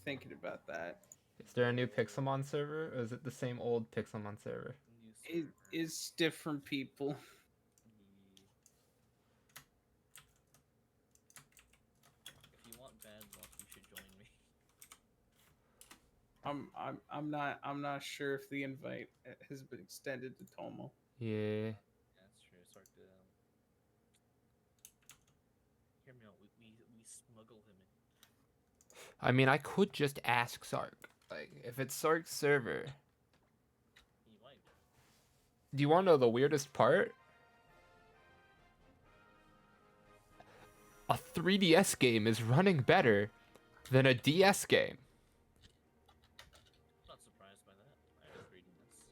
thinking about that. Is there a new Pixelmon server, or is it the same old Pixelmon server? New It server. is different people. If you want bad luck, you should join me. I'm not sure if the invite has been extended to Tomo. Yeah. That's true. Start to hear me out. We smuggle him in. I mean, I could just ask Sark. Like, if it's Sark's server. He might. Do you want to know the weirdest part? A 3DS game is running better than a DS game. I'm not surprised by that. I was reading this.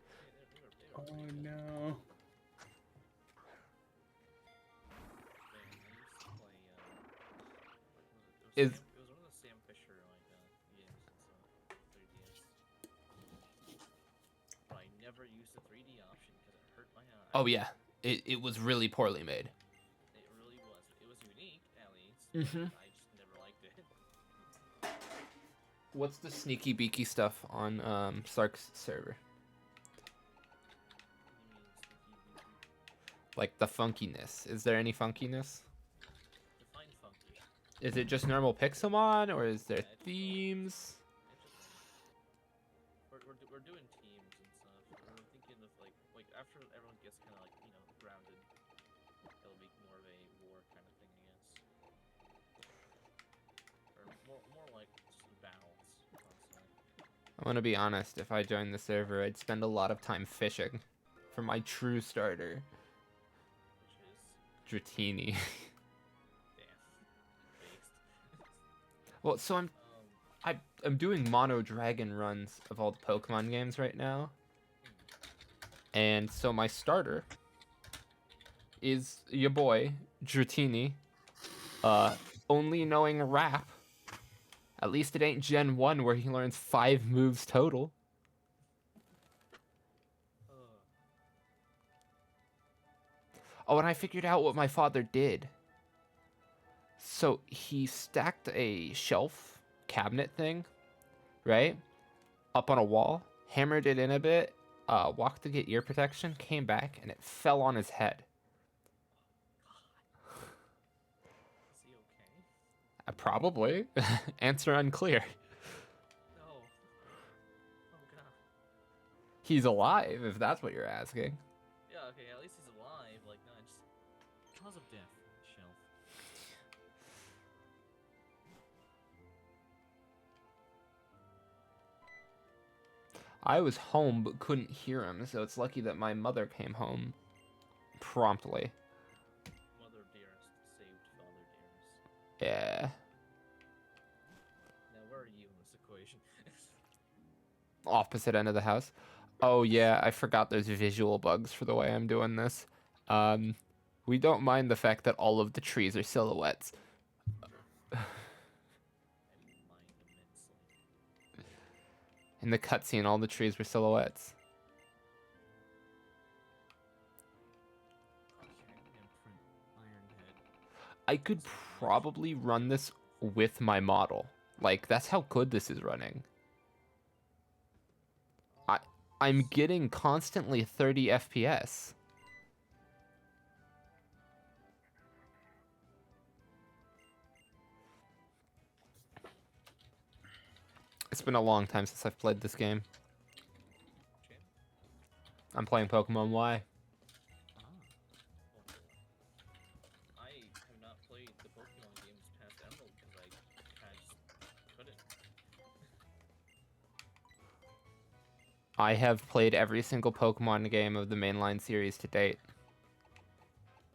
They were Oh pretty good. no. Is It was one of the Sam Fisher games. It's 3DS. But I never used the 3D option because it hurt my eye. oh yeah, it was really poorly made. It really was. It was unique, at least. Mm-hmm. I just never liked it. What's the sneaky beaky stuff on Sark's server? Like the funkiness. Is there any funkiness? Define funky. Is it just normal Pixelmon, or is there themes? We're doing teams and stuff. We're thinking of like after everyone gets kind of grounded, it'll be more of a war kind of thing, I guess. Or more like just battles constantly. I want to be honest. If I joined the server, I'd spend a lot of time fishing for my true starter, Which is Dratini. death based. Well, so I'm doing mono dragon runs of all the Pokemon games right now. And so my starter is your boy, Dratini. Only knowing rap. At least it ain't Gen 1 where he learns 5 moves total. Oh, and I figured out what my father did. So he stacked a shelf cabinet thing, right? Up on a wall, hammered it in a bit, walked to get ear protection, came back, and it fell on his head. Is he okay? Probably. Answer unclear. No. Oh god. He's alive, if that's what you're asking. Yeah, okay, at least he's alive. Like, no, just cause of death. Shelf. I was home but couldn't hear him, so it's lucky that my mother came home promptly. Mother dearest saved father dearest. Yeah. Now, where are you in this equation? Opposite end of the house. Oh yeah, I forgot there's visual bugs for the way I'm doing this. We don't mind the fact that all of the trees are silhouettes. I mind immensely. In the cutscene, all the trees were silhouettes. Okay, and print Iron Head. I could probably run this with my model. Like, that's how good this is running. I'm getting constantly 30 FPS. It's been a long time since I've played this game. Jim? I'm playing Pokemon Y. Ah. I have not played the Pokemon games past Emerald because I kind of just couldn't. I have played every single Pokemon game of the mainline series to date.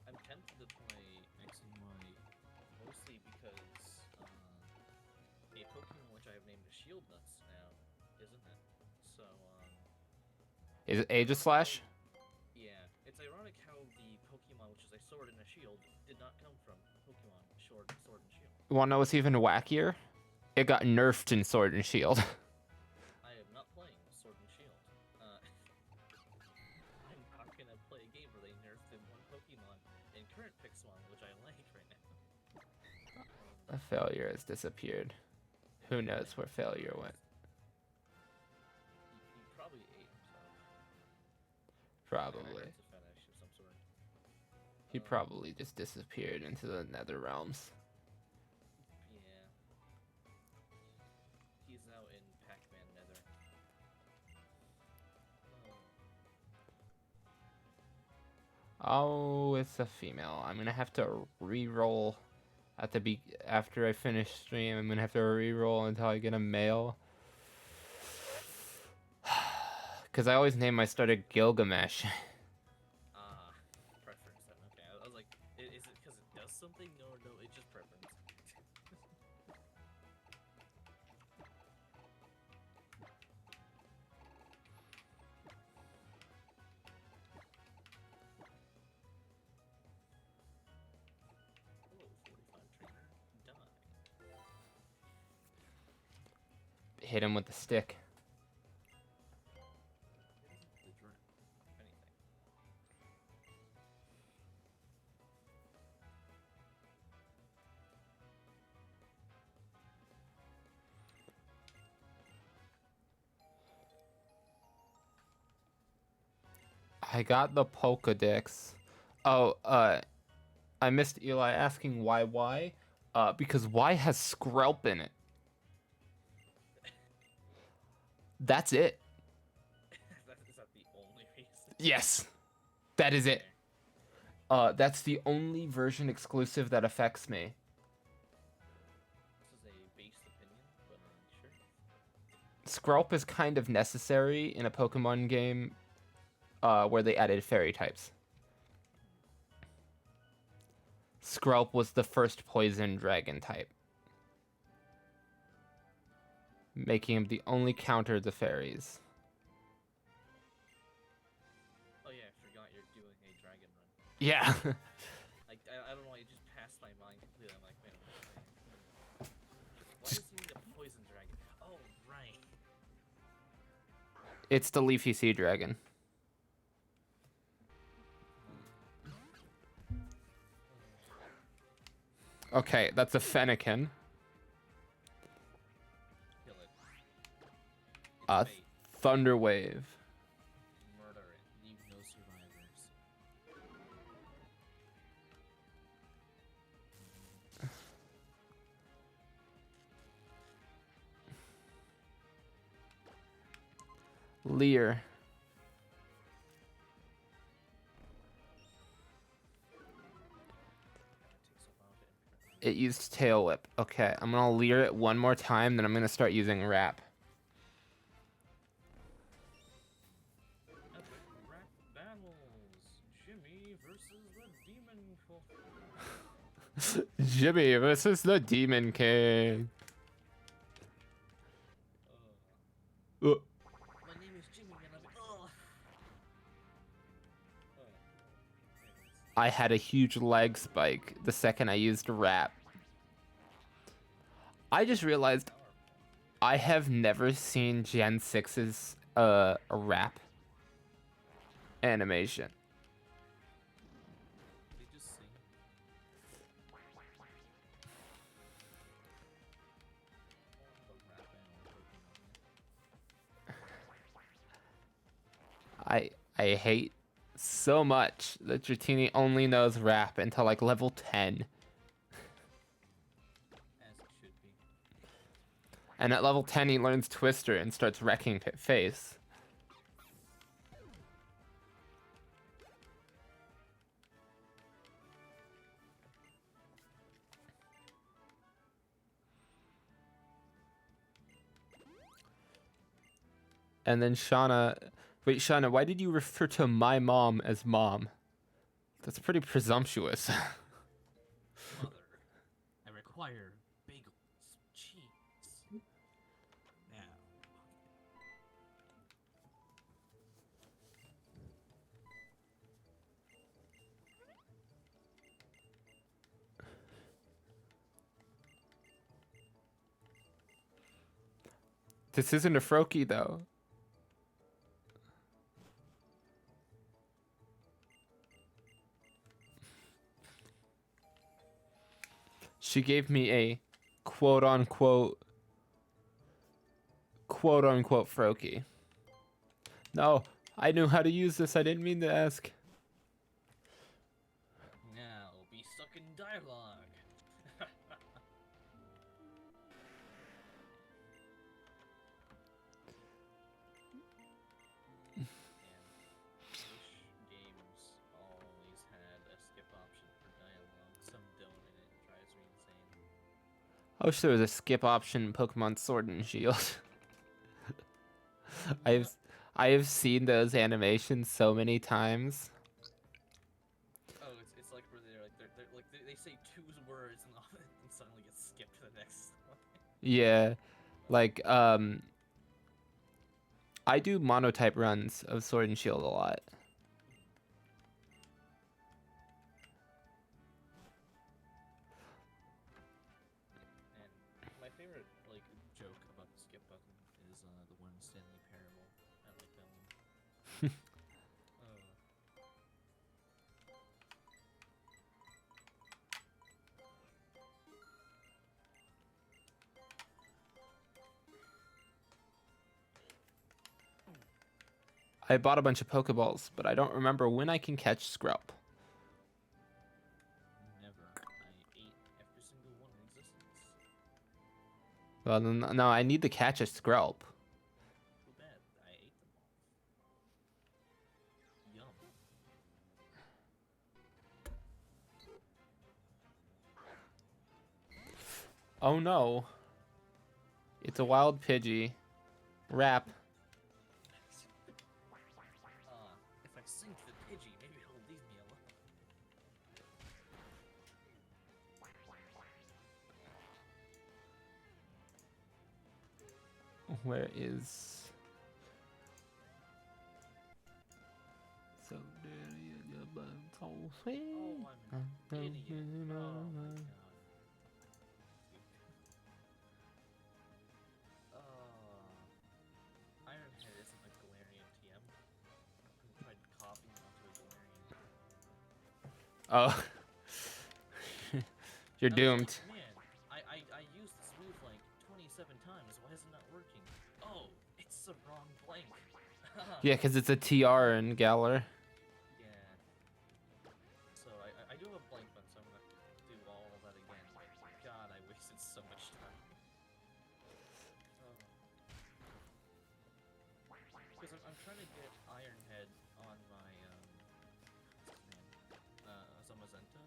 I'm tempted to play X and Y mostly because a Pokemon which I have named Shield Nuts now, isn't it? So, Is it Aegislash? yeah. It's ironic how the Pokemon which is a sword and a shield did not come from Pokemon Sword and Shield. You wanna know what's even wackier? It got nerfed in Sword and Shield. I am not playing Sword and Shield. I'm not gonna play a game where they nerfed in one Pokemon in current Pixelmon, which I like right now. A failure has disappeared. Who knows where failure went? He probably ate himself. Probably. To finish of some sort. He probably just disappeared into the nether realms. Yeah. He's now in Pac-Man Nether. Oh, it's a female. I'm gonna have to re-roll at the after I finish stream. I'm gonna have to re-roll until I get a male. Cause I always name my starter Gilgamesh. Preference then. Okay, I was like, is it because it does something? No, it's just preference. Hello, 45 trainer. Die. Hit him with the stick. The drip. Anything. I got the Pokedex. Oh, I missed Eli asking why. Because Y has Skrelp in it. That's it. Is that the only reason? Yes. That is it. That's the only version exclusive that affects me. This is a based opinion, but sure. Skrelp is kind of necessary in a Pokemon game where they added fairy types. Skrelp was the first poison dragon type, making him the only counter to fairies. Oh yeah, I forgot you're doing a dragon run. Yeah. I don't know, it just passed my mind completely. I'm like, man, why does he need a poison dragon? Oh, right. It's the Leafy Sea Dragon. Okay, that's a Fennekin. Kill it. Uh, Fate. Thunder Wave. Murder it. Leave no survivors. Leer. It used Tail Whip. Okay, I'm gonna Leer it one more time, then I'm gonna start using Wrap. Epic rap battles. Jimmy versus the Demon King. Jimmy versus the Demon King. My name is Jimmy and I'm I had a huge lag spike the second I used Wrap. I just realized I have never seen Gen 6's Wrap animation. They just sing. I hate so much that Dratini only knows Wrap until like level 10. As it should be. And at level 10 he learns Twister and starts wrecking Face. And then Shauna... Wait, Shauna, why did you refer to my mom as mom? That's pretty presumptuous. Mother, I require bagels, cheese. Now. This isn't a Froakie, though. She gave me a quote-unquote quote unquote Froakie. No, I knew how to use this. I didn't mean to ask. Now be stuck in dialogue. And I wish games always had a skip option for dialogue. Some don't, and it drives me insane. I wish there was a skip option in Pokemon Sword and Shield. I have seen those animations so many times. Oh, it's like where they're like they say two words and, and suddenly get skipped to the next one. Yeah, like I do monotype runs of Sword and Shield a lot. And my favorite like joke about the skip button is the one in Stanley Parable. I like that one. uh, I bought a bunch of Pokeballs, but I don't remember when I can catch Skrelp. Never. I ate every single one in existence. Well, no, I need to catch a Skrelp. Too bad. I ate them all. Yum. Oh no. It's a wild Pidgey. Rap. If I sing to the Pidgey, maybe it'll leave me alone. Where is... So sweet. Oh, I'm an idiot. Oh my god. Ironhead isn't a Galarian TM. I tried copying onto a Galarian. Oh. You're I was doomed. like, man, I used this move like 27 times. Why is it not working? Oh, it's the wrong blank. Yeah, because it's a TR in Galar. Yeah. So I do have a blank one, so I'm gonna do all of that again. God, I wasted so much time. Because I'm trying to get Ironhead on my Zamazenta.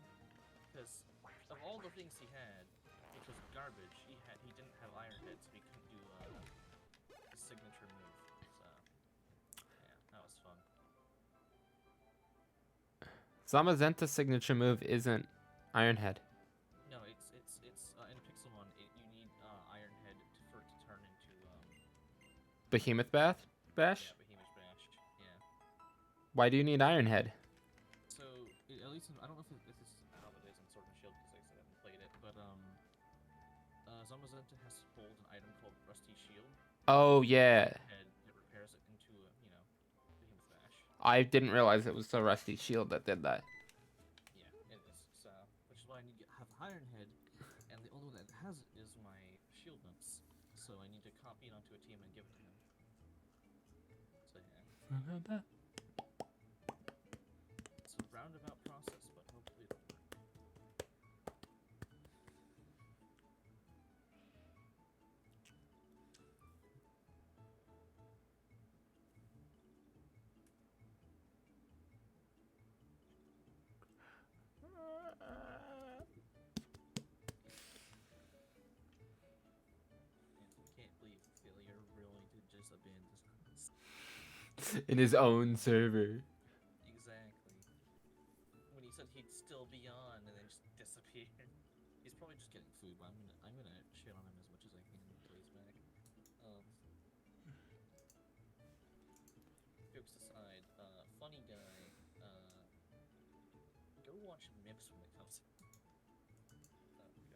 Because of all the things he had, which was garbage, he didn't have Ironhead, so he couldn't do his signature move. So yeah, that was fun. Zamazenta's signature move isn't Ironhead. No, it's in Pixelmon. You need Ironhead for it to turn into Behemoth Bash? yeah, Behemoth Bash. Yeah. Why do you need Ironhead? So at least I don't know if this is how it is in Sword and Shield because like I said I haven't played it, but Zamazenta has to hold an item called Rusty Shield. Oh, yeah. And it repairs it into Behemoth Bash. I didn't realize it was the Rusty Shield that did that. Yeah, it is. So which is why I need to have Ironhead, and the only one that has it is my Shield Nuts. So I need to copy it onto a team and give it to him. So yeah. It's a roundabout process, but hopefully it'll work. I can't believe failure really did just abandon this class. In his own server. Exactly. When he said he'd still be on and then just disappeared. He's probably just getting food, but I'm gonna shit on him as much as I can until he's back. Jokes aside, funny guy, go watch Mips when it comes out. Oh god.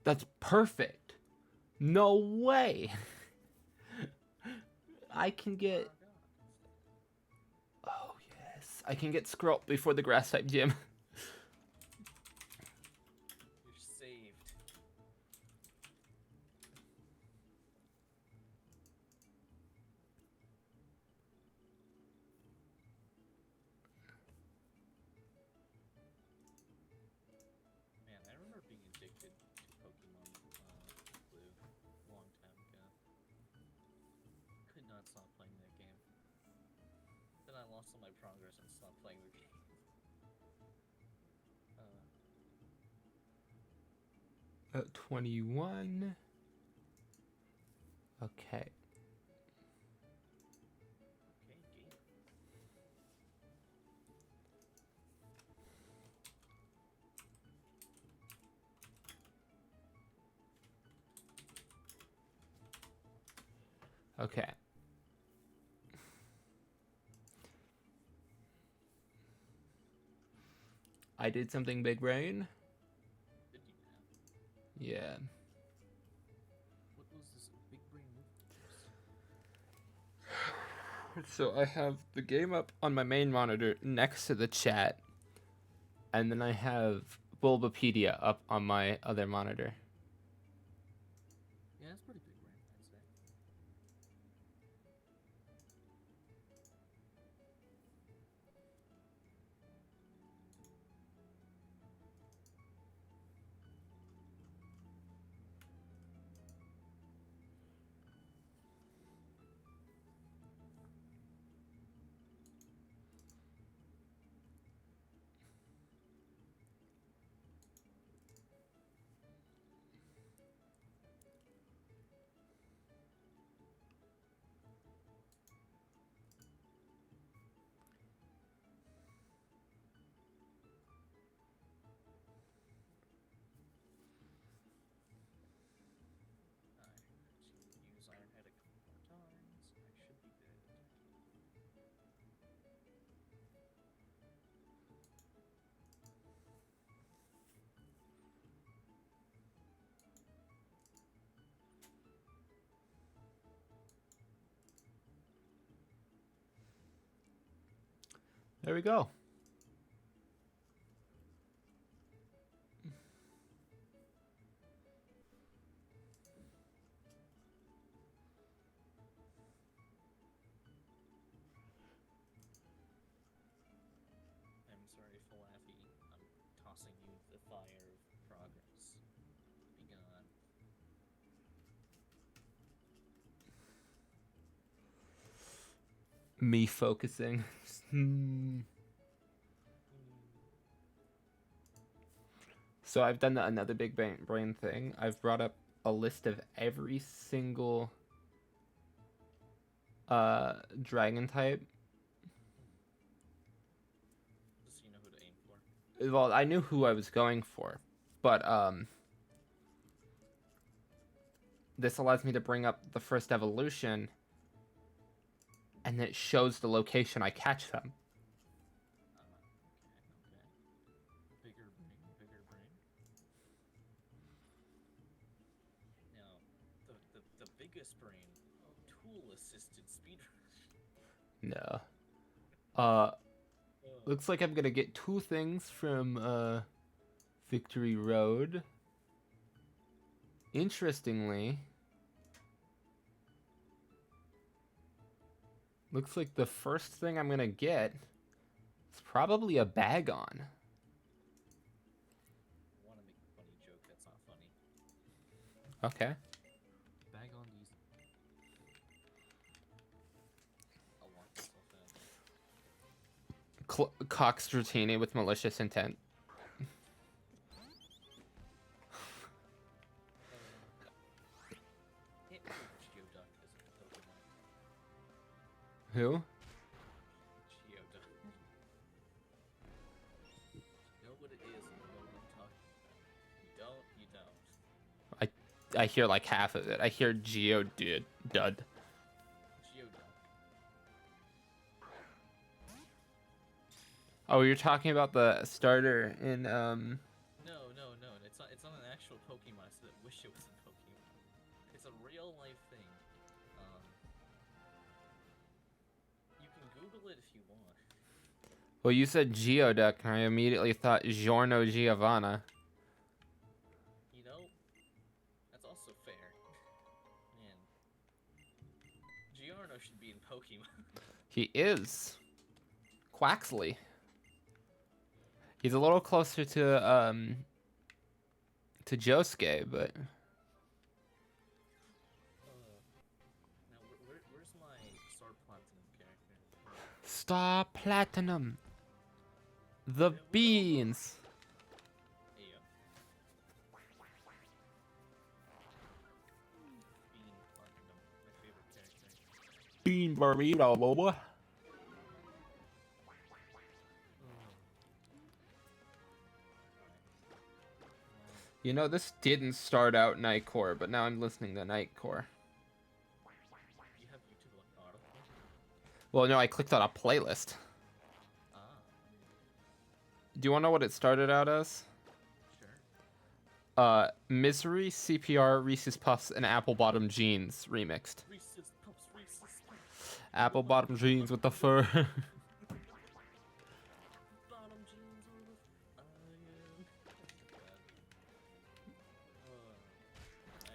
That's perfect. No way. I can get I can get Squirrel before the grass type gym. You're saved. Man, I remember being addicted to Pokemon Blue a long time ago. Could not stop playing that game. Then I lost all my progress and stopped playing the game. 21. Okay. Okay, game. Okay. I did something big brain. Did you now? Yeah. What was this big brain move? So I have the game up on my main monitor next to the chat. And then I have Bulbapedia up on my other monitor. Yeah, that's pretty big brain, I'd say. I use Iron Head a couple more times. I should be dead. There we go. I'm sorry, Falafi. I'm tossing you the fire of progress. Be gone. Me focusing. So I've done another big brain thing. I've brought up a list of every single dragon type. Just so you know who to aim for. Well, I knew who I was going for, but this allows me to bring up the first evolution, and it shows the location I catch them. Okay. Bigger brain. Now, the biggest brain, tool-assisted speedrun. No. Looks like I'm gonna get 2 things from Victory Road. Interestingly, looks like the first thing I'm gonna get is probably a Bagon. I want to make a funny joke that's not funny. Okay. Bag on these. I'll lock myself out. Cox Dratini with malicious intent. Can't believe Geoduck isn't a Pokemon. Who? Geoduck. You know what it is and you know what I'm talking about. You don't. I hear like half of it. I hear Geoduck. Dud. Geoduck. Oh, you're talking about the starter in No. It's not an actual Pokemon. I wish it was a Pokemon. It's a real life thing. You can Google it if you want. Well, you said Geoduck, and I immediately thought Giorno Giovanna. You know, that's also fair. Man, Giorno should be in Pokemon. He is. Quaxley. He's a little closer to Josuke, but Now, where's my Sword Platinum character? Star Platinum. The beans. There you go. Bean Platinum, my favorite character. Bean burrito, boba. You know, this didn't start out Nightcore, but now I'm listening to Nightcore. You have YouTube like auto? Well, no, I clicked on a playlist. Ah, Do you want to know what it started out as? sure. Misery, CPR, Reese's Puffs, and Apple Bottom Jeans remixed. Reese's Puffs, Reese's Puffs. Apple Bottom Jeans with the fur. Bottom jeans or the iron.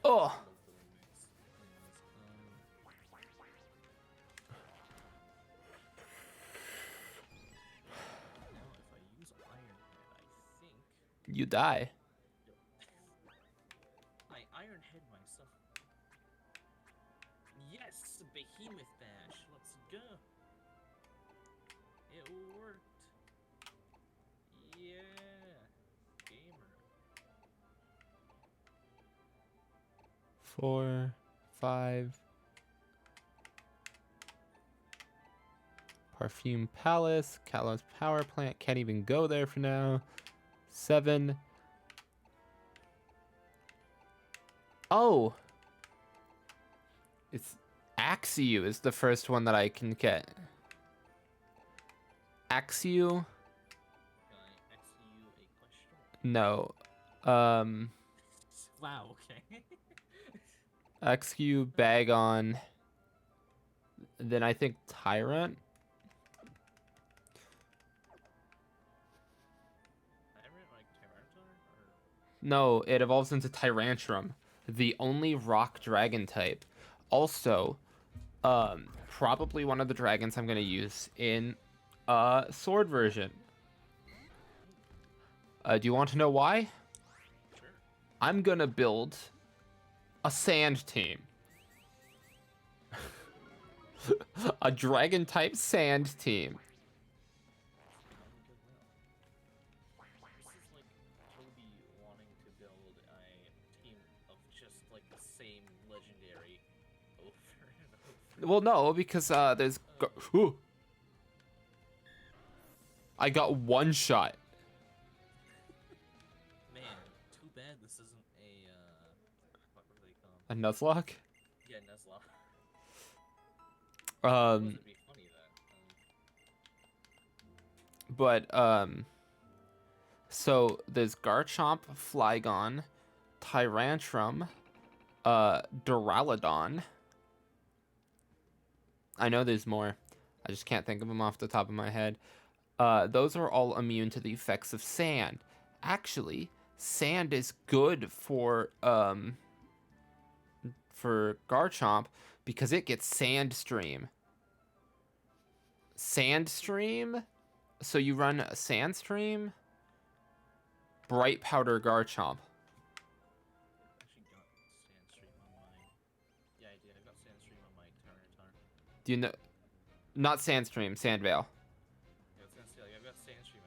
Oh. I love the remix. Now, if I use Iron Head, I think You die. I Iron Head myself. Yes, Behemoth Dash. Let's go. It worked. Yeah, gamer. 4, 5. Perfume Palace, Kalos Power Plant, can't even go there for now. 7. Oh! It's Axiu is the first one that I can get. Axiu? Can I ask you a question? No. Wow. Okay. Axiu, Bagon. Then I think Tyrant. Tyrant like Tyranitar or No, it evolves into Tyrantrum, the only rock dragon type. Also, probably one of the dragons I'm gonna use in sword version. Do you want to know why? sure. I'm gonna build a sand team. A dragon type sand team. This is like Toby wanting to build a team of just like the same legendary over and over. Well, no, because there's. Ooh. I got one shot. Man, too bad this isn't a what are they called? A Nuzlocke? Yeah, Nuzlocke. Um, It'd be funny that. but so there's Garchomp, Flygon, Tyrantrum, Duraludon. I know there's more. I just can't think of them off the top of my head. Those are all immune to the effects of sand. Actually, sand is good for Garchomp because it gets Sandstream. Sandstream? So you run a Sandstream? Bright Powder Garchomp. Actually got Sandstream on my. Yeah, I did. I got Sandstream on my Tyranitar. Do you know? Not Sandstream, Sandvale. Yeah, I was gonna say like I've got Sandstream.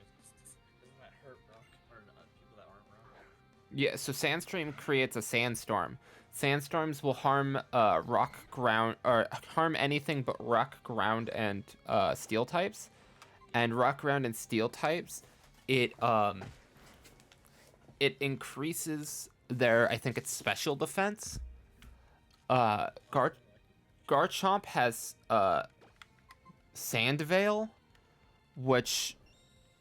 Doesn't that hurt rock or people that aren't rock? Yeah, so Sandstream creates a sandstorm. Sandstorms will harm rock, ground, or harm anything but rock, ground, and steel types. And rock, ground, and steel types, it increases their, I think it's special defense. Garchomp has Sand Veil, which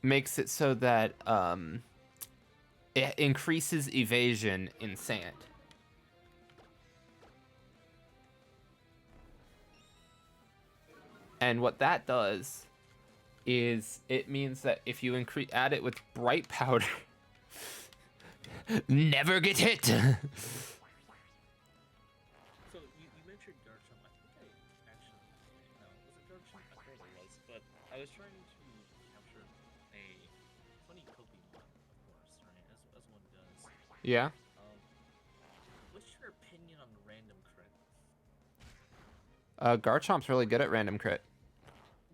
makes it so that it increases evasion in sand. And what that does is it means that if you add it with bright powder, never get hit. So you mentioned Garchomp. I think I actually no, was it Garchomp? I thought it was, but I was trying to capture a funny Pokemon, of course, right? As one does. Yeah. What's your opinion on random crit? Garchomp's really good at random crit.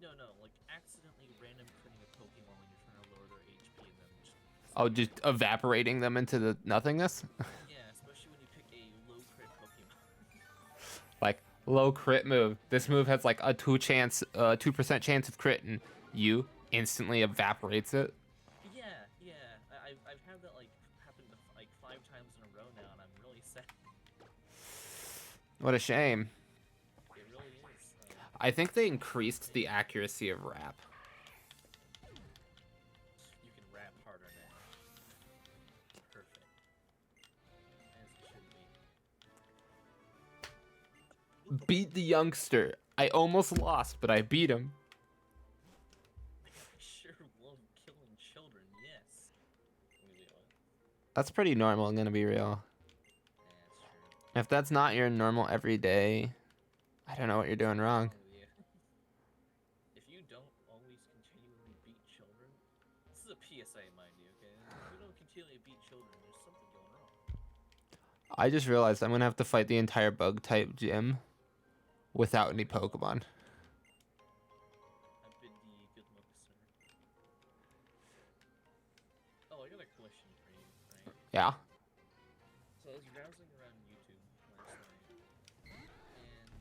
No, like accidentally random critting a Pokemon when you're trying to lower their HP and then just Oh, just evaporating them into the nothingness. yeah, especially when you pick a low crit Pokemon. Like low crit move. This move has like a 2% chance of crit, and you instantly evaporates it. Yeah. I've had that like happen like 5 times in a row now, and I'm really sad. What a shame. It really is. I think they increased the accuracy of rap. You can rap harder now. Perfect. As it should be. Beat the youngster. I almost lost, but I beat him. I sure love killing children, yes. That's pretty normal, I'm gonna be real. Yeah, that's true. If that's not your normal everyday, I don't know what you're doing wrong. If you don't always continually beat children, this is a PSA, mind you, okay? If you don't continually beat children, there's something going wrong. I just realized I'm gonna have to fight the entire bug type gym without any Pokemon. I bid thee good luck, sir. Oh, I got a question for you, right? Yeah. So I was browsing around YouTube last night, and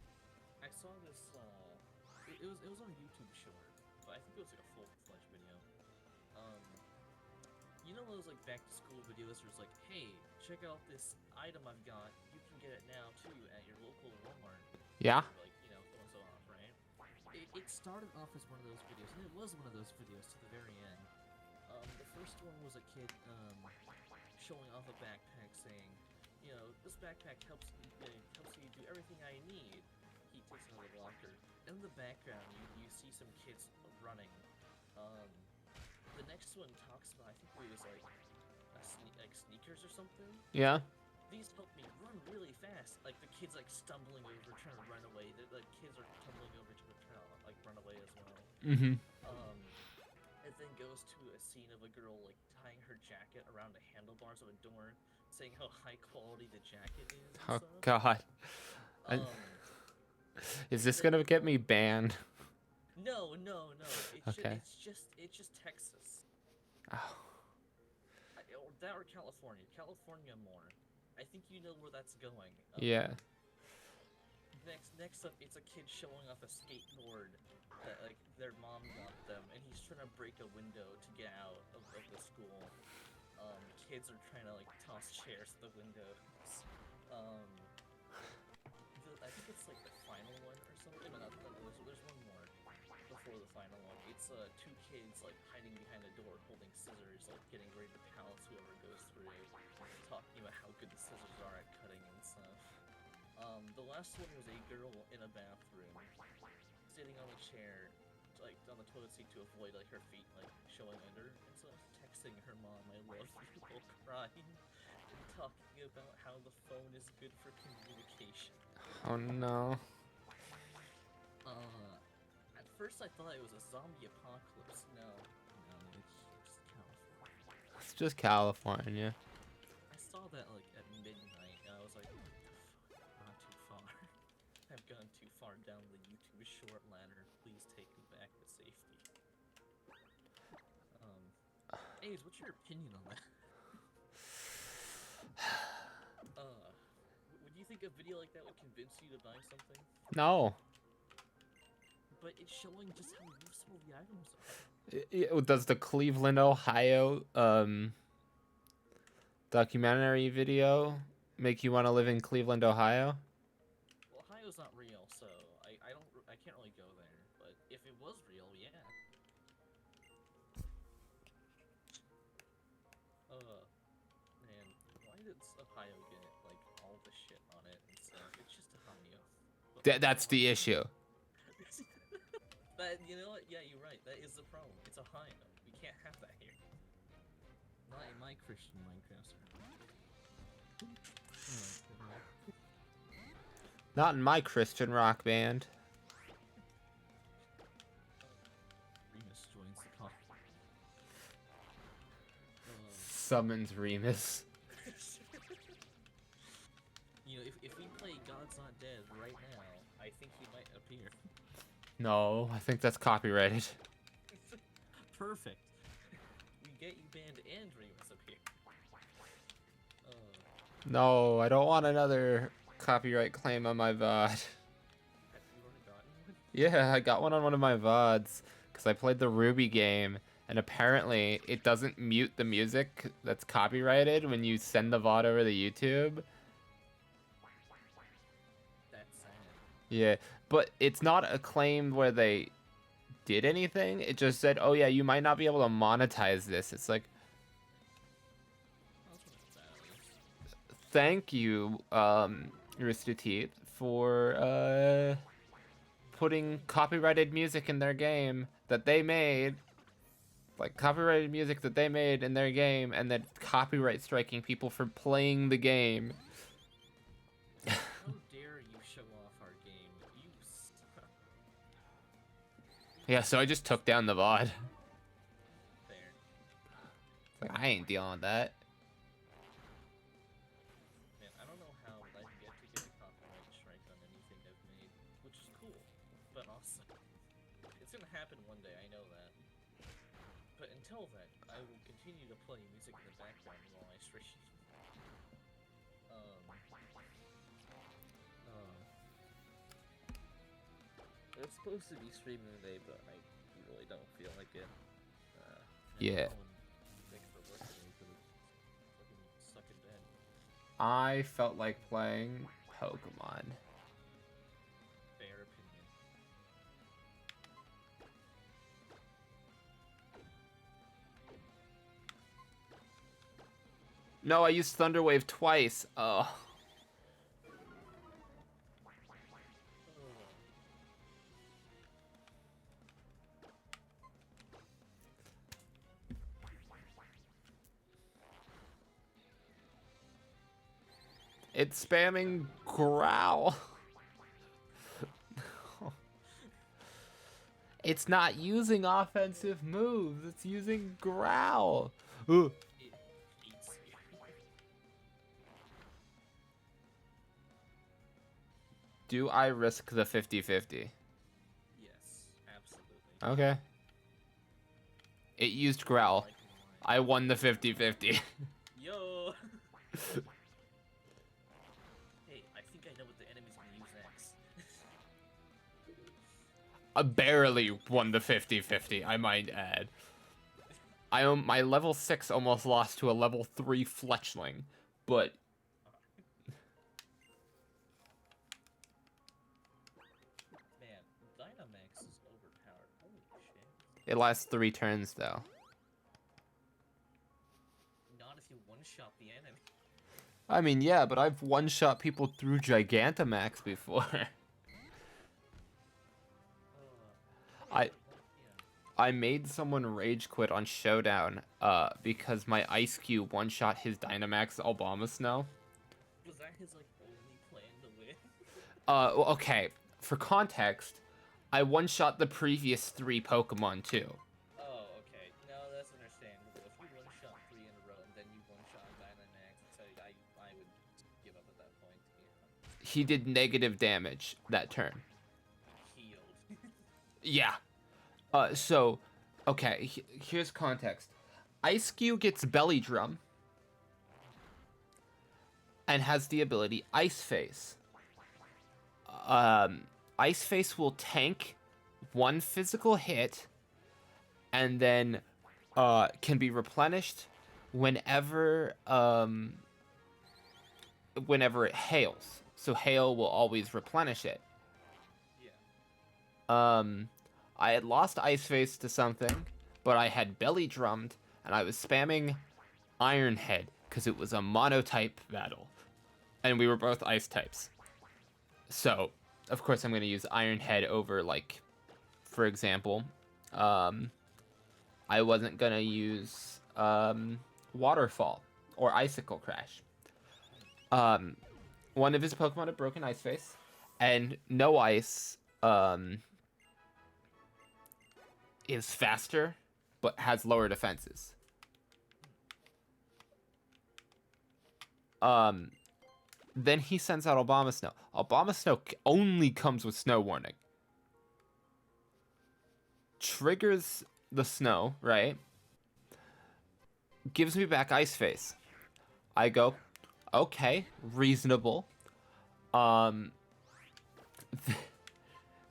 I saw this, it was on a YouTube short, but I think it was like a full-fledged video. You know those like back-to-school videos where it's like, hey, check out this item I've got, you can get it now too at your local Walmart. Yeah. Like, you know, so off, right? It started off as one of those videos, and it was one of those videos to the very end. The first one was a kid, showing off a backpack saying, you know, this backpack helps you do everything I need. He takes another locker. In the background, you see some kids running. The next one talks about, I think it was like sneakers or something. Yeah. These help me run really fast. Like the kids like stumbling over trying to run away. The kids are tumbling over to try to like run away as well. Mm-hmm. It then goes to a scene of a girl like tying her jacket around the handlebars of a door, saying how high quality the jacket is. And Oh stuff. God. Is this gonna get me banned? No. Okay. It's just Texas. Oh. Or that or California. California more. I think you know where that's going. Yeah. Next up, it's a kid showing off a skateboard that like their mom got them, and he's trying to break a window to get out of the school. Kids are trying to like toss chairs at the windows. I think it's like the final one or something. No, there's one more before the final one. It's 2 kids like hiding behind a door, holding scissors, like getting ready to pounce whoever goes through, talking about how good the scissors are at cutting and stuff. The last one was a girl in a bathroom, sitting on a chair, like on the toilet seat to avoid like her feet like showing under, and so texting her mom, "I love you," while crying, and talking about how the phone is good for communication. Oh no. At first I thought it was a zombie apocalypse. No, it's just California. It's just California. I saw that like at midnight, and I was like, not too far. I've gone too far down the YouTube short ladder. Please take me back to safety. Ace, what's your opinion on that? Would you think a video like that would convince you to buy something? No. But it's showing just how useful the items are. Does the Cleveland, Ohio documentary video make you want to live in Cleveland, Ohio? Well, Ohio's not real, so I can't really go there. But if it was real, yeah. Man, why did Ohio get like all the shit on it and stuff? It's just Ohio. That's the issue. But you know what? Yeah, you're right. That is the problem. fine. We can't have that here. Not in my Christian Minecraft server. Not in my Christian rock band. Remus joins the call. Summons Remus. You know, if we play God's Not Dead right now, I think he might appear. No, I think that's copyrighted. Perfect. We get you banned and Remus appear. No, I don't want another copyright claim on my VOD. Have you already gotten one? Yeah, I got one on one of my VODs because I played the Ruby game, and apparently it doesn't mute the music that's copyrighted when you send the VOD over to YouTube. That's sad. Yeah, but it's not a claim where they did anything. It just said, oh yeah, you might not be able to monetize this. It's like, That's not bad, at least. thank you, Rooster Teeth, for putting copyrighted music in their game that they made. Like, copyrighted music that they made in their game, and then copyright striking people for playing the game. How dare you show off our game? You suck. Yeah, so I just took down the VOD. There. Like, I ain't dealing with that. Man, I don't know how I've yet to get a copyright strike on anything I've made, which is cool, but also, it's gonna happen one day, I know that. But until then, I will continue to play music in the background while I stream. I was supposed to be streaming today, but I really don't feel like it. Yeah. Thanks for work today, but it's fucking stuck in bed. I felt like playing Pokemon. Fair opinion. No, I used Thunder Wave twice. Oh. It's spamming Growl. It's not using offensive moves. It's using Growl. Ooh. It hates you. Do I risk the 50-50? Yes, absolutely. Okay. It used Growl. I won the 50-50. Yo! Hey, I think I know what the enemy's gonna use next. I barely won the 50-50, I might add. My level 6 almost lost to a level 3 Fletchling, but Man, Dynamax is overpowered. Holy shit. it lasts 3 turns though. Not if you one-shot the enemy. I mean, yeah, but I've one-shot people through Gigantamax before. I- Yeah. I made someone rage quit on Showdown, because my Ice Cube one-shot his Dynamax Snow. Was that his, like, only plan to win? Well, okay, for context, I one-shot the previous 3 Pokemon too. Oh, okay. No, that's understandable. If you one-shot 3 in a row and then you one-shot Dynamax, so I would give up at that point, to be honest. He did negative damage that turn. Healed. Yeah. So, okay, here's context. Ice Cube gets Belly Drum and has the ability Ice Face. Ice Face will tank 1 physical hit and then can be replenished whenever it hails. So hail will always replenish it. Yeah. I had lost Ice Face to something, but I had Belly Drummed, and I was spamming Iron Head, because it was a monotype battle. And we were both Ice types. So, of course I'm going to use Iron Head over, like, for example, I wasn't gonna use Waterfall or Icicle Crash. One of his Pokemon had broken Ice Face, and No Ice is faster, but has lower defenses. Then he sends out Obama Snow. Obama Snow only comes with Snow Warning. Triggers the snow, right? Gives me back Ice Face. I go, okay, reasonable. Then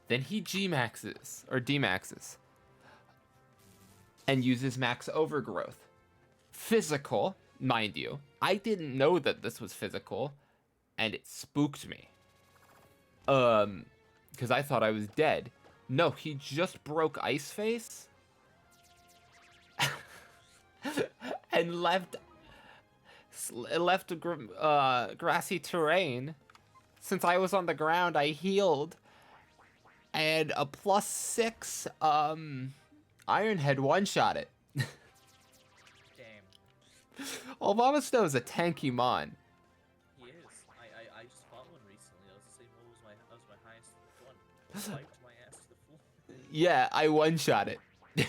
he G-maxes, or D-maxes. And uses Max Overgrowth. Physical, mind you. I didn't know that this was physical, and it spooked me. Because I thought I was dead. No, he just broke Ice Face. And left grassy terrain. Since I was on the ground, I healed. And a +6 Iron Head one-shot it. Damn. Obama Snow is a tanky mon. He is. I just fought one recently. That was the same one. That was my highest one. Wiped my ass to the floor. Yeah, I one-shot it. Yeah.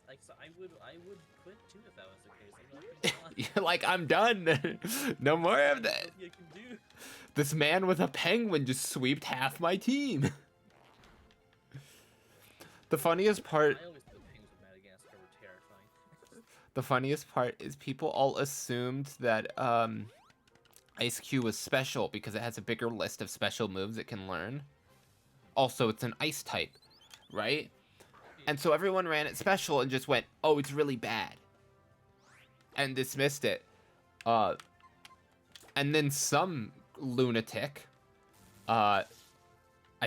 Like, so I would quit too if that was the case. I'm not gonna lie. You're like, I'm done. No more of that. Nothing you can do. This man with a penguin just sweeped half my team. The funniest part... I always thought the penguins of Madagascar were terrifying. The funniest part is people all assumed that Ice Cube was special because it has a bigger list of special moves it can learn. Also, it's an ice type, right? And so everyone ran it special and just went, oh, it's really bad. And dismissed it. And then some lunatic, I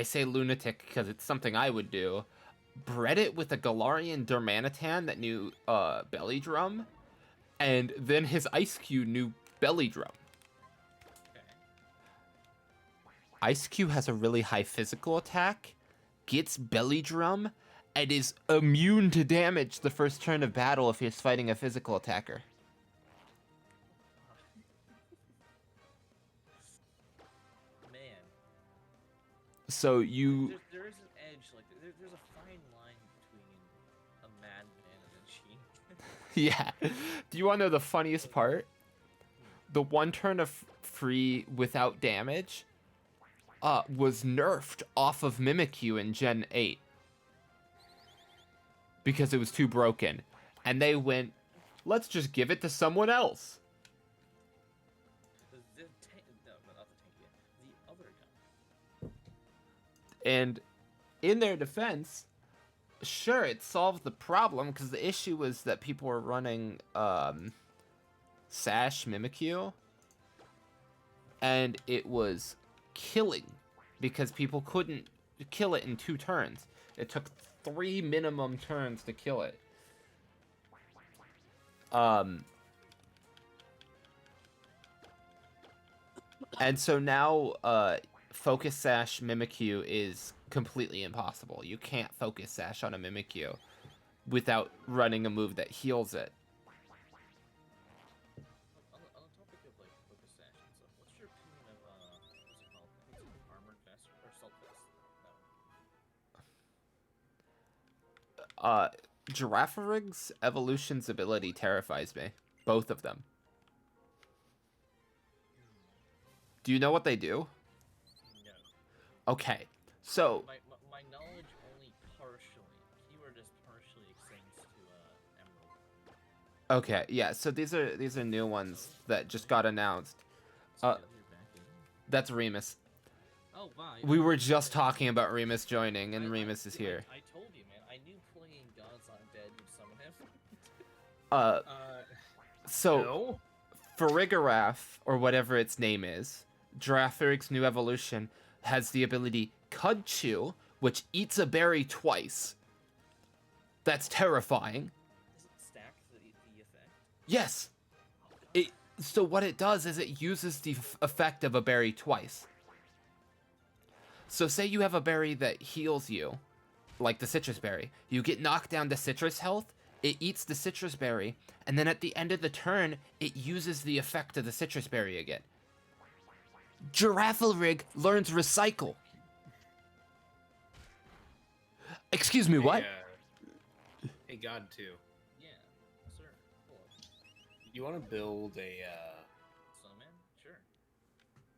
say lunatic because it's something I would do, bred it with a Galarian Darmanitan that knew Belly Drum, and then his Ice Cube knew Belly Drum. Okay. Ice Cube has a really high physical attack, gets Belly Drum, and is immune to damage the first turn of battle if he's fighting a physical attacker. Man. So you... There is an edge. Like there's a fine line between a madman and a cheat. Yeah. Do you want to know the funniest part? The one turn of free without damage was nerfed off of Mimikyu in Gen 8. Because it was too broken. And they went, let's just give it to someone else. No, not the tank yet. The other gun. And in their defense, sure, it solved the problem because the issue was that people were running Sash Mimikyu. And it was killing because people couldn't kill it in 2 turns. It took 3 minimum turns to kill it. And so now Focus Sash Mimikyu is completely impossible. You can't Focus Sash on a Mimikyu without running a move that heals it. On the topic of like focus sash and stuff, what's your opinion of what's it called? I think it's armored vest or assault vest. No. Girafarig's evolution's ability terrifies me. Both of them. Do you know what they do? No. Okay, so... My knowledge only partially. Keyword is partially extends to Emerald. Okay, yeah, so these are new ones that just got announced. So you're back in. That's Remus. Oh, wow. We were just talking about Remus joining, and Remus is here. I told you, man. I knew playing Gods Undead would summon him. So, No. Farigiraf, or whatever its name is, Girafarig's new evolution, has the ability Cud Chew, which eats a berry twice. That's terrifying. Does it stack the effect? Yes. So what it does is it uses the effect of a berry twice. So say you have a berry that heals you, like the citrus berry. You get knocked down to citrus health, it eats the citrus berry, and then at the end of the turn, it uses the effect of the citrus berry again. Giraffalrig learns recycle. Excuse me, what? Hey, God, too. Yeah, sir. Cool. You want to build a, Snowman? Sure.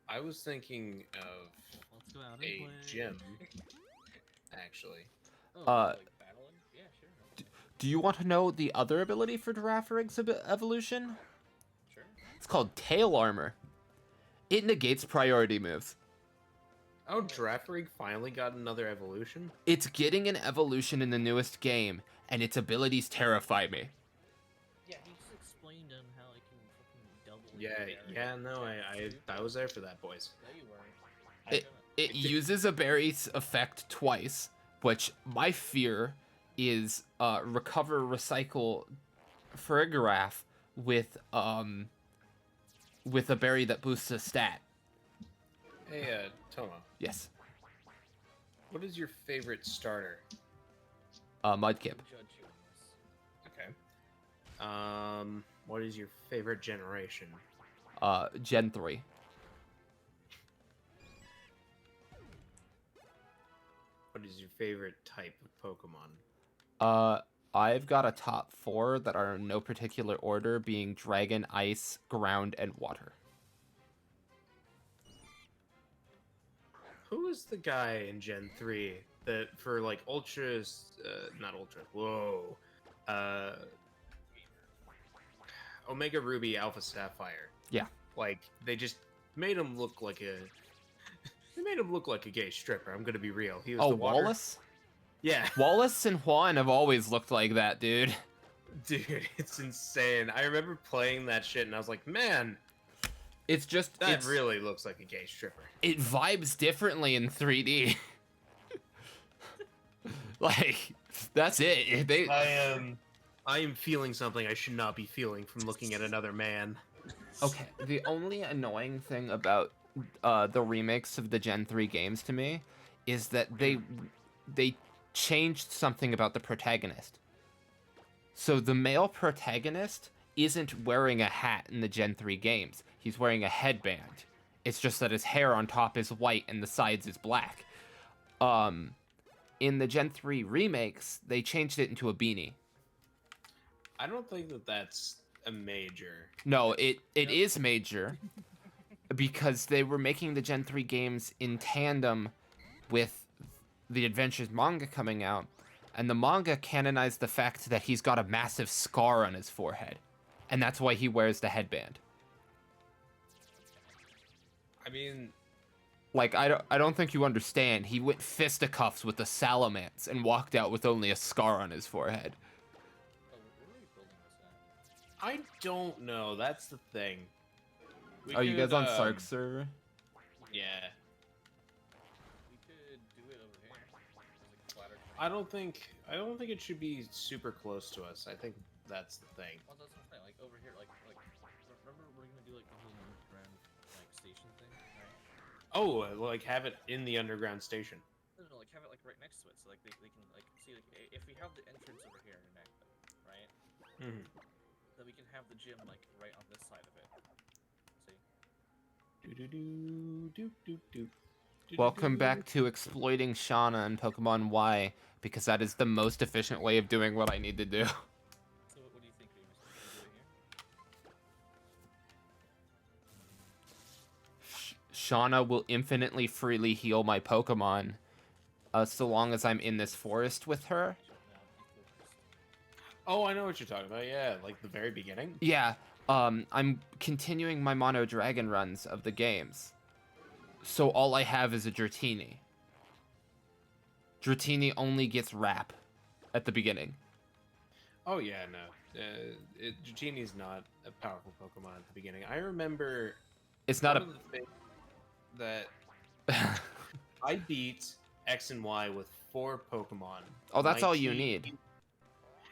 I was thinking of Let's go out and a play. gym, actually. Oh, Uh, like battling? Yeah, sure. Do you want to know the other ability for Giraffalrig's evolution? Sure. It's called Tail Armor. It negates priority moves. Oh, Giraffrig finally got another evolution? It's getting an evolution in the newest game, and its abilities terrify me. Yeah, he just explained him how it can fucking double. Yeah, no, I was there for that, boys. No, you weren't. It uses a berry's effect twice, which my fear is recover recycle for a giraffe with a berry that boosts a stat. Hey, Tomo, Yes. what is your favorite starter? Mudkip. Judge you on this. Okay. What is your favorite generation? Gen 3. What is your favorite type of Pokemon? I've got a top 4 that are in no particular order, being Dragon, Ice, Ground, and Water. Who was the guy in Gen 3 that for like not Ultra, whoa. Omega Ruby Alpha Sapphire. Yeah. Like they just made him look like a gay stripper. I'm gonna be real. He was Oh, the water. Wallace? Yeah. Wallace and Juan have always looked like that, dude. Dude, it's insane. I remember playing that shit and I was like, man, It's just that really looks like a gay stripper. it vibes differently in 3D. Like, that's it. I am feeling something I should not be feeling from looking at another man. Okay, the only annoying thing about the remakes of the Gen 3 games to me is that they changed something about the protagonist. So the male protagonist isn't wearing a hat in the Gen 3 games. He's wearing a headband. It's just that his hair on top is white and the sides is black. In the Gen 3 remakes, they changed it into a beanie. I don't think that that's a major. No, it is major because they were making the Gen 3 games in tandem with the Adventures manga coming out, and the manga canonized the fact that he's got a massive scar on his forehead, and that's why he wears the headband. I mean, Like, I don't think you understand. He went fisticuffs with the Salamence and walked out with only a scar on his forehead. Oh, where are we building this at? I don't know. That's the thing. We Are you guys could, on Sark's server? Yeah. We could do it over here. There's like a flatter I don't think it should be super close to us. I think that's the thing. Well, that's what I'm saying. Like over here, like remember we're gonna do like the whole underground like station thing, right? Oh, like have it in the underground station. No, like have it like right next to it, so like they can like see like if we have the entrance over here in Magna, right? Mm-hmm. Then we can have the gym like right on this side of it. See? Welcome back to exploiting Shauna and Pokemon Y, because that is the most efficient way of doing what I need to do. So what do you think, Remus? Should we do it here? Shauna will infinitely freely heal my Pokemon, so long as I'm in this forest with her. Oh, I know what you're talking about. Yeah, like the very beginning. Yeah, I'm continuing my Mono Dragon runs of the games. So all I have is a Dratini. Dratini only gets Wrap at the beginning. Oh yeah, no. Dratini's not a powerful Pokemon at the beginning. I remember It's not one of the things that I beat X and Y with 4 Pokemon. Oh, that's My all you team- need.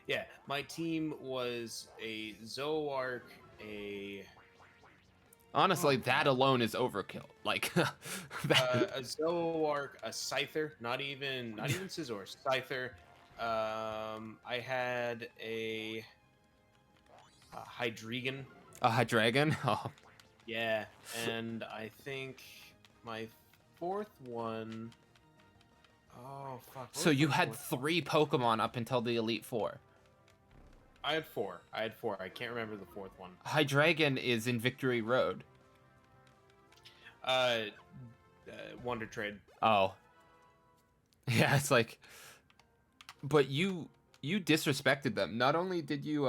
Yeah, my team was a Zoroark, a Honestly, that alone is overkill. Like, that, A Zoroark, a Scyther, not even Scizor, Scyther. I had a Hydreigon. a Hydreigon. Oh, Yeah, and I think my fourth one. Oh fuck! what so was you my had fourth- 3 Pokemon up until the Elite Four. I had four. I can't remember the fourth one. Hydreigon is in Victory Road. Uh, Wonder Trade. Oh. Yeah, it's like, but you disrespected them. Not only did you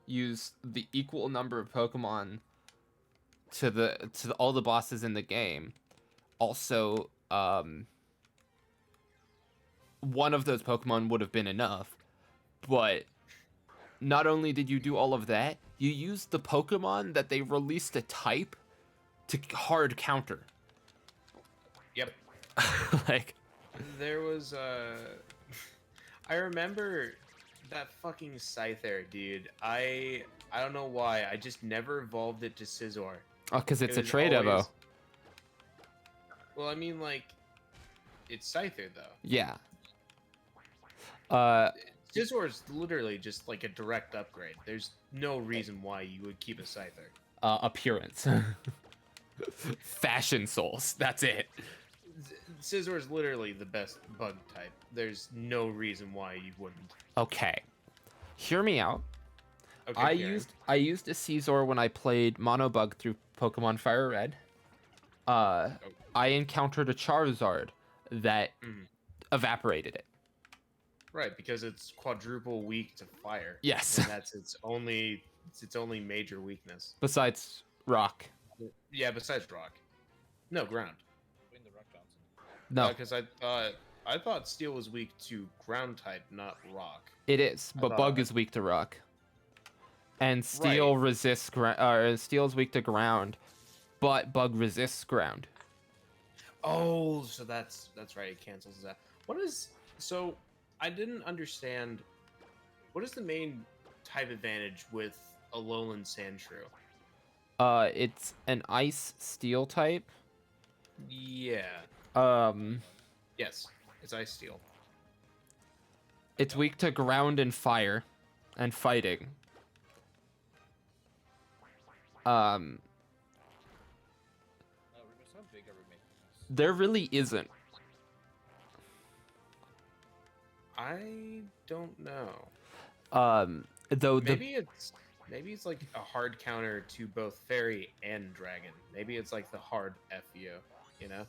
use the equal number of Pokemon to all the bosses in the game, also one of those Pokemon would have been enough, but not only did you do all of that, you used the Pokemon that they released a type to hard counter. Yep. Like, There was I remember that fucking Scyther, dude. I don't know why. I just never evolved it to Scizor. oh, because it's It a was trade always- Evo. Well, I mean, like, it's Scyther though. Yeah. Scizor is literally just like a direct upgrade. There's no reason why you would keep a Scyther. Appearance. Fashion souls. That's it. Scizor is literally the best bug type. There's no reason why you wouldn't. Okay. Hear me out. Okay, I Karen. used a Caesar when I played Monobug through Pokemon Fire Red. I encountered a Charizard that Mhm. evaporated it. Right, because it's quadruple weak to fire. Yes. And that's its only major weakness. Besides rock. Yeah, besides rock. No, ground. Win the Rock Johnson. No, Because I thought steel was weak to ground type, not rock. it is, I but thought- bug is weak to rock. And steel resists steel is weak to ground, but bug resists ground. Oh, so that's right. It cancels that. So I didn't understand. What is the main type advantage with a Alolan Sandshrew? It's an ice steel type. Yeah. Yes, it's Ice Steel. It's weak to ground and fire and fighting. Oh, Remus, how big are we making this? There really isn't. I don't know. Though the Maybe it's like a hard counter to both Fairy and Dragon. Maybe it's like the hard FU, you know?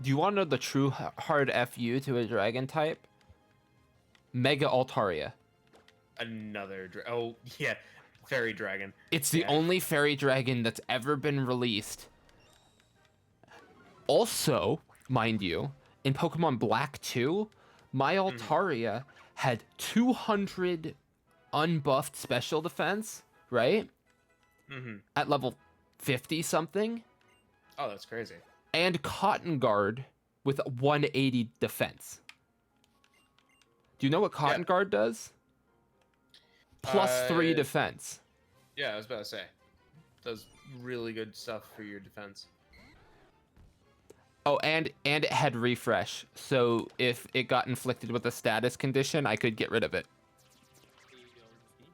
do you want to know the true hard FU to a dragon type? Mega Altaria. Oh yeah, Fairy Dragon. It's the Yeah. only fairy dragon that's ever been released. Also, mind you, in Pokemon Black 2, my Altaria had 200 unbuffed special defense, right? Mm-hmm. At level 50 something, Oh, that's crazy. and Cotton Guard with 180 defense. Do you know what Cotton Guard does? +3 Uh, defense. Yeah, I was about to say. Does really good stuff for your defense. Oh, and it had refresh, so if it got inflicted with a status condition, I could get rid of it. Can you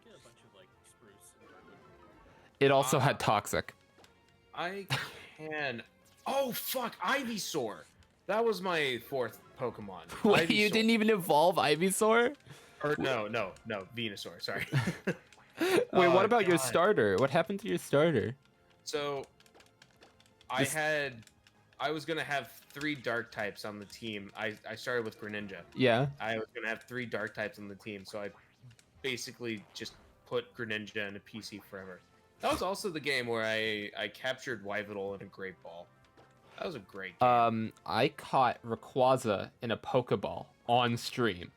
get a bunch of like spruce and darkwood? It also had toxic. I can. Oh fuck, Ivysaur. That was my fourth Pokemon. Wait, you Ivysaur. didn't even evolve Ivysaur? Or no, Venusaur. Sorry. Wait, Oh, what about your God. starter? What happened to your starter? So, I was gonna have 3 dark types on the team. I started with Greninja. Yeah. I was gonna have 3 dark types on the team, so I basically just put Greninja in a PC forever. That was also the game where I captured Yveltal in a Great Ball. That was a great game. I caught Rayquaza in a Pokeball on stream.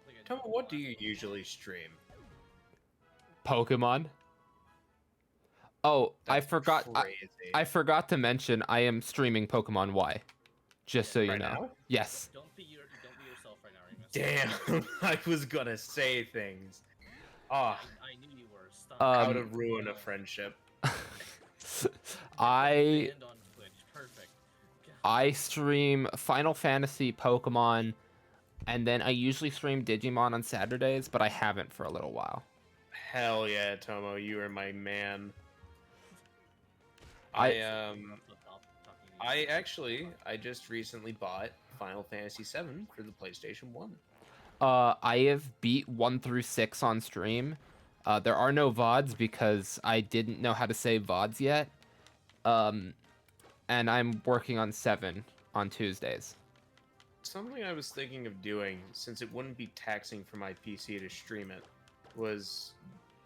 Like a Tell me, what do you usually stream? Pokemon. Oh, I That's forgot. Crazy. I forgot to mention I am streaming Pokemon Y. Just so you Right know. now? Yes. Don't be yourself right now, Remus. Damn, I was gonna say things. Ah, I knew you were. Stop. How to ruin a friendship. I And on Twitch. Perfect. God. I stream Final Fantasy, Pokemon, and then I usually stream Digimon on Saturdays, but I haven't for a little while. Hell yeah, Tomo, you are my man. I- I just recently bought Final Fantasy VII for the PlayStation 1. I have beat 1 through 6 on stream. There are no VODs because I didn't know how to save VODs yet. And I'm working on 7 on Tuesdays. Something I was thinking of doing, since it wouldn't be taxing for my PC to stream it, was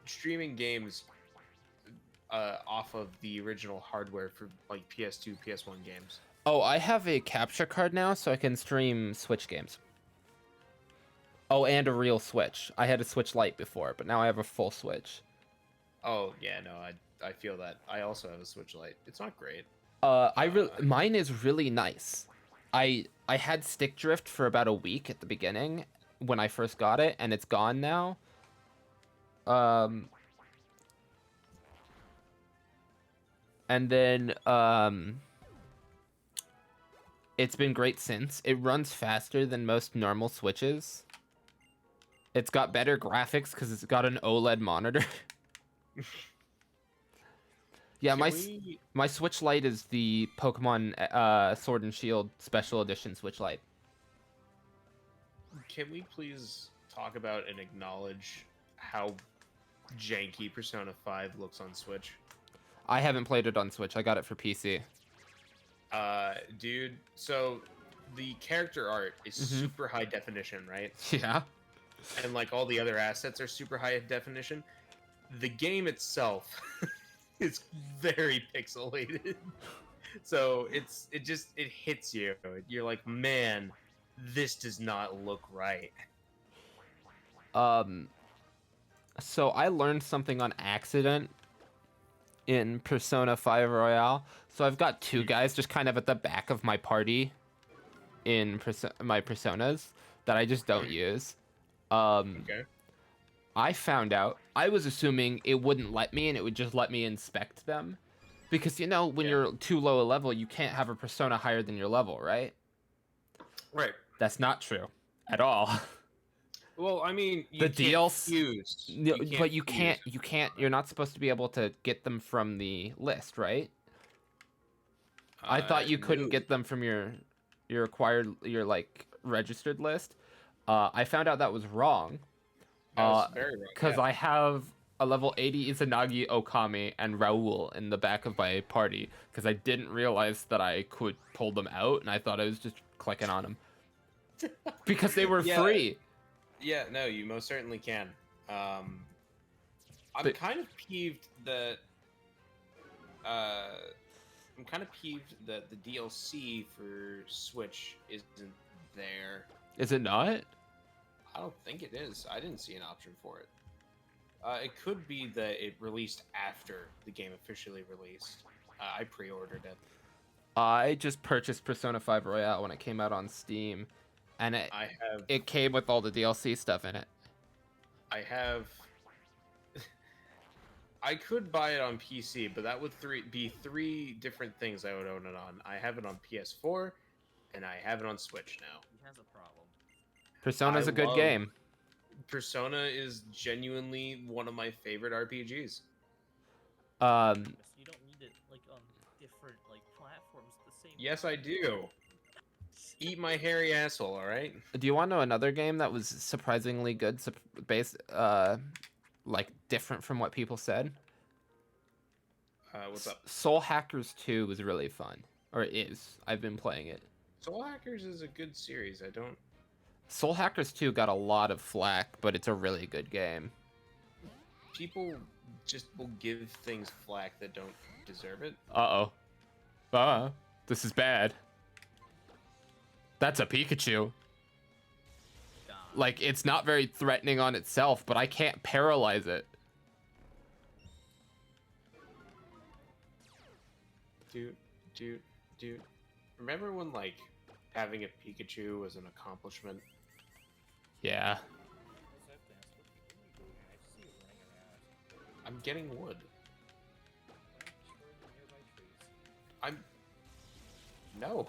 streaming games off of the original hardware for like PS2, PS1 games. Oh, I have a capture card now, so I can stream Switch games. Oh, and a real Switch. I had a Switch Lite before, but now I have a full Switch. Oh yeah, no, I feel that. I also have a Switch Lite. It's not great. Mine is really nice. I had stick drift for about a week at the beginning when I first got it, and it's gone now. And then it's been great since. It runs faster than most normal Switches. It's got better graphics because it's got an OLED monitor. Yeah, my Switch Lite is the Pokemon Sword and Shield Special Edition Switch Lite. Can we please talk about and acknowledge how janky Persona 5 looks on Switch? I haven't played it on Switch. I got it for PC. Dude, so the character art is super high definition, right? Yeah. And like all the other assets are super high definition. The game itself is very pixelated. So it hits you. You're like, man, this does not look right. So I learned something on accident in Persona 5 Royale. So I've got 2 guys just kind of at the back of my party in my Personas that I just don't use. Okay. I found out, I was assuming it wouldn't let me and it would just let me inspect them. Because, you know, when you're too low a level, you can't have a persona higher than your level, right? Right. That's not true at all. Well, I mean, you The can't DLC fuse. No, but you fuse. can't, you're not supposed to be able to get them from the list, right? I thought you couldn't no. get them from your like registered list. I found out that was wrong. That was very wrong. Because Yeah. I have a level 80 Izanagi, Okami, and Raoul in the back of my party. Because I didn't realize that I could pull them out, and I thought I was just clicking on them. Because they were Yeah. free. Yeah, no, you most certainly can. I'm kind of peeved that. I'm kind of peeved that the DLC for Switch isn't there. Is it not? I don't think it is. I didn't see an option for it. It could be that it released after the game officially released. I pre-ordered it. I just purchased Persona 5 Royale when it came out on Steam, and it came with all the DLC stuff in it. I have. I could buy it on PC, but that would be 3 different things I would own it on. I have it on PS4, and I have it on Switch now. He has a problem. Persona's I a good love- game. Persona is genuinely one of my favorite RPGs. Yes, you don't need it like on different like platforms at the same Yes, time. I do. Eat my hairy asshole, all right? Do you want to know another game that was surprisingly good, like different from what people said? What's up? Soul Hackers 2 was really fun, or it is. I've been playing it. Soul Hackers is a good series. I don't. Soul Hackers 2 got a lot of flack, but it's a really good game. People just will give things flack that don't deserve it. Uh-oh. This is bad. That's a Pikachu. God. Like, it's not very threatening on itself, but I can't paralyze it. Dude. Remember when, like, having a Pikachu was an accomplishment? Yeah. I'm getting wood. Destroy the nearby trees. I'm... No.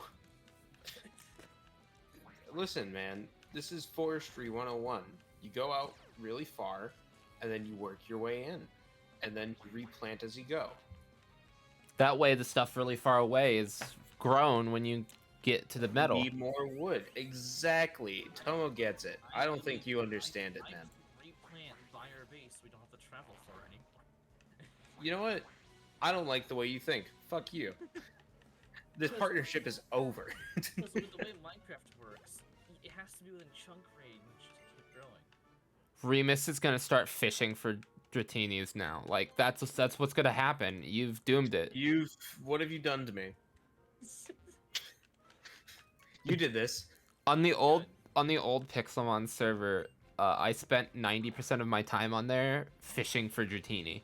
Listen, man. This is Forestry 101. You go out really far, and then you work your way in. And then you replant as you go. That way, the stuff really far away is grown when you get to the metal. Need more wood. Exactly. Tomo gets it. I don't think you understand it, I man. can replant by our base we don't have to travel for anymore. You know what? I don't like the way you think. Fuck you. This partnership is over. Because with the way Minecraft works, it has to be within chunk range to keep growing. Remus is gonna start fishing for Dratinis now. Like that's what's gonna happen. You've doomed it. What have you done to me? You did this. On the old Pixelmon server, I spent 90% of my time on there fishing for Dratini.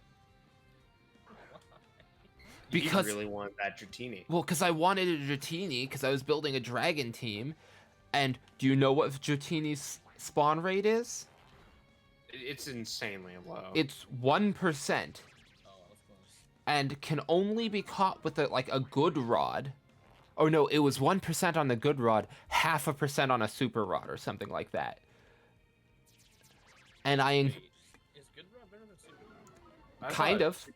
Because You really want that Dratini. well, because I wanted a Dratini because I was building a dragon team, and do you know what Dratini's spawn rate is? It's insanely low. It's 1%, Oh, that's close. and can only be caught with a good rod. Oh no, it was 1% on the good rod, 0.5% on a super rod or something like that. And Wait, is Good Rod better than Super Rod? kind of.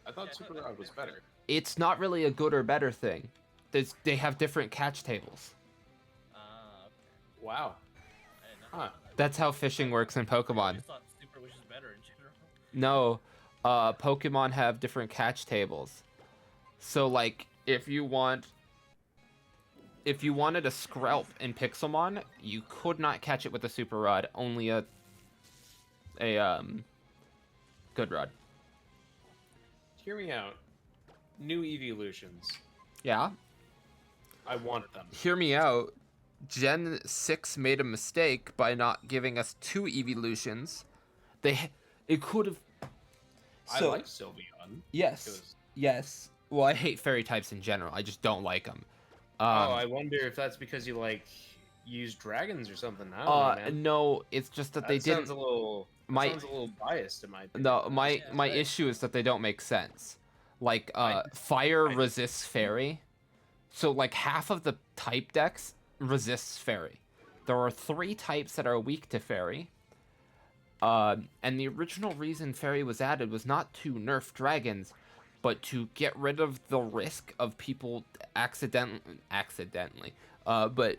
I thought Super Rod was better. It's not really a good or better thing. They have different catch tables. Okay. Wow. I didn't know Huh. that. That's how fishing works in I Pokemon. just thought Super was just better in general. No, Pokemon have different catch tables. So like, if you wanted a Skrelp in Pixelmon, you could not catch it with a Super Rod, only a Good Rod. Hear me out. New evolutions. Yeah. I want them. Hear me out. Gen 6 made a mistake by not giving us 2 evolutions. It could have. I like Sylveon. Yes. It was- Yes. Well, I hate fairy types in general. I just don't like them. I wonder if that's because you use dragons or something. I don't know, man. No, it's just that they Sounds didn't. sounds a little biased in my opinion. No, my Yeah, my right. issue is that they don't make sense. Like, I- fire resists fairy, so like half of the type decks resists fairy. There are 3 types that are weak to fairy. And the original reason fairy was added was not to nerf dragons, but to get rid of the risk of people accidentally, but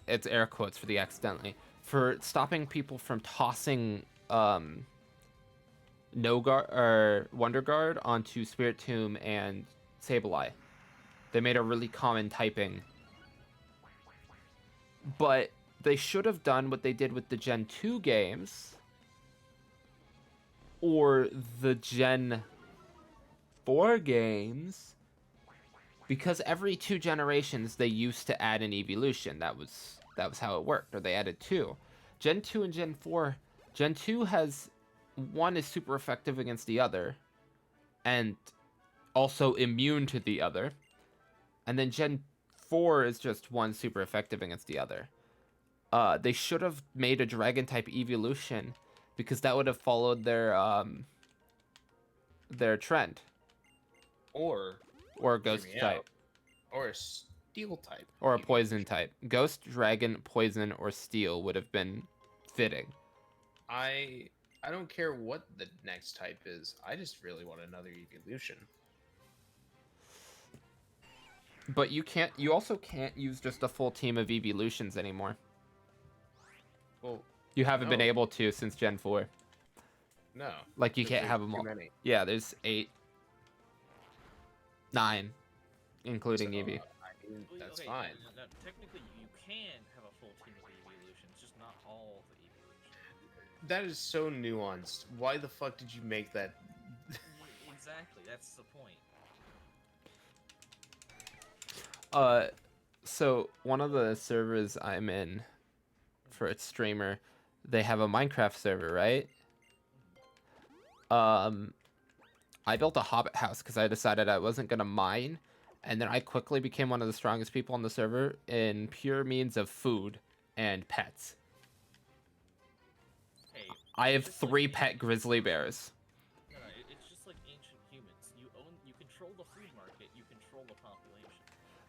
it's air quotes for the accidentally, for stopping people from tossing No Guard or Wonder Guard onto Spirit Tomb and Sableye. They made a really common typing. But they should have done what they did with the Gen 2 games or the Gen 4 games, because every 2 generations they used to add an evolution. That was how it worked, or they added 2. Gen 2 and Gen 4, Gen 2 has one is super effective against the other and also immune to the other. And then Gen 4 is just one super effective against the other. They should have made a dragon type evolution because that would have followed their trend. Or Ghost me type. out. Or a steel type. Or a poison type. Ghost, dragon, poison, or steel would have been fitting. I don't care what the next type is. I just really want another evolution. But you also can't use just a full team of evolutions anymore. Well, You haven't been No. able to since Gen 4. no. Like, you because can't there's have them too all. many. Yeah, there's 8. 9. Including So, Eevee. I mean, Well, that's okay, fine. now, technically, you can have a full team of evolutions, just not all the evolutions. That is so nuanced. Why the fuck did you make that? Exactly, that's the point. So one of the servers I'm in for its streamer, they have a Minecraft server, right? I built a hobbit house because I decided I wasn't gonna mine, and then I quickly became one of the strongest people on the server in pure means of food and pets. Hey, I have just like 3 me- pet grizzly bears. No,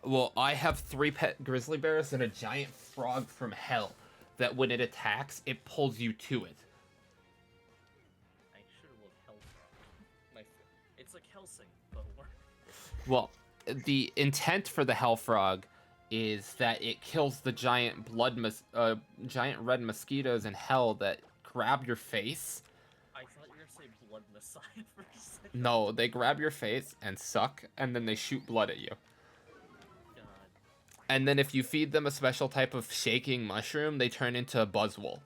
Well, I have 3 pet grizzly bears and a giant frog from hell that when it attacks, it pulls you to it. I should have loved Hellfrog. It's like Helsing, but worse. Well, the intent for the hell frog is that it kills the giant giant red mosquitoes in hell that grab your face. I thought you were gonna say Blood Messiah for a second. No, they grab your face and suck, and then they shoot blood at you. God. And then if you feed them a special type of shaking mushroom, they turn into a buzzwole.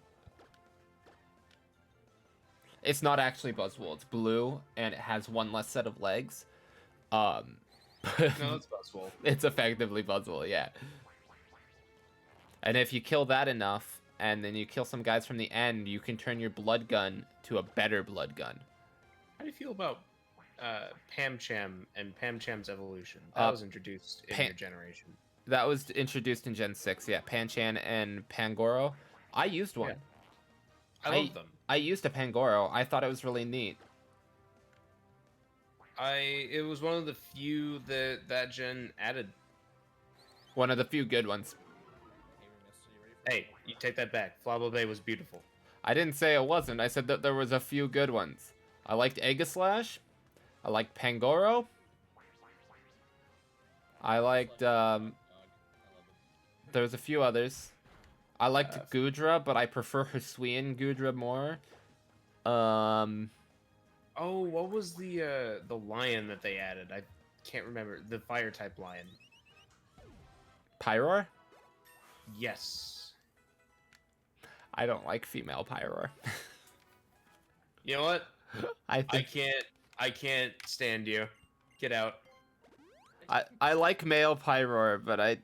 It's not actually buzzwole, it's blue, and it has 1 less set of legs. No, it's Buzzwole. It's effectively buzzwole, yeah. And if you kill that enough, and then you kill some guys from the end, you can turn your blood gun to a better blood gun. How do you feel about Pam-Cham and Pam-Cham's evolution? That was introduced in your generation. That was introduced in Gen 6, yeah. Pan-Chan and Pangoro. I used one. Yeah. I love them. I used a Pangoro. I thought it was really neat. It was one of the few that gen added. One of the few good ones. Hey, you take that back. Flabo Bay was beautiful. I didn't say it wasn't. I said that there was a few good ones. I liked Aegislash. I liked Pangoro. I liked, there's a few others. I liked Gudra, but I prefer Hisuian Gudra more. Oh, what was the lion that they added? I can't remember. The fire type lion. Pyroar? Yes. I don't like female Pyroar. You know what? I can't stand you. Get out. I like male Pyroar, but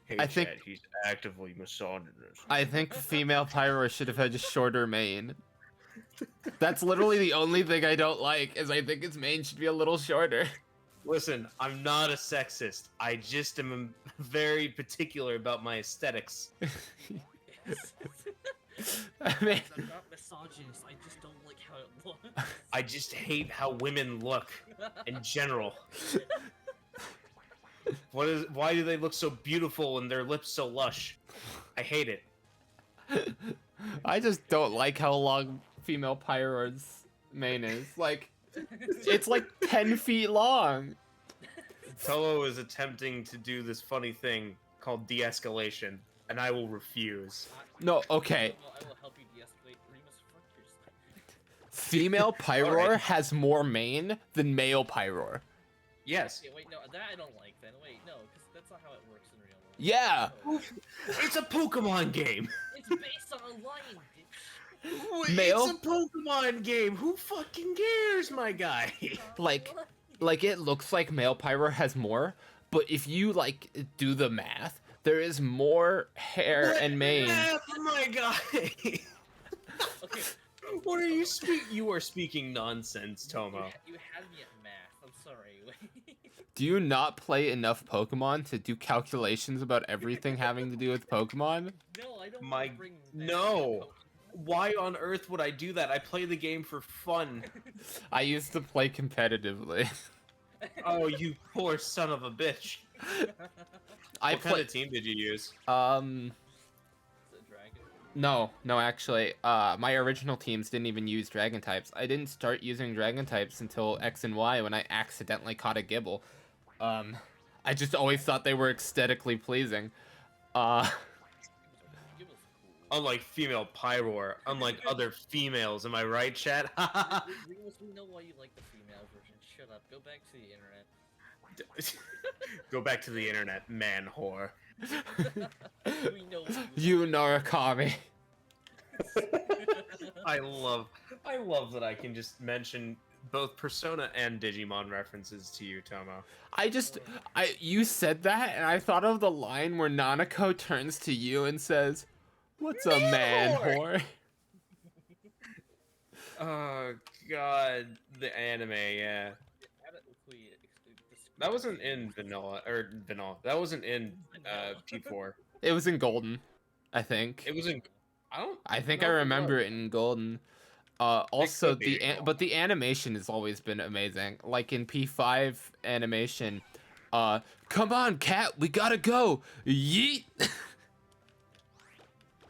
Hey, I think- Chad, he's actively misogynist. I think female Pyroar should have had a shorter mane. That's literally the only thing I don't like, is I think its mane should be a little shorter. Listen, I'm not a sexist. I just am very particular about my aesthetics. I mean, I'm not misogynist, I just don't like how it looks. I just hate how women look in general. Why do they look so beautiful and their lips so lush? I hate it. I just don't like how long female Pyroar's mane is. Like, it's like 10 feet long. Toho is attempting to do this funny thing called de-escalation, and I will refuse. No, okay. Well, I will help you de-escalate. Remus, fuck yourself. Female Pyroar Alright. has more mane than male Pyroar. Yes. Okay, wait, no, that I don't like then. Wait, no, because that's not how it works in real world. Yeah. No. It's a Pokemon game! It's based on a lion, bitch. Male? It's a Pokemon game! Who fucking cares, my guy? Like it looks like male Pyroar has more, but if you like do the math, there is more hair and mane. My guy! Okay, What are you speaking? You are speaking nonsense, Tomo. you had me at math. I'm sorry. Wait. Do you not play enough Pokemon to do calculations about everything having to do with Pokemon? No, I don't My- wanna bring math no. to Pokemon. Why on earth would I do that? I play the game for fun. I used to play competitively. Oh, you poor son of a bitch. I What kind play of team did you use? Is it a dragon? no actually. My original teams didn't even use dragon types. I didn't start using dragon types until X and Y when I accidentally caught a Gibble. I just always thought they were aesthetically pleasing. Give us cool. Unlike female Pyroar, unlike other females, am I right, chat? Remus, we know why you like the female version. Shut up. Go back to the internet. Go back to the internet, man whore. We know what You Narukami. I love that I can just mention both Persona and Digimon references to you, Tomo. You said that, and I thought of the line where Nanako turns to you and says, "What's a man whore?" Oh god, the anime, yeah. That wasn't in vanilla. That wasn't in P4. It was in Golden, I think. It was in. I think know I if it remember was. it in Golden. Also, could be cool. but the animation has always been amazing. Like in P5 animation, come on, cat, we gotta go. Yeet.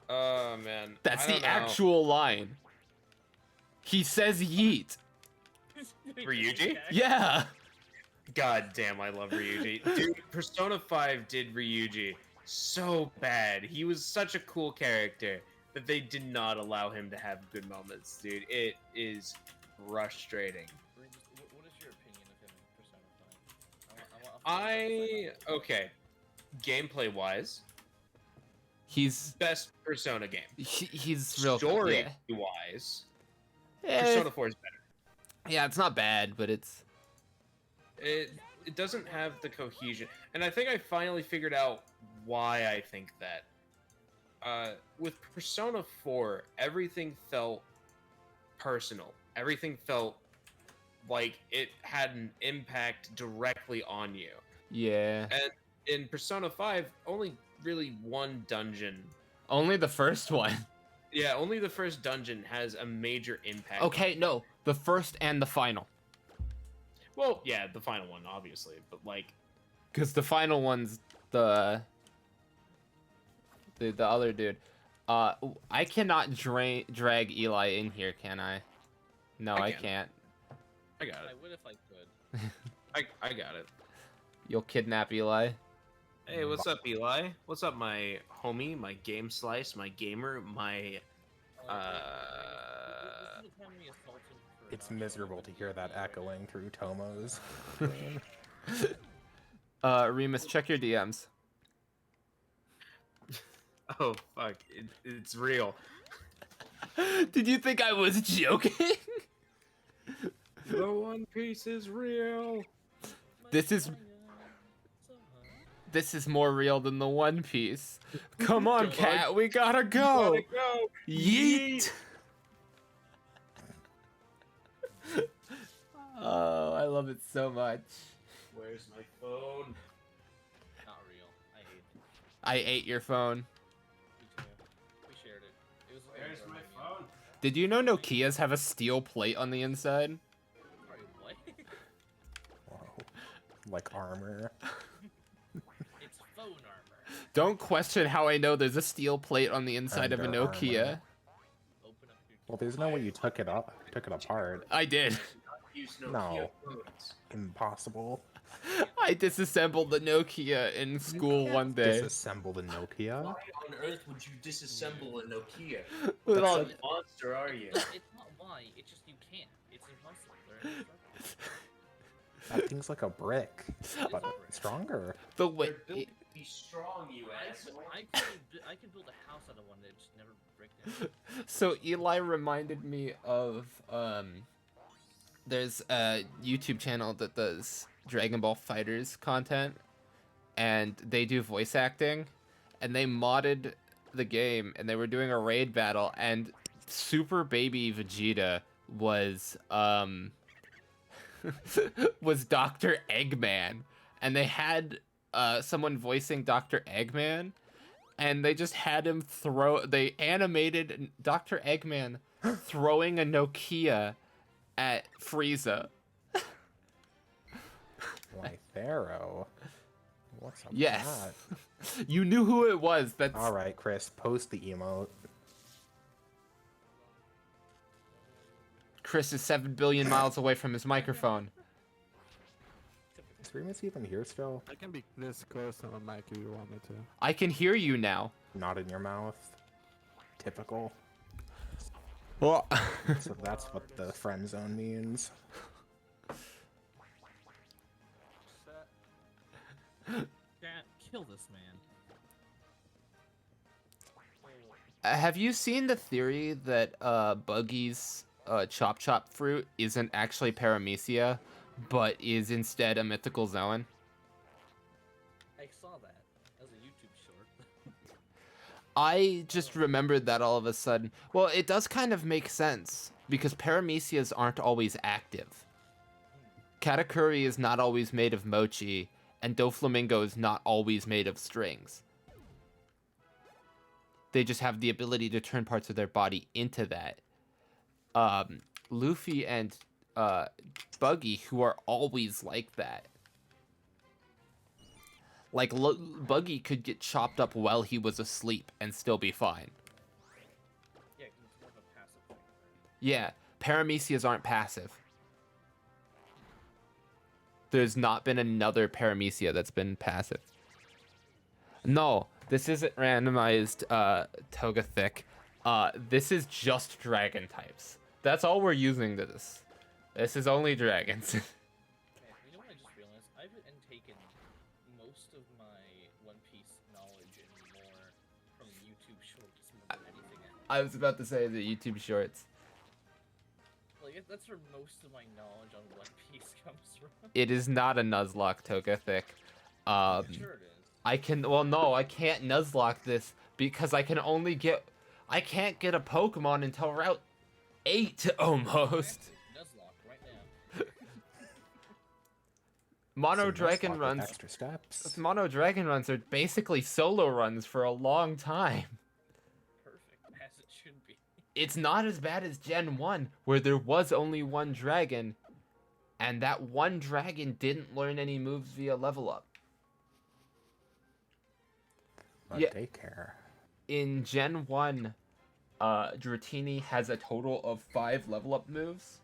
Oh man, That's I the don't know. actual line. He says yeet. Ryuji? Yeah. God damn, I love Ryuji. Dude, Persona 5 did Ryuji so bad. He was such a cool character that they did not allow him to have good moments, dude. It is frustrating. What is your opinion of him in Persona 5? Okay. Gameplay wise, He's best Persona game. he's real. Story Yeah. wise, Eh, Persona 4 is better. yeah, it's not bad, but it's It doesn't have the cohesion, and I think I finally figured out why I think that. With Persona 4, everything felt personal. Everything felt like it had an impact directly on you. yeah. And in Persona 5, only really one dungeon. Only the first one. Yeah, only the first dungeon has a major impact. Okay, no, the first and the final. Well, yeah, the final one, obviously, but like, Because the final one's the other dude. I cannot drag Eli in here, can I? No, I can. can't. I got I it. would if I could. I got it. You'll kidnap Eli. Hey, what's up, Eli? What's up, my homie, my game slice, my gamer, my It's miserable to hear that echoing through Tomo's. Remus, check your DMs. Oh fuck, it's real. Did you think I was joking? The One Piece is real. This is more real than the One Piece. Come on, cat, we gotta go. Gotta go. Yeet. Oh, I love it so much. Where's my phone? Not real. I hate it. I ate your phone. Me too. We shared it. It was Where's my phone? Did you know Nokias have a steel plate on the inside? Sorry, what? Whoa. Like armor. It's phone armor. Don't question how I know there's a steel plate on the inside of a Under Nokia. armor. Open up your. Well, there's no way you took it apart. I did. Use No. Nokia phones. Impossible. I disassembled the Nokia in school one day. Disassemble the Nokia. Why on earth would you disassemble a Nokia? With What all- kind of monster are you? It's not why. It's just you can't. It's impossible. There are instructions. That thing's like a brick, but stronger. the They're way built to be strong, you asshole. I could build a house out of one that just never bricked in. So Eli reminded me of there's a YouTube channel that does Dragon Ball Fighters content, and they do voice acting, and they modded the game, and they were doing a raid battle, and Super Baby Vegeta was was Dr. Eggman, and they had someone voicing Dr. Eggman, and they just had him they animated Dr. Eggman throwing a Nokia at Frieza. Lythero. What's up Yes. with that? You knew who it was. That's All right, Chris, post the emote. Chris is 7 billion miles away from his microphone. Is Remus even here still? I can be this close to the mic if you want me to. I can hear you now. Not in your mouth. Typical. Well, So that's what the friend zone means. Can't kill this man. have you seen the theory that Buggy's Chop Chop fruit isn't actually Paramecia, but is instead a mythical zone? I saw that. That was a YouTube short. I just remembered that all of a sudden. Well, it does kind of make sense, because Paramecias aren't always active. Katakuri is not always made of mochi, and Doflamingo is not always made of strings. They just have the ability to turn parts of their body into that. Luffy and Buggy, who are always like that. Like, Buggy could get chopped up while he was asleep and still be fine. Yeah, 'cause it's more of a passive thing, right? Yeah, paramecias aren't passive. There's not been another paramecia that's been passive. No, this isn't randomized Togethick. This is just dragon types. That's all we're using this. This is only dragons. Okay, you know what I just realized? I've taken most of my One Piece knowledge and more from YouTube shorts more than anything else. I was about to say the YouTube shorts. Like, that's where most of my knowledge on One Piece comes from. It is not a Nuzlocke Togethick. Sure it is. I can't Nuzlocke this because I can't get a Pokemon until Route 8 almost. Nuzlocke right now. Mono So Dragon Nuzlocke with runs. extra steps. Mono Dragon runs are basically solo runs for a long time. Perfect, as it should be. It's not as bad as Gen 1, where there was only one dragon, and that one dragon didn't learn any moves via level up. But Yeah. daycare. In Gen 1, Dratini has a total of 5 level up moves.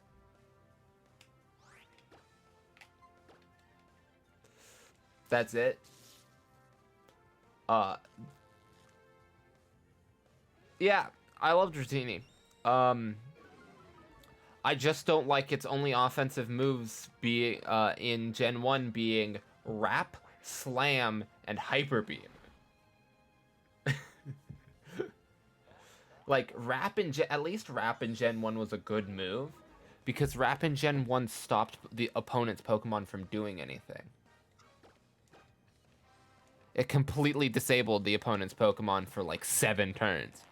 That's it. Yeah, I love Dratini. I just don't like its only offensive moves being in Gen 1 being Wrap, Slam, and Hyper Beam. Like, at least Wrap in Gen 1 was a good move, because Wrap in Gen 1 stopped the opponent's Pokemon from doing anything. It completely disabled the opponent's Pokemon for like 7 turns.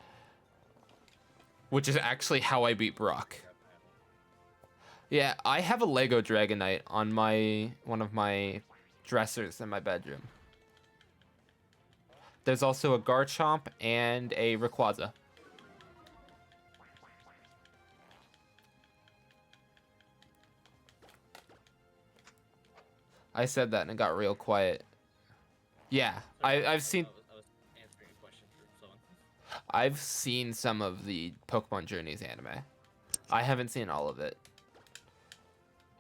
Which is actually how I beat Brock. Yeah, I have a Lego Dragonite on one of my dressers in my bedroom. There's also a Garchomp and a Rayquaza. I said that and it got real quiet. Yeah, I've seen I was answering a question for someone. I've seen some of the Pokemon Journeys anime. I haven't seen all of it.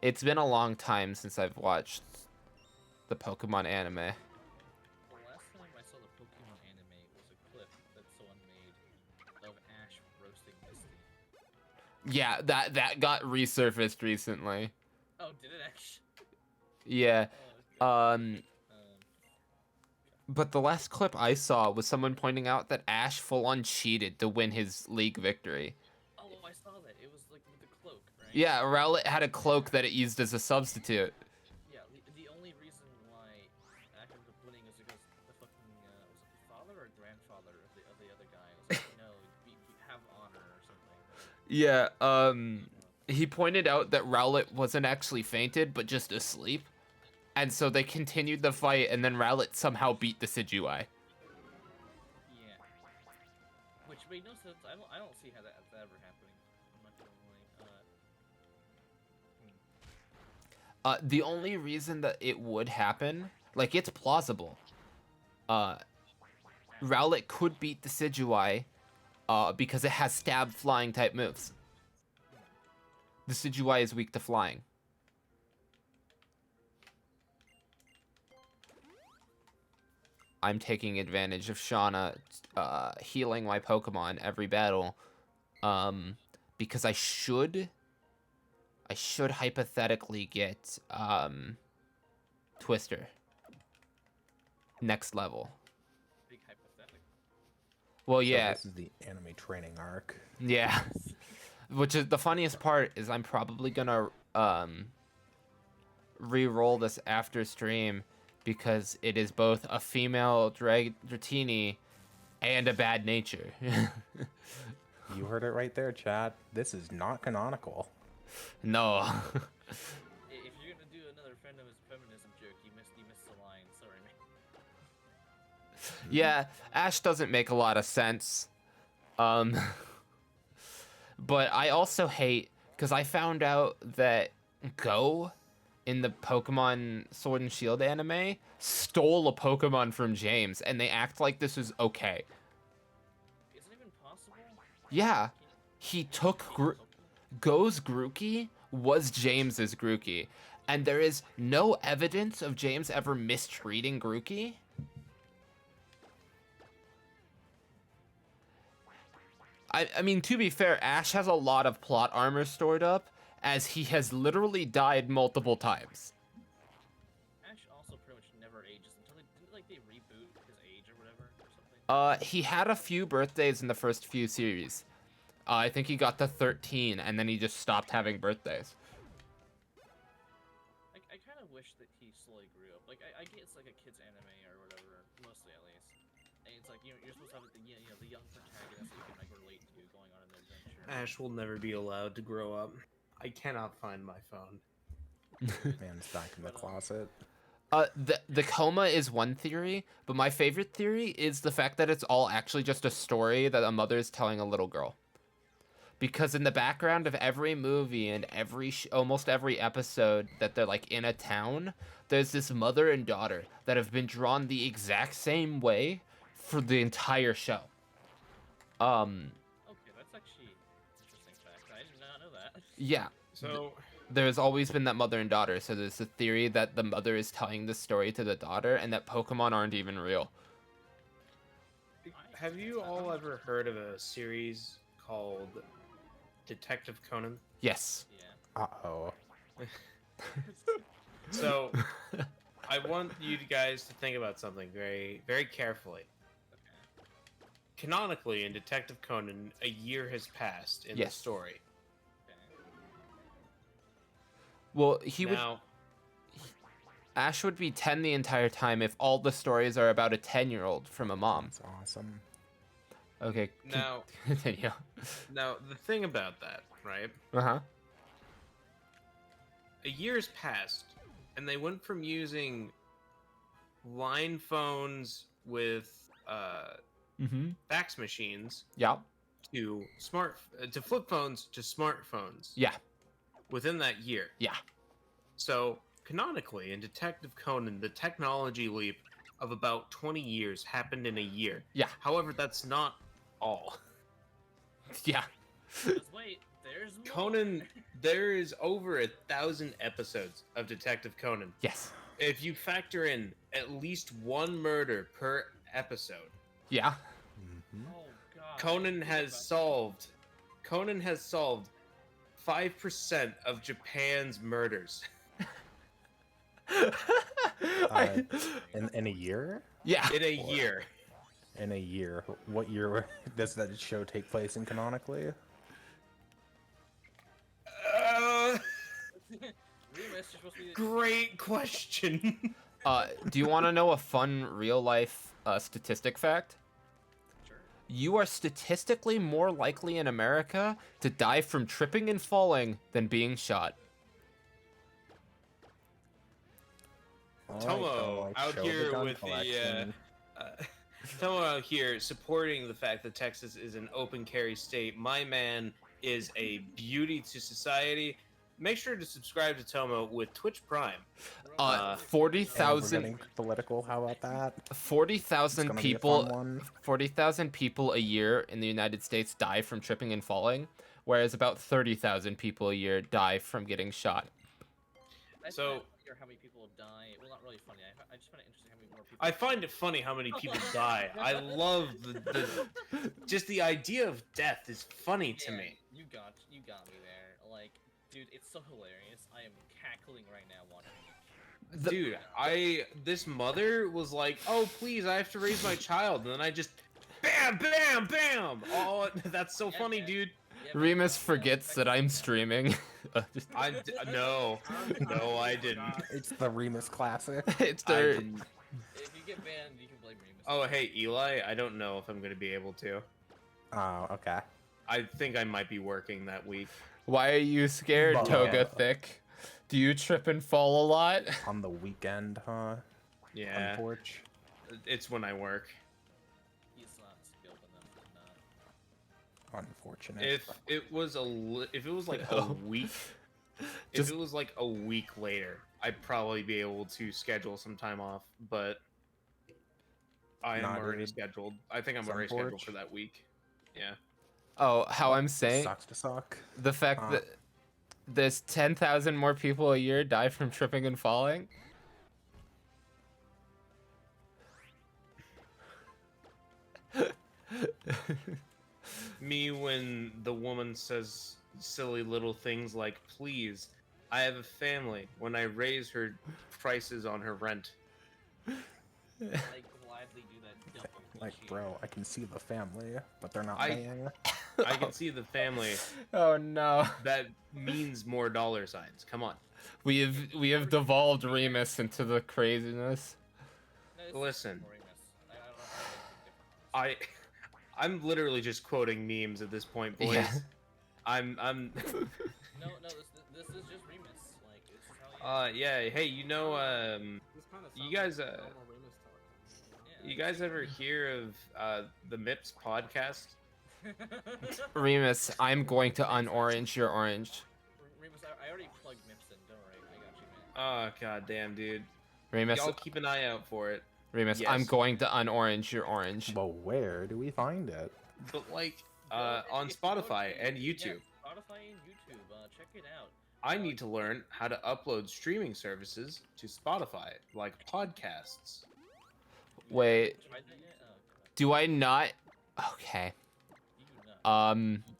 It's been a long time since I've watched the Pokemon anime. The last time I saw the Pokemon anime was a clip that someone made of Ash roasting Misty. Yeah, that got resurfaced recently. Oh, did it actually? Yeah. Oh, okay. But the last clip I saw was someone pointing out that Ash full-on cheated to win his league victory. Oh, I saw that. It was like with the cloak, right? Yeah, Rowlet had a cloak that it used as a substitute. Yeah, the only reason why Ash ended up winning is because the fucking, was it the father or grandfather of the other guy was like, no, we have honor or something. Yeah, he pointed out that Rowlet wasn't actually fainted, but just asleep. And so they continued the fight, and then Rowlet somehow beat the Decidueye. Yeah. Which made no sense. I don't see how that's ever happening. I'm not gonna lie. The only reason that it would happen, like, it's plausible. Rowlet could beat the Decidueye, because it has stab flying type moves. The Decidueye is weak to flying. I'm taking advantage of Shauna healing my Pokemon every battle, because I should hypothetically get Twister next level. Big hypothetical. Well, So yeah, this is the anime training arc. yeah. Which is the funniest part is I'm probably gonna re-roll this after stream, because it is both a female Dratini and a bad nature. You heard it right there, chat. This is not canonical. No. If you're gonna do another feminism joke, you missed the line. Sorry, man. Yeah, Ash doesn't make a lot of sense. But I also hate because I found out that Go in the Pokemon Sword and Shield anime stole a Pokemon from James, and they act like this is okay. Is it even possible? Yeah, he took Go's Grookey was James's Grookey, and there is no evidence of James ever mistreating Grookey. I mean, to be fair, Ash has a lot of plot armor stored up, as he has literally died multiple times. Ash also pretty much never ages until didn't they reboot his age or whatever or something? He had a few birthdays in the first few series. I think he got to 13, and then he just stopped having birthdays. I kind of wish that he slowly grew up. Like I get it's like a kid's anime or whatever, mostly at least. And it's like you're supposed to have the the young protagonist that you can like relate to going on an adventure. Ash will never be allowed to grow up. I cannot find my phone. Man's back in the closet. The coma is one theory, but my favorite theory is the fact that it's all actually just a story that a mother is telling a little girl. Because in the background of every movie and almost every episode that they're like in a town, there's this mother and daughter that have been drawn the exact same way for the entire show. Okay, that's actually an interesting fact. I did not know that. Yeah. So There's always been that mother and daughter, so there's the theory that the mother is telling the story to the daughter and that Pokemon aren't even real. have you all ever heard of a series called Detective Conan? Yes. Yeah. Uh-oh. So I want you guys to think about something very, very carefully. Okay. Canonically, in Detective Conan, a year has passed in the Yes. story. Okay. Well, Ash would be 10 the entire time if all the stories are about a 10-year-old from a mom. That's awesome. Okay. Now, Continue. now the thing about that, right? Uh-huh. A year's passed, and they went from using line phones with Mm-hmm. fax machines Yeah. to flip phones to smartphones. Yeah. Within that year. Yeah. So canonically, in Detective Conan, the technology leap of about 20 years happened in a year. Yeah. However, that's not all. Yeah. Just wait, there's more. Conan, there is over 1,000 episodes of Detective Conan. Yes. If you factor in at least one murder per episode, Yeah. Mm-hmm. Oh god. Conan has solved 5% of Japan's murders. In a year? Yeah. In a year. In a year. What year does that show take place in canonically? Remus, you're supposed to be Great question. Do you want to know a fun real-life statistic fact? Sure. You are statistically more likely in America to die from tripping and falling than being shot. Tomo out show here gun with collection. Tomo out here supporting the fact that Texas is an open carry state. My man is a beauty to society. Make sure to subscribe to Tomo with Twitch Prime. And we're 40,000 getting political. How about that? It's 40,000 gonna be a people fun one. 40,000 people a year in the United States die from tripping and falling, whereas about 30,000 people a year die from getting shot. So- I hear how many people die. Well, not really funny. I just find it interesting how many more people. I find it funny how many people die. I love the just the idea of death is funny to Yeah, me. You got me there. Like, dude, it's so hilarious. I am cackling right now watching it. Dude, this mother was like, "Oh, please, I have to raise my child," and then I just, bam, bam, bam. Oh, that's so Yeah, funny, man. dude. Yeah, Remus but, forgets that I'm streaming. Just- No, I didn't. It's the Remus classic. it's I their, didn't. If you get banned, you can blame Remus. Oh, hey, Eli, I don't know if I'm gonna be able to. Oh, okay. I think I might be working that week. Why are you scared, But- Toga Thick? Do you trip and fall a lot? On the weekend, huh? Yeah, Unfortunately. it's when I work. He's not skilled enough to not. Unfortunate. If it was if it was like a No. week, Just- if it was like a week later, I'd probably be able to schedule some time off. But I am Nah, already dude. scheduled. I think I'm Some already scheduled porch. for that week. Yeah. Oh, how I'm saying Sucks to suck. the fact Huh. that there's 10,000 more people a year die from tripping and falling. Me when the woman says silly little things like, "Please, I have a family," when I raise her prices on her rent. I gladly do that double Like, bullshit. bro, I can see the family, but they're not I- paying. I can see the family. Oh no. That means more dollar signs. Come on. We have devolved Remus into the craziness. No, it's Listen. boring mess. I don't know how to make a difference. I'm literally just quoting memes at this point, boys. Yeah. I'm No, this is just Remus. Like, it's how you... yeah, hey, you know, This kinda you sounds guys, like normal Remus talk. yeah. you guys ever hear of the MIPS podcast? Remus, I'm going to unorange your orange. Remus, I already plugged Mips in. Don't worry, I got you, man. Oh, goddamn, dude. Remus, Y'all keep an eye out for it. Remus, I'm Yes. going to unorange your orange. Well, where do we find it? But like, Go on if you go Spotify to- and YouTube. Yeah, Spotify and YouTube. Check it out. I need to learn how to upload streaming services to Spotify, like podcasts. Wait, Tried that yet? Oh, God. do I not? Okay. You do not.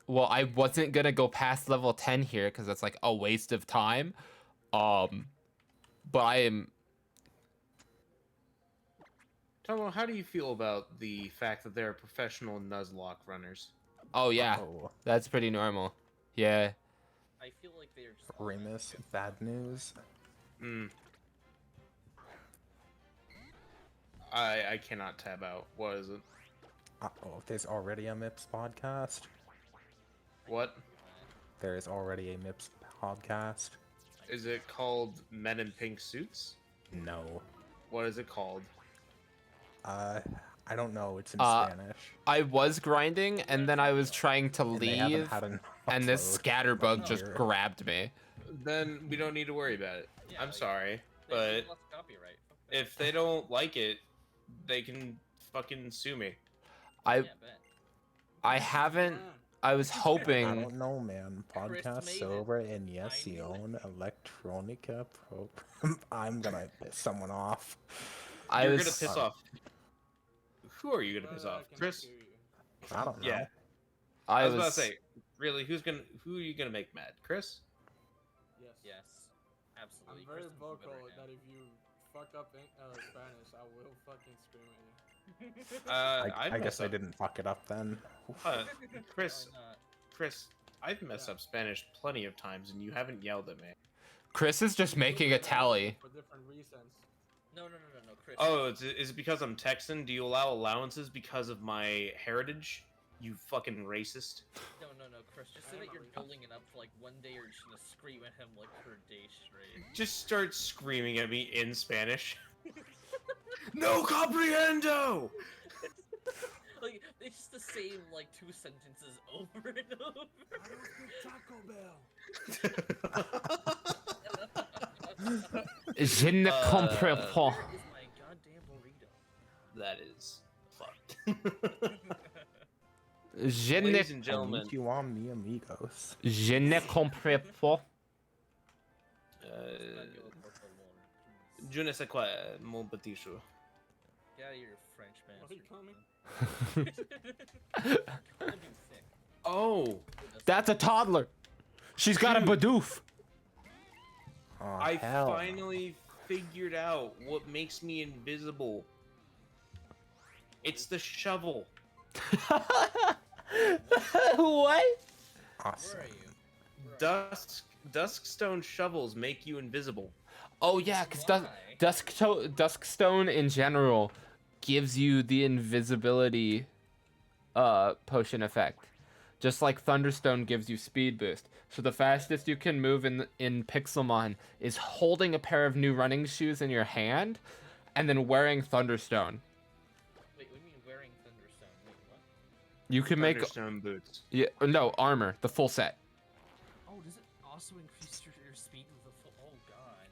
Well, I wasn't gonna go past level 10 here because that's like a waste of time. But I am. Tomo, how do you feel about the fact that there are professional Nuzlocke runners? Oh yeah, Oh, that's pretty normal. Yeah. I feel like they're just Remus, bad news. Mm. I cannot tab out. What is it? Oh, there's already a MIPS podcast. What? There is already a MIPS podcast. Is it called Men in Pink Suits? No. What is it called? I don't know. It's in Spanish. I was grinding and then I was trying to And they haven't leave, had an and this upload scatterbug in just year. grabbed me. Then we don't need to worry about it. Yeah, I'm like, sorry, They but lost copyright. Fuck that. if they don't like it, they can fucking sue me. I Yeah, bet. I haven't. I was I hoping. don't know, man. Chris Podcast made it. over in I knew it. Yesion Electronica program. I'm gonna piss someone off. I You're was. gonna piss off. Who are you gonna piss off, I can Chris? hear you. I don't know. Yeah. I I was about to say, really, who are you gonna make mad, Chris? Yes. Yes. I'm Absolutely. very Kristen's vocal better now. that if you fuck up in, Spanish, I will fucking scream at you. I guess messed I up. didn't fuck it up then. Chris, Why not? Chris, I've messed Yeah. up Spanish plenty of times, and you haven't yelled at me. Chris is just making a tally. For different reasons. No, Chris. Oh, is it because I'm Texan? Do you allow allowances because of my heritage? You fucking racist. No, Chris. Just say that you're building it up for like one day you're just gonna scream at him like for a day straight. Just start screaming at me in Spanish. No comprehendo! Like, it's just the same like two sentences over and over. I don't speak Taco Bell. Je ne comprends pas. Where is my goddamn burrito? That is fucked. Je ne, Ladies and gentlemen, Konnichiwa, mi amigos. je ne comprends pas. je ne sais quoi, mon petit chou. Get out of here, French man. What are you calling me? Oh, That's a toddler. She's got a Bidoof. Oh, I hell. finally figured out what makes me invisible. It's the shovel. What? Awesome. Where are you? Duskstone shovels make you invisible. Oh yeah, because Why? Duskstone in general gives you the invisibility potion effect. Just like Thunderstone gives you speed boost. So the fastest you can move in Pixelmon is holding a pair of new running shoes in your hand and then wearing Thunderstone. Wait, what do you mean wearing Thunderstone? Wait, what? You can make Thunderstone boots. no armor, the full set. Oh, does it also increase your speed with the full? Oh god.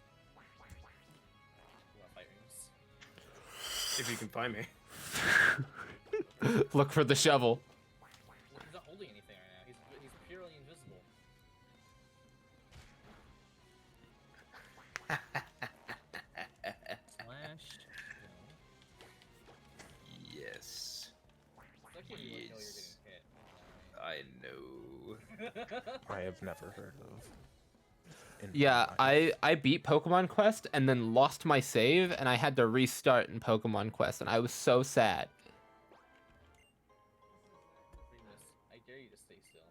Love fight rings. If you can find me. Look for the shovel. Well, he's not holding anything right now. He's purely invisible. Slash. Yes. It's like when you know you're Yes. getting hit. I know. I have never heard of. in my Yeah, life. I beat Pokemon Quest and then lost my save and I had to restart in Pokemon Quest and I was so sad. Remus, I dare you to stay still.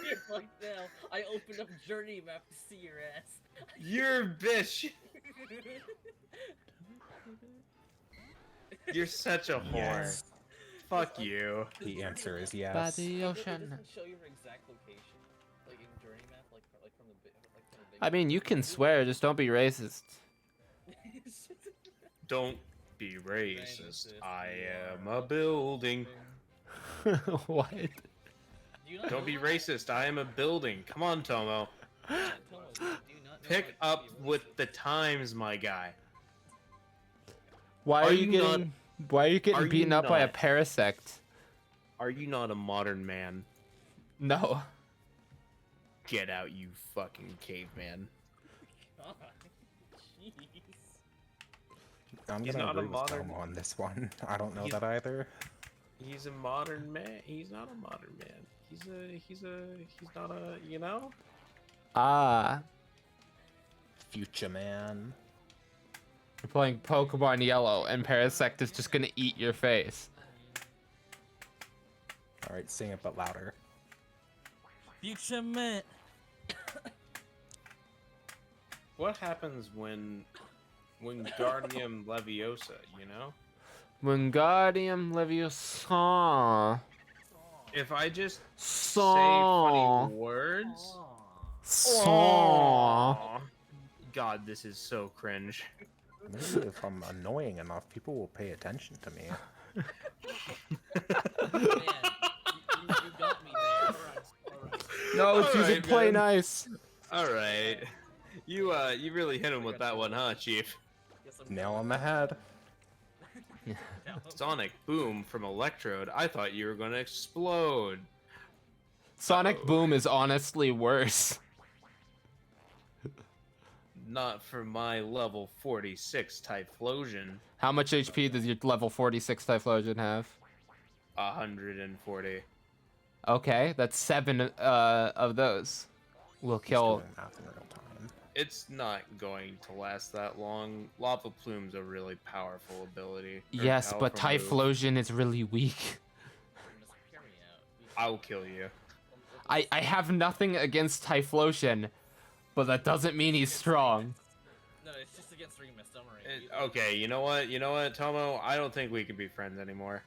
You're fucked now. I opened up Journey Map to see your ass. You're a bitch. You're such a whore. Yes. Fuck you. The answer is By yes. the It ocean. doesn't show your exact location, like in Journey Map, like from the big. I mean, you can swear, just don't be racist. Don't be racist. I am a building. What? Do you not Don't know be that? racist. I am a building. Come on, Tomo. Tomo, do you not know Pick how to up be with racist? the times, my guy. Why Are are you you not- getting why are you are getting you beaten up by a not? parasect? Are you not a modern man? No. Get out, you fucking caveman. God, jeez. I'm He's gonna not a agree with modern- Tomo on this one. I don't know He's- that either. He's a modern man. He's not a modern man. He's not a, you know? Ah. Future man. You're playing Pokemon Yellow and Parasect is just gonna eat your face. Alright, sing it but louder. Future man. What happens when Guardium Leviosa, you know? Wingardium Leviosa. If I just say Saw. funny words. Saw. Aw. God, this is so cringe. Maybe if I'm annoying enough, people will pay attention to me. Man, you got me there. No, it's Alright, using play man. nice. All right, you really hit him with that one, huh, Chief? Guess I'm Nail on the head. down. Sonic Boom from Electrode. I thought you were gonna explode. Sonic Uh-oh. Boom is honestly worse. Not for my level 46 Typhlosion. How much HP does your level 46 Typhlosion have? 140. Okay, that's 7 of those. Will He's kill. doing math in real time. It's not going to last that long. Lava Plume's a really powerful ability. or Yes, but powerful move. Typhlosion is really weak. Remus, hear me out. I will kill you. I have nothing against Typhlosion, but that doesn't mean he's strong. No, it's just against Remus. Don't worry. Okay, you know what? You know what, Tomo? I don't think we can be friends anymore.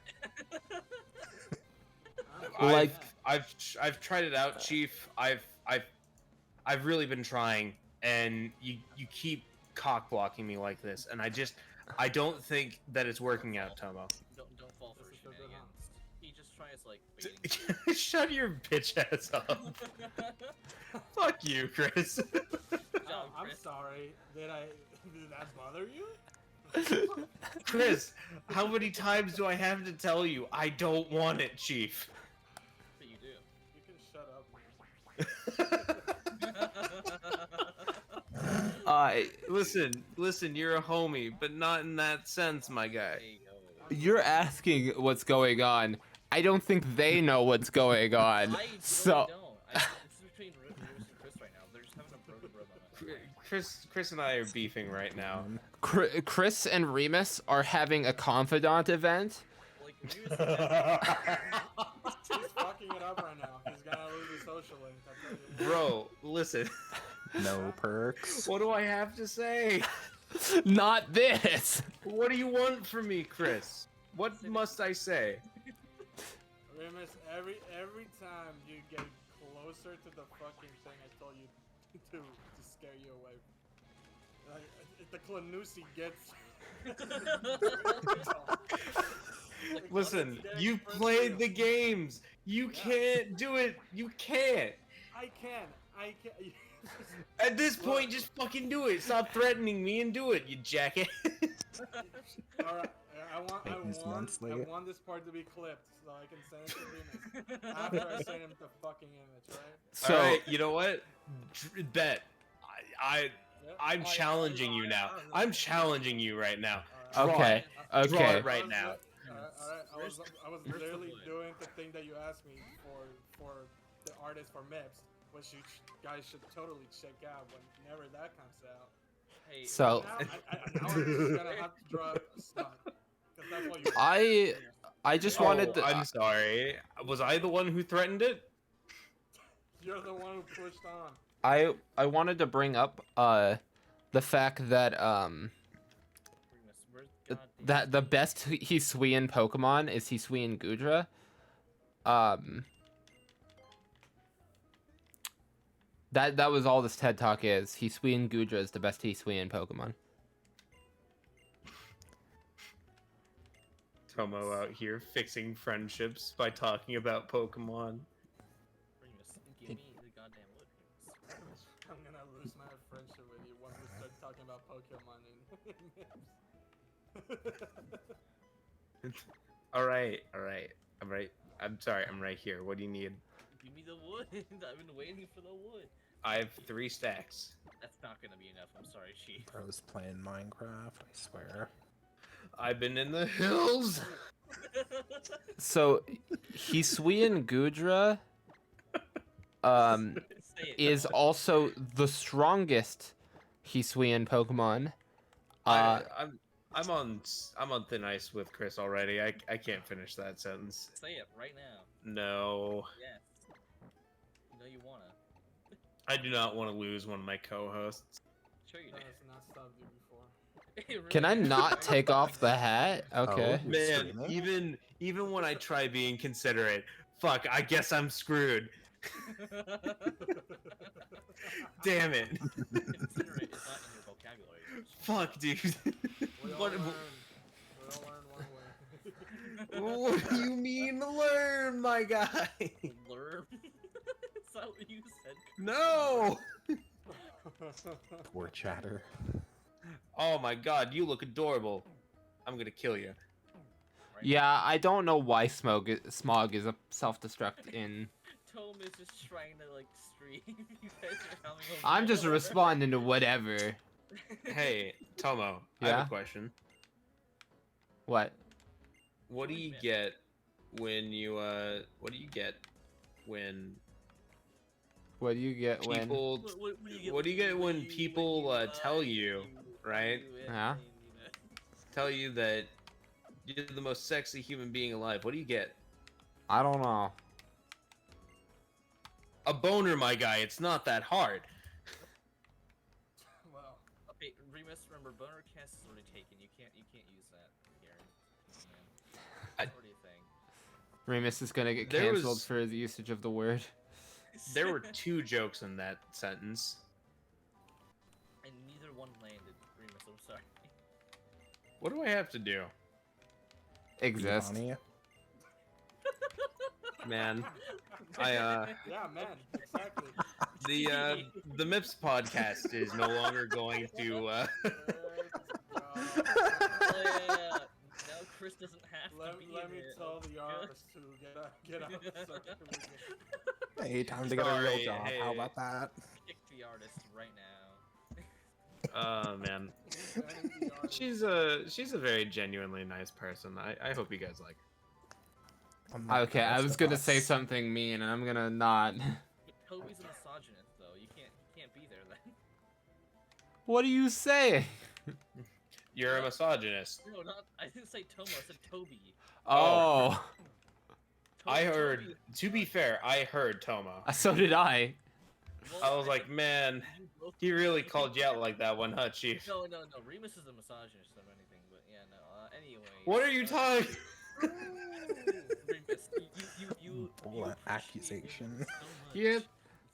Like- I've tried it out, Chief. I've really been trying, and you keep cock blocking me like this, and I don't think that it's working out, Tomo. Don't fall for shenanigans. He just tries like baiting. Shut your bitch ass up. Fuck you, Chris. Job, I'm Chris. sorry. Did that bother you? Chris, how many times do I have to tell you I don't want it, Chief? But you do. You can shut up. Listen, you're a homie, but not in that sense, my guy. There you go. You're asking what's going on. I don't think they know what's going on. I really So don't. It's between Remus and Chris right now. They're just having a bro moment. Chris and I are beefing right now. Chris and Remus are having a confidant event. Like Remus is having- He's fucking it up right now. He's gonna lose his social link. I'll tell you what. Bro, listen. No perks. What do I have to say? Not this. What do you want from me, Chris? What must I say? Remus, every time you get closer to the fucking thing I told you to scare you away. Like, if the Clanusi gets Listen, It's you getting played the personal. games. You can't do it. You can't. I can. At this point, just fucking do it. Stop threatening me and do it, you jackass. Alright, Maintenance I monthly. want this part to be clipped so I can send it to Venus after I send him the fucking image, right? So All right, you know what? Bet. Yep. I'm challenging you now. I'm challenging you right now. Draw okay, it. Draw okay. it right now. Alright, I was Where's the literally wood? doing the thing that you asked me for the artist for MIPS, which you guys should totally check out whenever that comes out. Hey, So- Now, now I'm just gonna have to draw a stud. Because that's what you I just Oh, wanted to. I'm sorry. Was I the one who threatened it? You're the one who pushed on. I wanted to bring up the fact that Remus, where's goddamn- that the best Hisuian Pokemon is Hisuian Gudra. That was all this TED Talk is. Hisuian Gudra is the best Hisuian Pokemon. Tomo out here fixing friendships by talking about Pokemon. Remus, give me the goddamn wood, Remus. I'm gonna lose my friendship with you once we start talking about Pokemon in MIPS. Alright. I'm right. I'm sorry, I'm right here. What do you need? Give me the wood. I've been waiting for the wood. I have 3 stacks. That's not gonna be enough. I'm sorry, Chief. Bro's playing Minecraft, I swear. I've been in the hills. So Hisuian Gudra Say it, is Noah. also the strongest Hisuian Pokemon. I'm on thin ice with Chris already. I can't finish that sentence. Say it right now. No. Yes. You know you wanna. I do not want to lose one of my co-hosts. Sure you That did. has not stopped you before. It Can I really is. not take off the hat? Okay. You're Man, streaming? even when I try being considerate, fuck, I guess I'm screwed. Damn it. Considerate is not in your vocabulary. Fuck, dude. We all What, learn. We all learn one way. what do you mean learn, my guy? Blurb. Is that what you said? No. Poor chatter. Oh my god, you look adorable. I'm gonna kill you. Right? Yeah, I don't know why Smog is a self-destruct in. Tom is just trying to like stream. You guys are having a I'm just war. responding to whatever. Hey, Tomo, I Yeah? have a question. What? What do you get when you what do you get when What do you get when? people what do you get when people tell you, right? Yeah. tell you that you're the most sexy human being alive? What do you get? I don't know. A boner, my guy. It's not that hard. Well, Okay, Remus, remember boner cast is already taken. You can't use that here. I- What do you think? Remus is gonna get There canceled was- for the usage of the word. There were 2 jokes in that sentence. And neither one landed, Remus. I'm sorry. What do I have to do? Exist. Bonnie? Man, I yeah, man, exactly. the MIPS podcast is no longer going to Yeah, now Chris doesn't have to be Let in me it. tell the artist to get out so we Hey, time to get a real Sorry, job. hey. How about that? Kick the artist right now. oh man. can the artist. She's a very genuinely nice person. I hope you guys like her. I'm not Okay, I impressed was with gonna us. say something mean, and I'm gonna not. Toby's a misogynist, though. You can't be there then. What are you saying? You're a misogynist. No, not. I didn't say Tomo. I said Toby. Oh, I Toby- heard. To be fair, I heard Tomo. so did I. Well, I was like, man, you both- he really called you out like that one, huh, Chief? No. Remus is a misogynist of anything, but yeah, no. Anyway. What are you talking? Remus, you Bold appreciate accusation. women so much Yeah,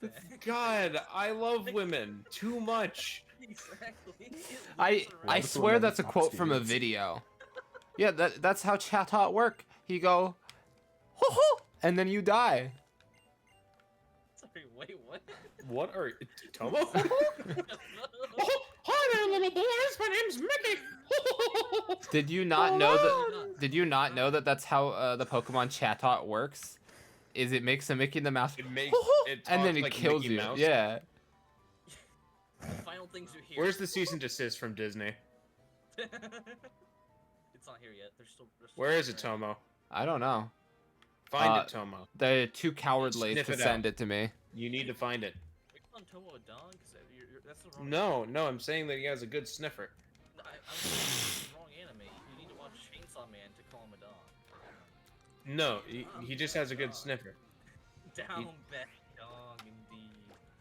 that- God, I love women too much. Exactly. I Remus I around- swear that's a Top quote from a students. video. Yeah, that's how chatbot work. He go, hoo hoo, and then you die. Sorry, wait, what? What are Tomo? Hi there, little boys. My name's Mickey. Did you not know that? Did you not know that that's how the Pokemon chatbot works? Is it makes a Mickey in the Mouse, It makes hoo hoo, it and then talks it like kills Mickey you. Mouse. Yeah. Final things you hear. Where's the cease and desist from Disney? It's not here yet. They're still Where is it, Tomo? I don't know. Find it, Tomo. They're too cowardly Sniff to it send out. it to me. You need to find it. Are you calling Tomo a dog? 'Cause that's the wrong. No, I'm saying that he has a good sniffer. No, I'm saying the wrong anime. You need to watch Chainsaw Man to call him a dog. No, he just has a good sniffer. Down bad dog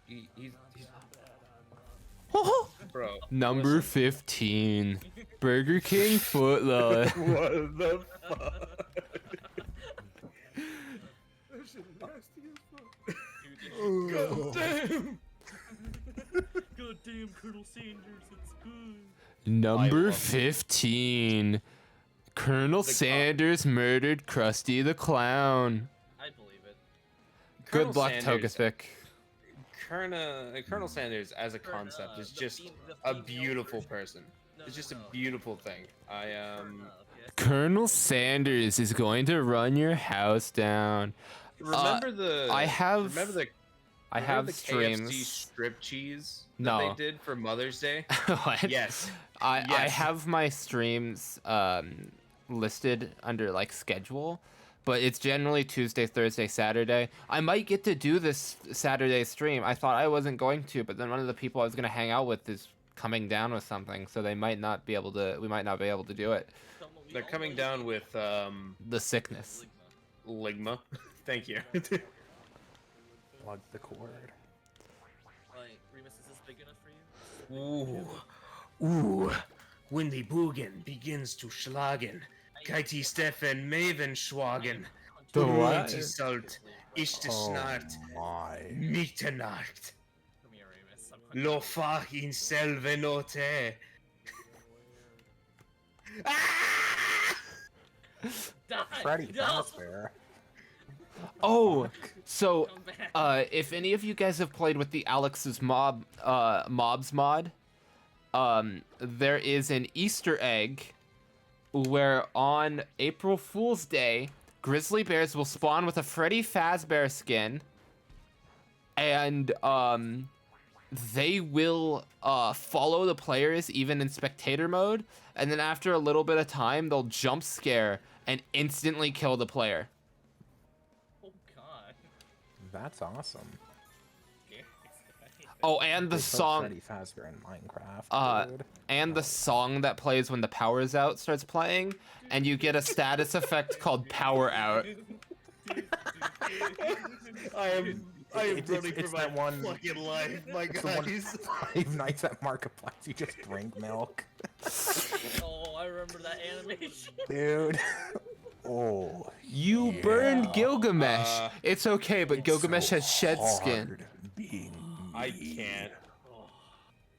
indeed. He's Hoo hoo. bro. Number listen. 15, Burger King footlong. What the fuck? That shit nasty as fuck. God damn. God damn, Colonel Sanders, it's good. Number love 15, Colonel The Sanders murdered Krusty the Clown. I believe it. Colonel Good luck, Sanders- Togetic. Colonel Sanders as a concept is just a beautiful person. It's just a beautiful thing. Colonel Sanders is going to run your house down. Remember the I have- remember the I remember have the streams. KFC strip cheese that No. they did for Mother's Day. What? Yes. I Yes. have my streams listed under like schedule, but it's generally Tuesday, Thursday, Saturday. I might get to do this Saturday stream. I thought I wasn't going to, but then one of the people I was gonna hang out with is coming down with something, so they might not be able to. We might not be able to do it. They're coming down with The sickness. Ligma. Thank you. Plug the cord. Like, Remus, is this big enough for you? Ooh. When the Boogen begins to schlagen, Kaiti Stefan Maven schwagen. The what? Ruinti Salt, Ishte Snart, my. Mitternacht. Come here, Remus. I'm gonna- Lo fach in selve note. Ah! Die! Freddy No! Fazbear. Oh, so Come back. if any of you guys have played with the Alex's mobs mod, there is an Easter egg where on April Fool's Day, grizzly bears will spawn with a Freddy Fazbear skin, and they will follow the players even in spectator mode, and then after a little bit of time, they'll jump scare and instantly kill the player. Oh god. That's awesome. Oh, and the They put song, Freddy Fazbear in Minecraft, dude. and the song that plays when the power's out starts playing, and you get a status effect called Power Out. I am It's running for my that one- fucking life, my It's the one guys. 5 Nights at Marketplace. You just drink milk, Oh, I remember that animation. dude. Oh, You Yeah. burned Gilgamesh. It's okay, but it's Gilgamesh so has shed skin. hard being I me. can't. Oh,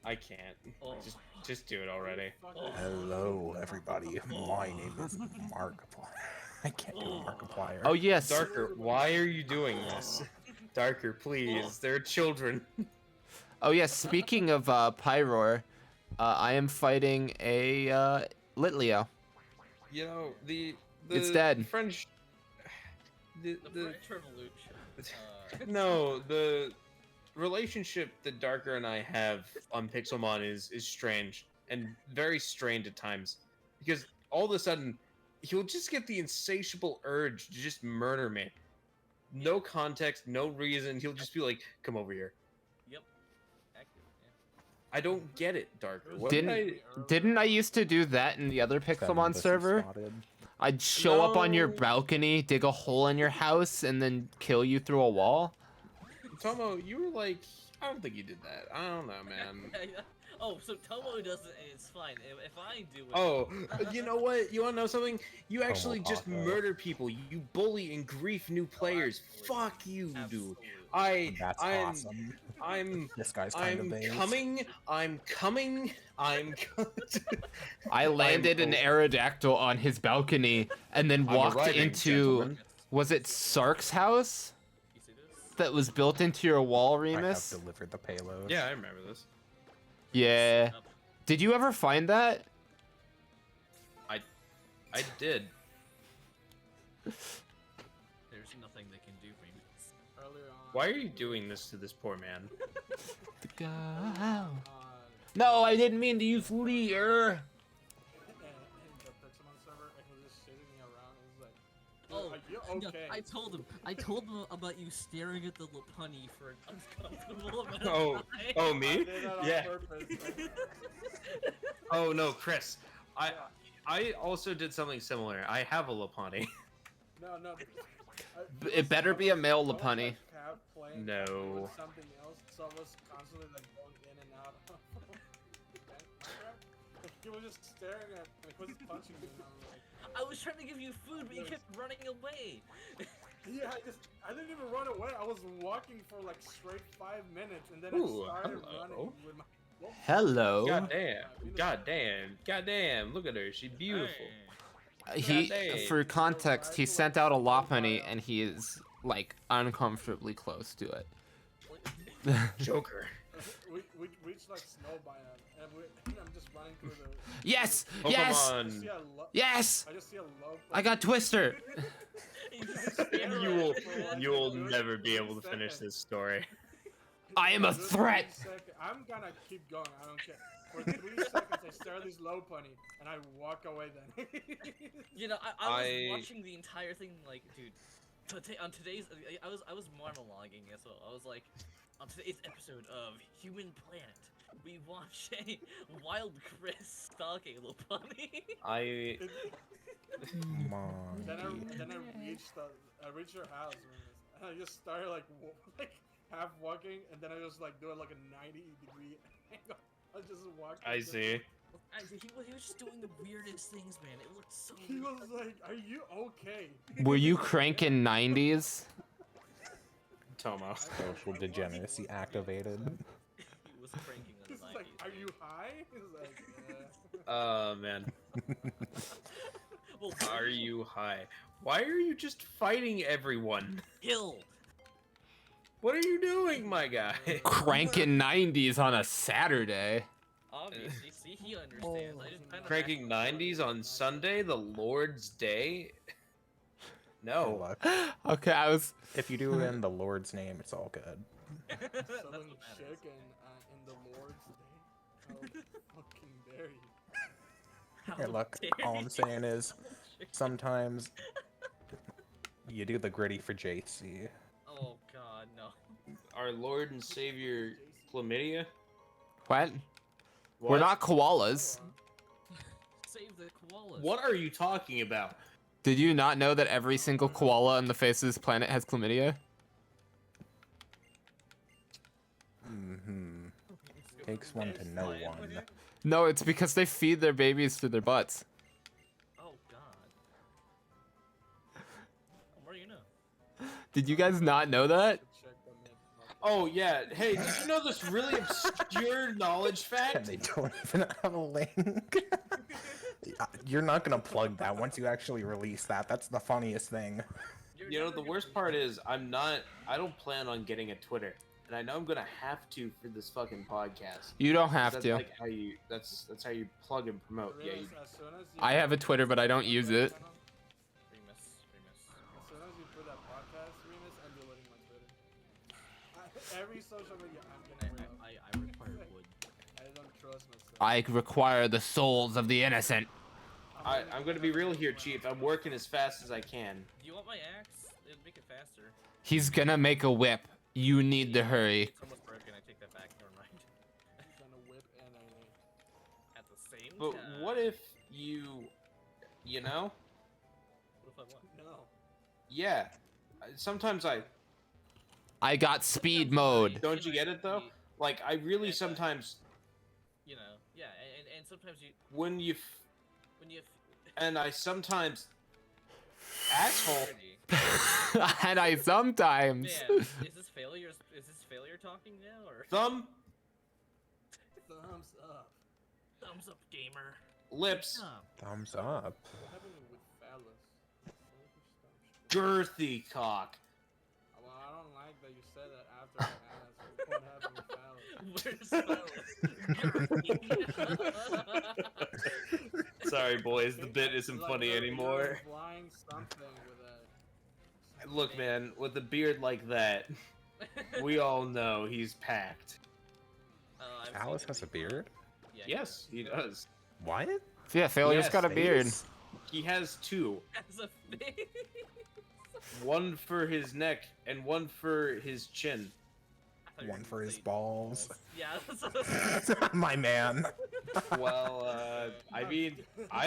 I can't. Oh. Just do it already. Hello, everybody. My name is Markiplier. I can't do Markiplier. Oh yes. Darker, why are you doing this? Darker, please. They're children. Oh yes. Speaking of Pyroar, I am fighting a Litleo. You know, the It's dead. French. the French Revolution. No, the relationship that Darker and I have on Pixelmon is strange and very strained at times, because all of a sudden he'll just get the insatiable urge to just murder me. No context, no reason. He'll just be like, "Come over here." Yep. Accurate, yeah. I don't get it, Darker. What Didn't I used to do that in the other Pixelmon Pussy server? spotted. I'd show up on your No. balcony, dig a hole in your house, and then kill you through a wall. Tomo, you were like, I don't think you did that. I don't know, man. Oh, so Tomo doesn't. It's fine. If I do it. Oh, you know what? You want to know something? You actually just Tomo-Dako. murder people. You bully and grief new players. absolutely. Fuck you, dude. Absolutely. That's I'm awesome. I'm This guy's kind of I'm based. coming. I'm coming. I'm. I landed an oh. Aerodactyl on his balcony and then I'm walked arriving, into. gentlemen. Was it Sark's house You see this? that was built into your wall, I have Remus? delivered the payload. Yeah, I remember this. Yeah. Up. Did you ever find that? I did. There's nothing they can do for me. Earlier on. Why are you doing this to this poor man? No, I didn't mean to use Leer. And the Pixelmon server, it was just shitting me around. It was like, Oh, are you no, okay? I told him about you staring at the Lopunny for an uncomfortable amount of Oh, time. oh I me? did that on Yeah. purpose. Oh no, Chris. I also did something similar. I have a Lopunny. No. It better be a male Lopunny. No. With something else, so I was constantly like going in and out. He was just staring at me. He was punching me. And I was like, I was trying to give you food, but you kept running away. yeah, I didn't even run away. I was walking for like straight 5 minutes, and then Ooh, I started hello. running with my. Hello. God damn. Look at her. She's beautiful. He, Goddamn. for context, he sent out a Lopunny and he is like uncomfortably close to it. Joker. We reached like snow biome, and I'm just running through the. Yes, Pokemon. yes, I just see a yes. I just see a low. I got Twister. You will never be able to finish this story. I am a Just threat. 3 seconds. I'm gonna keep going. I don't care. For 3 seconds, I stare at this low punny, and I walk away. Then. You know, I was watching the entire thing, like, dude. On today's, I was monologuing as well. I was like, on today's episode of Human Planet, we watch a wild Chris stalk a Lopunny. Then I reached her house, and I just started like half walking, and then I just like do it like a 90-degree angle. I just walked. I see. He was just doing the weirdest things, man. It looked so. He was like, "Are you okay?" Were you cranking 90s? Tomo. Social degeneracy activated. He was cranking on He's the like, 90s. "Are you high?" He's like, "Yeah." Man. Well, Are you high? Why are you just fighting everyone? Hill. What are you doing, my guy? Cranking 90s on a Saturday. Obviously, see, he understands. I just kind of Cranking 90s on Sunday, the Lord's Day? No. Look, Okay, I was. if you do it in the Lord's name, it's all good. That's Something what matters. chicken in the Lord's day. How fucking dare you? How Here, look, dare all I'm you. saying is sometimes you do the gritty for JC. Oh God, no. Our Lord and Savior Chlamydia? What? We're not koalas. Save the koalas. What are you talking about? Did you not know that every single koala on the face of this planet has chlamydia? Mm-hmm. Takes one to know one. No, it's because they feed their babies through their butts. Oh God. What do you know? Did you guys not know that? Check them in. Oh, yeah. Hey, did you know this really obscure knowledge And fact? they don't even have a link. You're not gonna plug that once you actually release that. That's the funniest thing. You're You know, never the gonna worst be- part is I don't plan on getting a Twitter. And I know I'm gonna have to for this fucking podcast. You don't have That's to. like how you that's how you plug and promote. Yeah, you, As soon as you I have a Twitter, but I don't use it. Remus. As soon as you put that podcast, Remus, I'm deleting my Twitter. Every social media, I'm getting rid of. I require wood. I don't trust myself. I require the souls of the innocent. I'm gonna be real here, Chief. I'm working as fast as I can. Do you want my axe? It'll make it faster. He's gonna make a whip. You need to hurry. It's almost broken. I take that back. Never mind. I'm gonna whip and At the same But time. what if you know? What if I want? no. Yeah. Sometimes I got speed mode. don't you get it though? Like I really sometimes You know, yeah, and sometimes when you when you and I sometimes asshole. And I sometimes. Man, is this failure? Is this failure talking now, or Thumb, Thumbs up. thumbs up, gamer? lips, Thumbs up. What happened with phallus? girthy cock. Well, I don't like that you said that after I asked. What happened with phallus? Where's Sorry, boys, the bit isn't Like, funny you're anymore. implying something with that. Look, man, with a beard like that, we all know he's packed. Alice has a beard? Yeah, Yes, he does. What? Yeah, Failure's Yes, got a beard. Face? He has two. As a face. One for his neck and one for his chin. I thought you were One gonna for his say balls. Yeah, that's what I was My man. Well, I mean,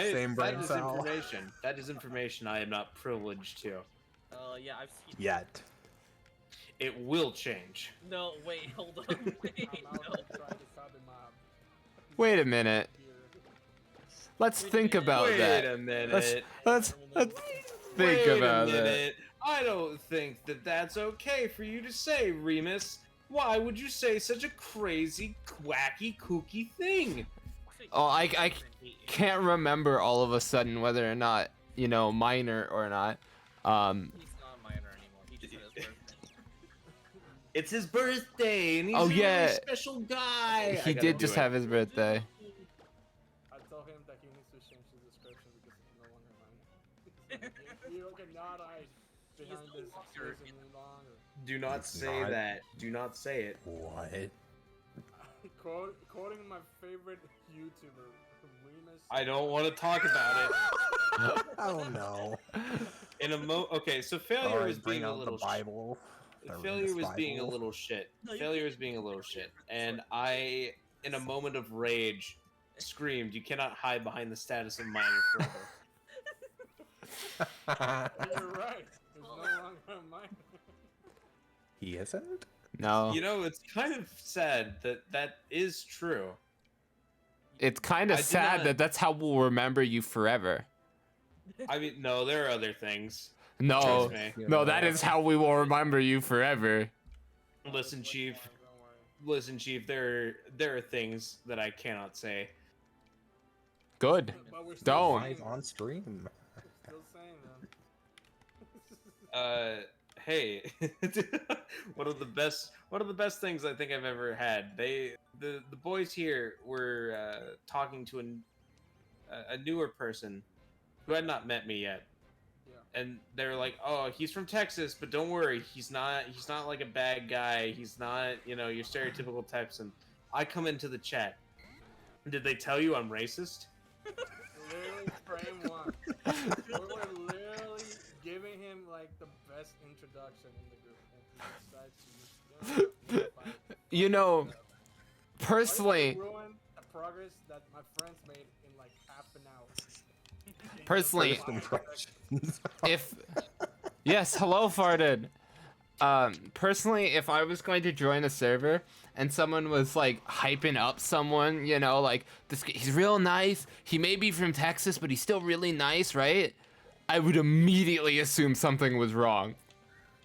Same brain that is cell. information. That is information I am not privileged to. yeah, I've seen. Yet. It will change. No, wait, hold on, wait, I'm out no. to try this out in my Wait a minute. beard. Let's think about Wait that. a minute. Let's think Wait about a that. minute. I don't think that that's okay for you to say, Remus. Why would you say such a crazy, quacky, kooky thing? Oh, I can't remember all of a sudden whether or not, you know, minor or not. He's not minor anymore. He just had his birthday. It's his birthday, and he's Oh, a really yeah. special guy. He did just have his birthday. I told him that he needs to change his description because it's no longer mine. You cannot hide behind no this longer excuse any longer. Do not It's say not. that. Do not say it. What? Quoting my favorite YouTuber, Remus. I don't want to talk about it. Oh no. Okay, so failure Alright, was bring being a out little the Bible. The failure Remus was being a Bible. little shit. No, you Failure can't. was being a little shit, and I, in a moment of rage, screamed, "You cannot hide behind the status of minor forever." You're right. It's no longer mine. He isn't? No. You know, it's kind of sad that that is true. It's kind I of did sad not- that that's how we'll remember you forever. I mean, no, there are other things. No. Trust me. No, that is how we will remember you forever. Listen, Chief. Don't worry. Listen, Chief. There are things that I cannot say. Good. But we're still Don't. saying Live on stream. them. Still saying them. Hey, one of the best things I think I've ever had. The boys here were talking to a newer person who had not met me yet, Yeah. and they're like, "Oh, he's from Texas, but don't worry, he's not like a bad guy. He's not, you know, your stereotypical Texan." I come into the chat. Did they tell you I'm racist? Literally frame one. We were literally giving him like the best introduction in the group, and he decides to just fight. You know, Why personally, did you ruin the progress that my friends made in like half an hour. Personally- First impressions. if yes, hello farted. Personally, if I was going to join a server and someone was like hyping up someone, you know, like he's real nice. He may be from Texas, but he's still really nice, right? I would immediately assume something was wrong.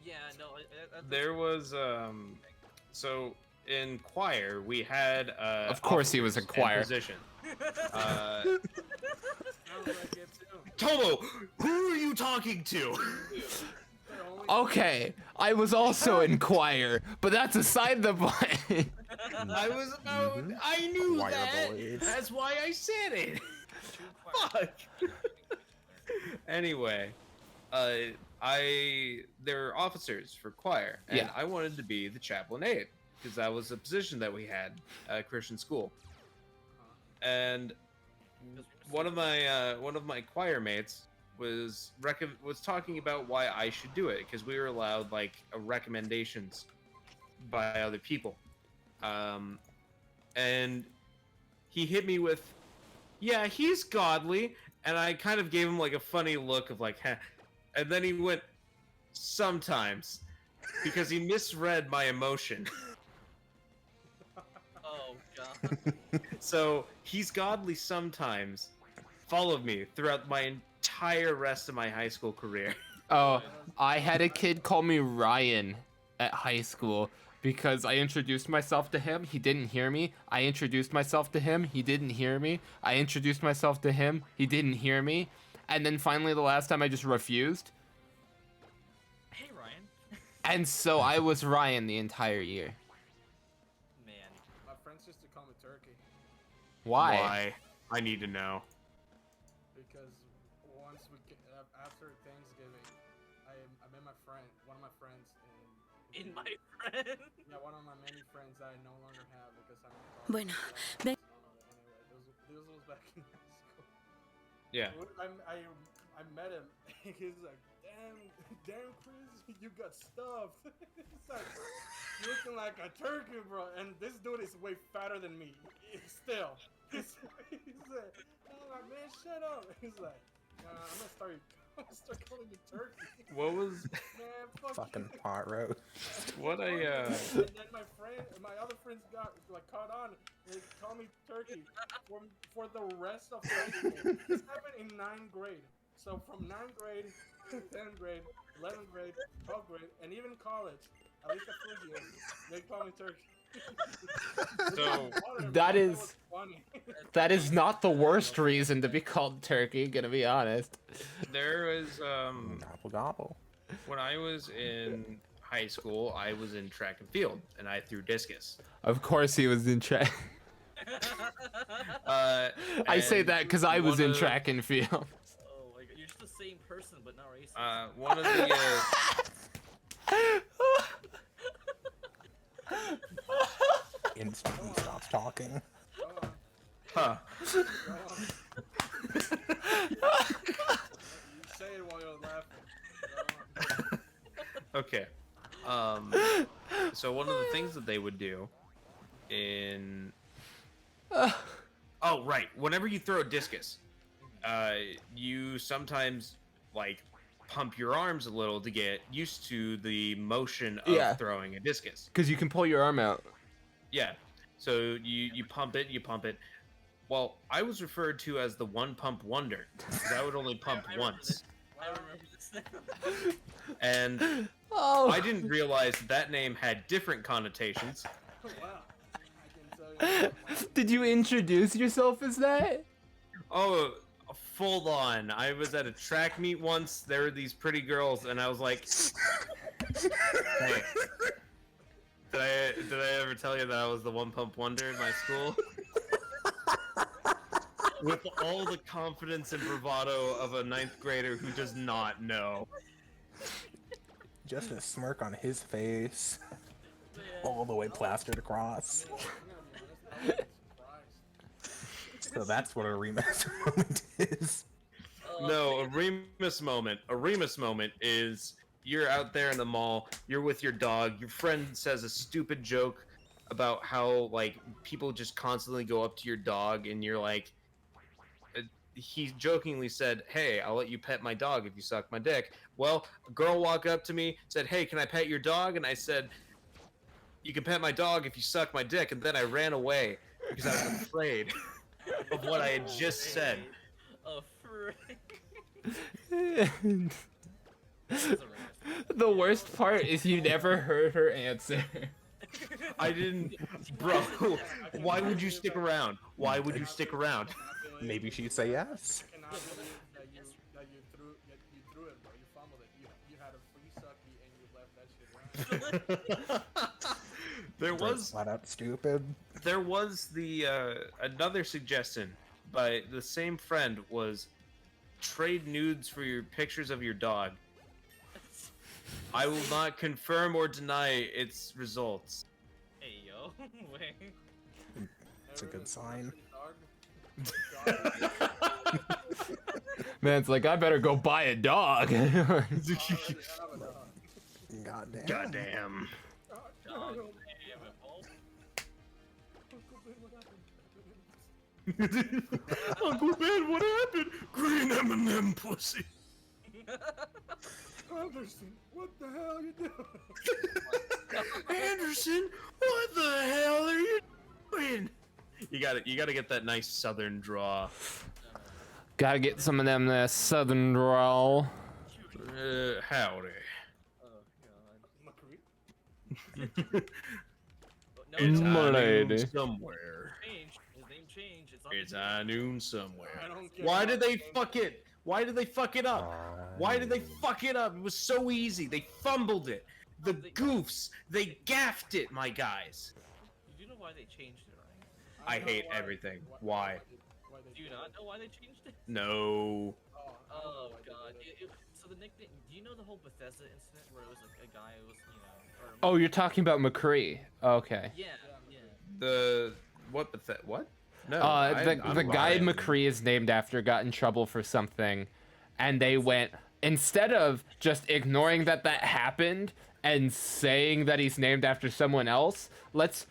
Yeah, no. There was so in choir we had Of course he was in officers and choir. position. Sounds like it too. Tomo, who are you talking to? They're only- Okay, I was also in choir, but that's aside the point. I was about. Mhm. I knew Choir that. boys. That's why I said it. Fuck. Anyway, there were officers for choir, and Yeah. I wanted to be the chaplain aide because that was a position that we had at Christian school. And one of my choir mates was talking about why I should do it because we were allowed like recommendations by other people, and he hit me with, "Yeah, he's godly," and I kind of gave him like a funny look of like, "Heh," and then he went, "Sometimes," because he misread my emotion. Oh god. So he's godly sometimes. Followed me throughout my entire rest of my high school career. Oh, I had a kid call me Ryan at high school because I introduced myself to him. He didn't hear me. I introduced myself to him. He didn't hear me. I introduced myself to him. He didn't hear me. And then finally, the last time I just refused. Hey, Ryan. And so I was Ryan the entire year. Man. My friends used to call me Turkey Why? I need to know. because once after Thanksgiving, I met my friend, one of my friends, In my friend. yeah, one of my many friends that I no longer have because I'm. Bueno, Anyway, this was back in high school. Yeah. I met him. He's like, damn, Chris, you got stuffed. It's like looking like a turkey, bro. And this dude is way fatter than me. Still, he's like, oh my man, shut up. He's like, I'm gonna start calling you turkey. What was Man, fuck Fucking you. pot roast. what I And then my other friends got like caught on. They call me turkey for the rest of high school. This happened in 9th grade. So from 9th grade, 10th grade, 11th grade, 12th grade, and even college, at least the first year, they call me turkey. So That is not the worst reason to be called Turkey, gonna be honest. there was Gobble gobble. when I was in high school, I was in track and field, and I threw discus. Of course he was in track. I say and that because I was one in of- track and field. Oh my god, you're just the same person, but not racist. One of the Instantly stops talking. huh. You say it while you're laughing. Okay. So one of the things that they would do in oh right, whenever you throw a discus, you sometimes like pump your arms a little to get used to the motion of Yeah. throwing a discus. Because you can pull your arm out. Yeah. So you pump it. Well, I was referred to as the one pump wonder because I would only pump I remember once. this. I remember this now. And Oh. I didn't realize that name had different connotations. Wow. I can tell you. Did you introduce yourself as that? Oh, full on. I was at a track meet once. There were these pretty girls, and I was like, hey, did I ever tell you that I was the one pump wonder in my school? With all the confidence and bravado of a 9th grader who does not know. Just a smirk on his face. All the way plastered across. So that's what a rematch moment is. No, a Remus moment. A Remus moment is you're out there in the mall, you're with your dog, your friend says a stupid joke about how like people just constantly go up to your dog, and you're like, he jokingly said, "Hey, I'll let you pet my dog if you suck my dick." Well, a girl walked up to me, said, "Hey, can I pet your dog?" And I said, "You can pet my dog if you suck my dick." And then I ran away because I was afraid of what I had just said. The worst part is you never heard her answer. I didn't, bro. Why would you stick around? Why would you stick around? Maybe she'd say yes. I cannot believe that you threw it, bro. You fumbled it. You had a free sucky and you left that shit around. There was Flat out stupid. there was the another suggestion by the same friend was trade nudes for your pictures of your dog. I will not confirm or deny its results. Hey yo, wait. It's a good sign. Man's like, I better go buy a dog. Goddamn. Goddamn. Dog. Uncle Ben, what happened? Green M&M pussy. Anderson, what the hell are you doing? Anderson, what the hell are you doing? You gotta get that nice southern draw. Gotta get some of them southern drawl. Howdy. Oh god. McCree? No, It's My high lady. noon somewhere. changed. His name changed. It's not It's the high noon somewhere. I don't care Why about did they the name. fuck it? Why did they fuck it up? Why did they fuck it up? It was so easy. They fumbled it. The goofs. They gaffed it, my guys. You do know why they changed it, right? I know hate why- everything. Why? why they Do you did not it. know why they changed it? No. Oh, I don't know Oh why they god. did it. So the nickname. Do you know the whole Bethesda incident where it was like a guy who was, you know? Or, Oh, you're talking about McCree. Okay. Yeah. Yeah. The what? What? No. The I'm guy Ryan. McCree is named after got in trouble for something, and they went, instead of just ignoring that happened and saying that he's named after someone else, let's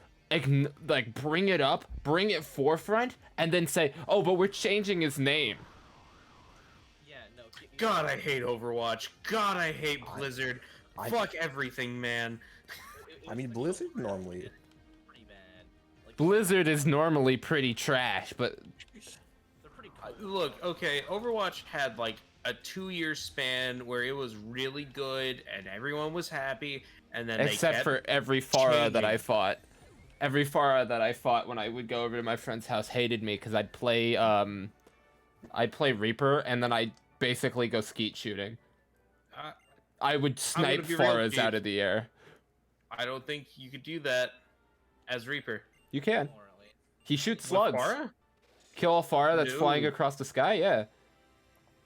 like bring it up, bring it forefront, and then say, oh, but we're changing his name. Yeah. No. God, I hate Overwatch. God, I hate Blizzard. Fuck everything, man. I mean, Blizzard normally. Pretty bad. Like, Blizzard is normally pretty trash, but they're pretty cool. Look, okay, Overwatch had like a 2-year span where it was really good and everyone was happy, and then except they kept for every Pharah that I changing. fought. Every Pharah that I fought when I would go over to my friend's house hated me because I'd play Reaper and then I'd basically go skeet shooting. Uh, I would snipe be real, Pharahs Steve. out of the air. I don't think you could do that as Reaper. You can. Morally. He shoots With slugs. Pharah? Kill a Pharah that's flying No. across the sky. Yeah,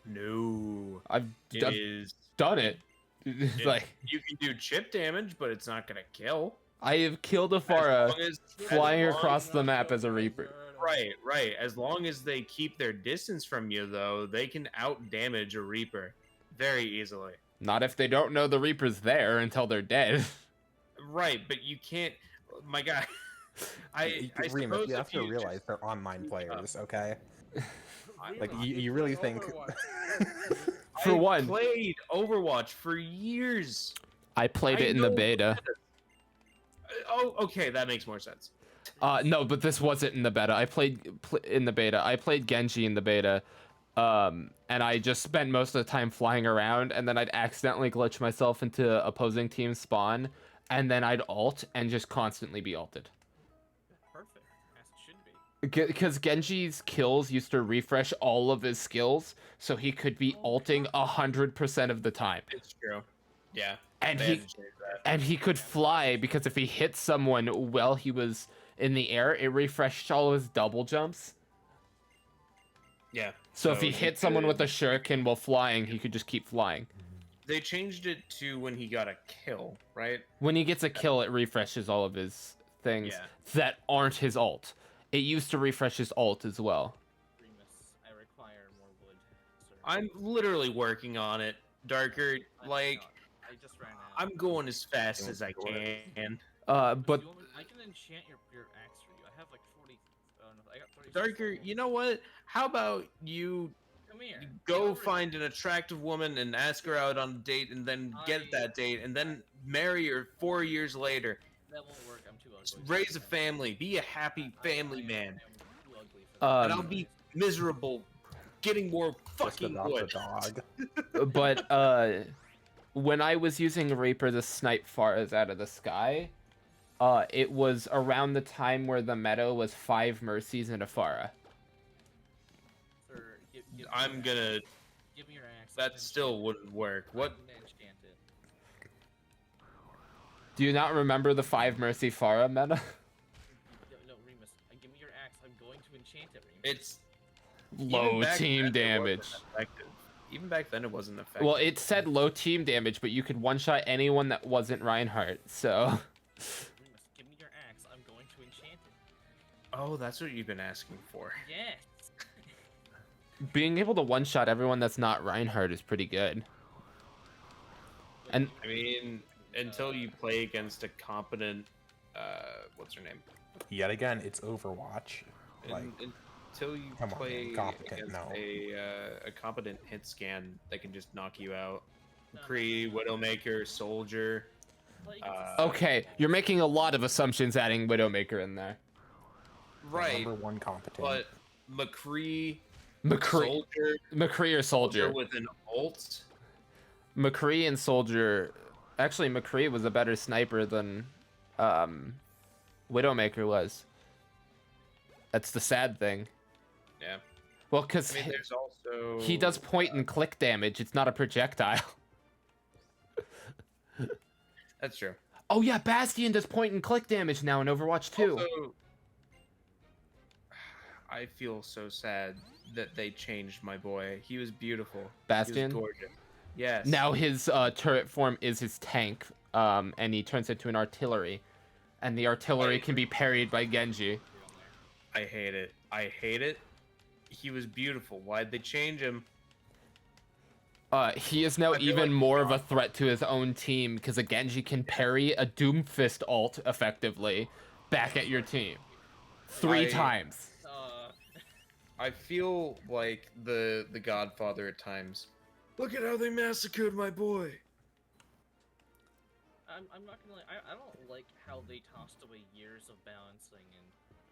No. I've It is. done it. It's like You can do chip damage, but it's not gonna kill. I have killed a As Pharah long as- flying as long across as- the map as a Reaper. Right. As long as they keep their distance from you, though, they can out damage a Reaper very easily. Not if they don't know the Reaper's there until they're dead. Right, but you can't. My God, I Remus, suppose you have if to you realize just- they're online players, okay? Like, Remus, you really play think... Overwatch. For I one, played Overwatch for years. I played I it in the know- beta. Oh, okay, that makes more sense. No, but this wasn't in the beta. I played in the beta. I played Genji in the beta. And I just spent most of the time flying around, and then I'd accidentally glitch myself into opposing team spawn, and then I'd ult and just constantly be ulted. Perfect, as it should be. Because Genji's kills used to refresh all of his skills, so he could be ulting 100% of the time. It's true. Yeah. And they he had to change that. and he could fly because if he hit someone while he was in the air, it refreshed all his double jumps. Yeah. So if he you hit someone could- with a shuriken while flying, he could just keep flying. They changed it to when he got a kill, right? When he gets a kill, it refreshes all of his things Yeah. that aren't his ult. It used to refresh his ult as well. Remus, I require more wood, sir. I'm literally working on it, Darker. I'm Like, not. I just ran out. I'm going as fast Don't as I do it. can. But You want me- I can enchant your axe for you. I have like 40. Oh no, I got 30. Darker, you know what? How about you Come here. go Come over find an attractive woman and ask her out on a date and then get that date and then marry her 4 years later. here. That won't work. I'm too ugly. Raise a family. Be a happy family man. I'm too ugly for that. And I'll be miserable getting more Just fucking adopt a wood. dog. but when I was using Reaper to snipe Pharahs out of the sky, it was around the time where the meta was 5 mercies and a Pharah. Sir, give I'm me your gonna. axe. Give me your axe. That still wouldn't work. What? I'm gonna enchant it. Do you not remember the 5 mercy Pharah meta? No, Remus. Give me your axe. I'm going to enchant it, Remus. It's Low even back team then, it damage. wasn't effective. Even back then, it wasn't effective. Well, it said low team damage, but you could one-shot anyone that wasn't Reinhardt, so... Remus, give me your axe. I'm going to enchant it. Oh, that's what you've been asking for. Yes. Being able to one-shot everyone that's not Reinhardt is pretty good. And I mean, until you play against a competent, what's her name? Yet again, it's Overwatch. Like, Until you come on, play man, competent, against no. a competent hit scan that can just knock you out. No, Kree, Widowmaker, Soldier. Like, okay, you're making a lot of assumptions adding Widowmaker in there. Right, number one competent. but McCree, McCree Soldier or Soldier. with an ult. McCree and Soldier. Actually, McCree was a better sniper than Widowmaker was. That's the sad thing. Yeah. Well, because I mean, there's also he does point and click damage. It's not a projectile. That's true. Oh yeah, Bastion does point and click damage now in Overwatch 2. Also, I feel so sad that they changed my boy. He was beautiful. Bastion? He was gorgeous. Yes. Now his turret form is his tank, and he turns into an artillery. And the artillery can be parried by Genji. I hate it. I hate it. He was beautiful. Why'd they change him? He is now I feel even like- more of a threat to his own team because a Genji can parry a Doomfist ult effectively back at your team. Three times. I feel like the Godfather at times. Look at how they massacred my boy. I'm not gonna lie, I don't like how they tossed away years of balancing and